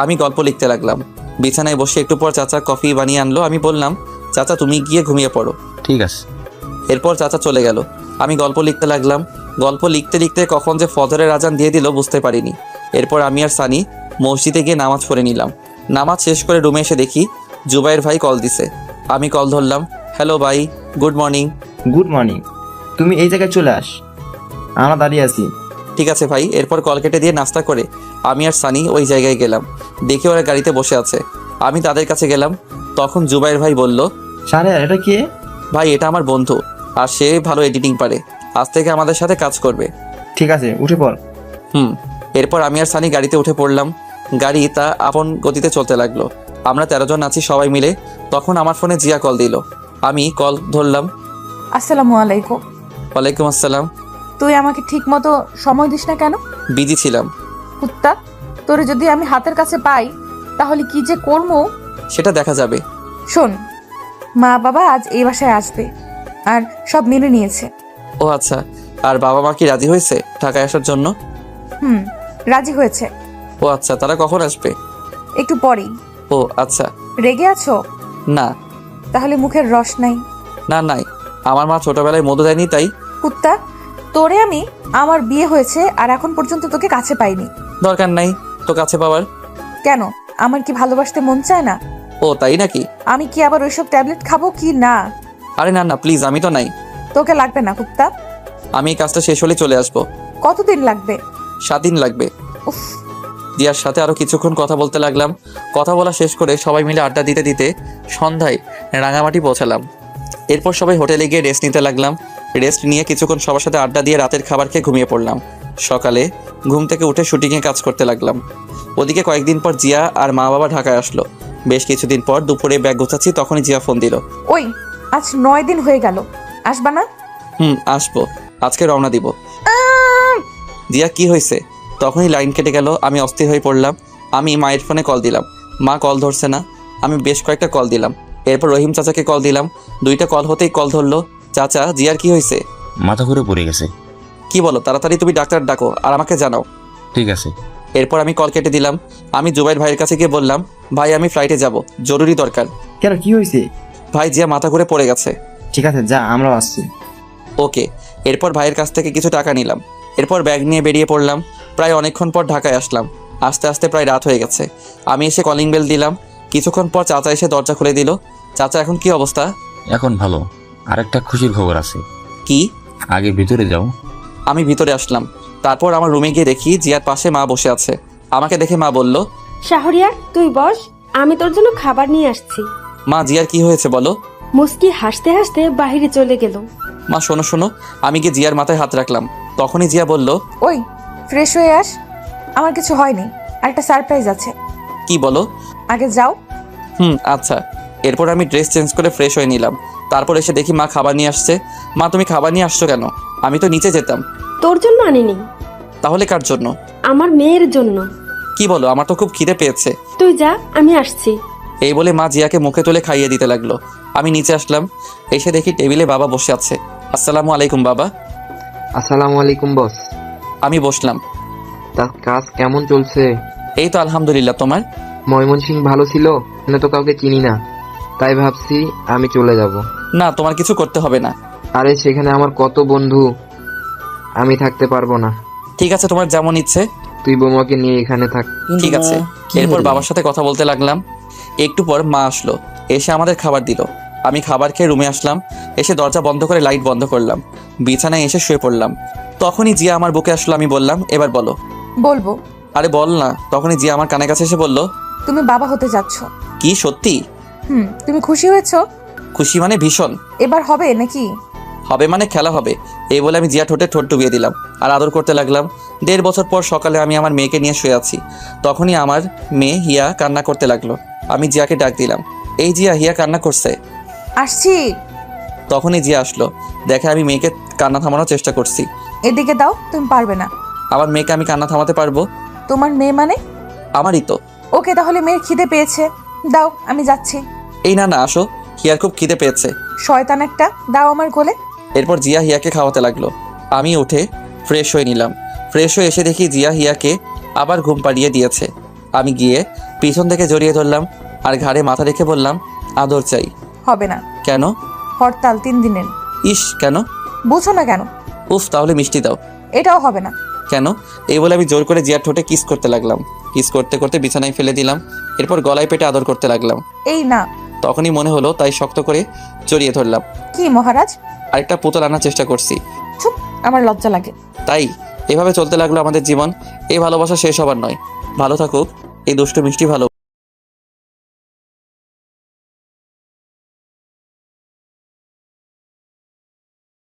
আমি গল্প লিখতে লাগলাম। বিছানায় বসে একটু পর চাচা কফি বানিয়ে আনলো। আমি বললাম, চাচা তুমি গিয়ে ঘুমিয়ে পড়ো। ঠিক আছে। এরপর চাচা চলে গেল। আমি গল্প লিখতে লাগলাম। গল্প লিখতে লিখতে কখন যে ফজরের আজান দিয়ে দিল বুঝতে পারিনি। এরপর আমি আর সানি মসজিদে গিয়ে নামাজ পড়ে নিলাম। নামাজ শেষ করে রুমে এসে দেখি জুবাইর ভাই কল দিছে। আমি কল ধরলাম। হ্যালো ভাই, গুড মর্নিং। Good morning. তুমি এই জায়গায় চলে আস, আমরা দাঁড়িয়ে আছি। ঠিক আছে ভাই। এরপর কল কেটে দিয়ে নাস্তা করে আমি আর সানি ওই জায়গায় গেলাম। দেখে ওরা গাড়িতে বসে আছে। আমি তাদের কাছে গেলাম। তখন জুবাইর ভাই বলল, শাহরিয়ার এটা কে? ভাই এটা আমার বন্ধু, আর সে ভালো এডিটিং পারে, আজ থেকে আমাদের সাথে কাজ করবে। ঠিক আছে, উঠে পড়। এরপর আমি আর সানি গাড়িতে উঠে পড়লাম। গাড়ি তা আপন গতিতে চলতে লাগলো। আমরা 13 জন আছি সবাই মিলে। তখন আমার ফোনে জিয়া কল দিল। আমি কল ধরলাম। আসসালামু আলাইকুম। ওয়ালাইকুম আসসালাম। তুই আমাকে ঠিক মতো সময় দিস না কেন? বিজি ছিলাম। কুত্তা, তোরে যদি আমি হাতের কাছে পাই তাহলে কি যে করবো সেটা দেখা যাবে। শোন, মা বাবা আজ এই বাসায় আসবে আর সব মেনে নিয়েছে। ও আচ্ছা, আর বাবা মা কি রাজি হয়েছে ঢাকায় আসার জন্য? রাজি হয়েছে। ও আচ্ছা, তারা কখন আসবে? একটু পরেই। ও আচ্ছা। রেগে আছো? না। তাহলে মুখের রস নাই? না নাই, আমার মা ছোটবেলায় মধু দেয়নি তাই। কুত্তা, তোরে আমি আমার বিয়ে হয়েছে আর এখন পর্যন্ত তোকে কাছে পাইনি। দরকার নাই তো কাছে পাওয়ার। কেন, আমার কি ভালোবাসতে মন চায় না? ও তাই নাকি? আমি কি আবার ওইসব ট্যাবলেট খাবো কি না? আরে না না প্লিজ, আমি তো নাই। তোকে লাগবে না কুত্তা। আমি এই কাজটা শেষ হলে চলে আসবো। কতদিন লাগবে? 7 দিন লাগবে। উফ। দিয়ার সাথে আরো কিছুক্ষণ কথা বলতে লাগলাম। কথা বলা শেষ করে সবাই মিলে আড্ডা দিতে দিতে সন্ধ্যায় রাঙামাটি পৌঁছালাম। এরপর সবাই হোটেলে গিয়ে রেস্ট নিতে লাগলাম। রেস্ট নিয়ে কিছুক্ষণ সবার সাথে আড্ডা দিয়ে রাতের খাবার খেয়ে ঘুমিয়ে পড়লাম। সকালে ঘুম থেকে উঠে শুটিংয়ে কাজ করতে লাগলাম। ওদিকে কয়েকদিন পর জিয়া আর মা বাবা ঢাকায় আসলো। বেশ কিছুদিন পর দুপুরে ব্যাগ গোছাচ্ছি, তখনই জিয়া ফোন দিল। ওই, আজ 9 দিন হয়ে গেল, আসবা না? আসবো, আজকে রওনা দিব। জিয়া কি হয়েছে? তখনই লাইন কেটে গেল। আমি অস্থির হয়ে পড়লাম। আমি মায়ের ফোনে কল দিলাম, মা কল ধরছে না। আমি বেশ কয়েকটা কল দিলাম। এরপর রহিম চাচাকে কল দিলাম। 2টা কল হতেই কল ধরলো। চাচা, জিয়ার কি হয়েছে? মাথা ঘুরে পড়ে গেছে। কি বলো? তাড়াতাড়ি তুমি ডাক্তার ডাকো আর আমাকে জানাও। ঠিক আছে। এরপর আমি কল কেটে দিলাম। আমি জুবাইর ভাইয়ের কাছে গিয়ে বললাম, ভাই আমি ফ্লাইটে যাব, জরুরি দরকার। কেন, কি হয়েছে? ভাই জিয়া মাথা ঘুরে পড়ে গেছে। ঠিক আছে, যা, আমরাও আসছি। ওকে। এরপর ভাইয়ের কাছ থেকে কিছু টাকা নিলাম। এরপর ব্যাগ নিয়ে বেরিয়ে পড়লাম। প্রায় অনেকক্ষণ পর ঢাকায় আসলাম। আস্তে আস্তে প্রায় রাত হয়ে গেছে। আমি এসে কলিং বেল দিলাম। কিছুক্ষণ পর চাচা এসে দরজা খুলে দিল। চাচা এখন কি অবস্থা? এখন ভালো। আরেকটা খুশির খবর আছে। কি? আগে ভিতরে যাও। আমি ভিতরে আসলাম। তারপর আমার রুমে গিয়ে দেখি জিয়ার পাশে মা বসে আছে। আমাকে দেখে মা বলল, শাহরিয়ার তুই বস, আমি তোর জন্য খাবার নিয়ে আসছি। মা জিয়ার কি হয়েছে বলো? মুস্কি হাসতে হাসতে বাহিরে চলে গেল। মা শোনো শোনো, আমি গিয়ে জিয়ার মাথায় হাত রাখলাম। তখনই জিয়া বলল, ওই ফ্রেশ হয়ে আস, আমার কিছু হয়নি, আর একটা সারপ্রাইজ আছে। কি বলো? আগে যাও। আচ্ছা। এরপর আমি ড্রেস চেঞ্জ করে ফ্রেশ হয়ে নিলাম। তারপর এসে দেখি মা খাবার নিয়ে আসছে। মা তুমি খাবার নিয়ে আসছো কেন? আমি তো নিচে যেতাম। তোর জন্য আনিনি। তাহলে কার জন্য? আমার মেয়ের জন্য। কি বলো? আমার তো খুব খিদে পেয়েছে। তুই যা, আমি আসছি। এই বলে মা জিয়াকে মুখে তুলে খাইয়ে দিতে লাগলো। আমি নিচে আসলাম। এসে দেখি টেবিলে বাবা বসে আছে। আসসালামু আলাইকুম বাবা। আসসালামু আলাইকুম বস। আমি বসলাম। তার কাজ কেমন চলছে? এই তো আলহামদুলিল্লাহ। তোমার? ময়মনসিংহ ভালো ছিল? এখানে তো কাউকে চিনি না, তাই ভাবছি আমি চলে যাব। না, তোমার কিছু করতে হবে না। আরে সেখানে আমার কত বন্ধু, আমি থাকতে পারবো না। ঠিক আছে, তোমার যেমন ইচ্ছে। তুই বৌমাকে নিয়ে এখানে থাক। ঠিক আছে। এরপর বাবার সাথে কথা বলতে লাগলাম। একটু পর মা আসলো, এসে আমাদের খাবার দিল। আমি খাবার খেয়ে রুমে আসলাম। এসে দরজা বন্ধ করে লাইট বন্ধ করলাম। বিছানায় এসে শুয়ে পড়লাম। তখনই জিয়া আমার বুকে আসলো। আমি বললাম, এবার বলো। বলবো। আরে বল না। তখনই জিয়া আমার কানের কাছে এসে বলল, তুমি বাবা হতে যাচ্ছ। কি সত্যি? তুমি খুশি হয়েছো? খুশি মানে ভীষণ। এবার হবে নাকি? হবে মানে খেলা হবে। এই বলে আমি জিয়া ঠোঁটে ঠোঁট ডুবিয়ে দিলাম আর আদর করতে লাগলাম। 1.5 বছর পর সকালে আমি আমার মেয়েকে নিয়ে শুয়ে আছি। তখনই আমার মেয়ে হিয়া কান্না করতে লাগলো। আমি জিয়াকে ডাক দিলাম, এই জিয়া, হিয়া কান্না করছে। আসছি। তখনই জিয়া আসলো। দেখে আমি মেয়েকে কান্না থামানোর চেষ্টা করছি। এদিকে দাও, তুমি পারবে না। আমার মেয়েকে আমি কান্না থামাতে পারবো? তোমার মেয়ে মানে? আমারই তো। ওকে, তাহলে মেয়ের খিদে পেয়েছে, দাও আমি যাচ্ছি। এই না না, আসো। হিয়ার খুব খিদে পেয়েছে। শয়তান একটা, দাও আমার কোলে। এরপর জিয়া হিয়াকে খাওয়াতে লাগলো। আমি উঠে ফ্রেশ হয়ে নিলাম। ফ্রেশ হয়ে এসে দেখি জিয়া হিয়াকে আবার ঘুম পাড়িয়ে দিয়েছে। আমি গিয়ে পিছন থেকে জড়িয়ে ধরলাম আর ঘাড়ে মাথা রেখে বললাম, আদর চাই। হবে না। কেন? হরতাল 3 দিনের। ইস, কেন? বুঝো না কেন? উফ, তাহলে মিষ্টি দাও। এটাও হবে না। কেন? এই বলে আমি জোর করে জিয়ার ঠোঁটে কিস করতে লাগলাম। কিস করতে করতে বিছানায় ফেলে দিলাম। এরপর গলায় পেটে আদর করতে লাগলাম। এই না। তখনই মনে হলো, তাই শক্ত করে জড়িয়ে ধরলাম। কি মহারাজ? আরেকটা পুতুল আনার চেষ্টা করছি। চুপ, আমার লজ্জা লাগে। তাই এভাবে চলতে লাগলো আমাদের জীবন। এই ভালোবাসা শেষ হবার নয়। ভালো থাকুক এই দুষ্টু মিষ্টি ভালো।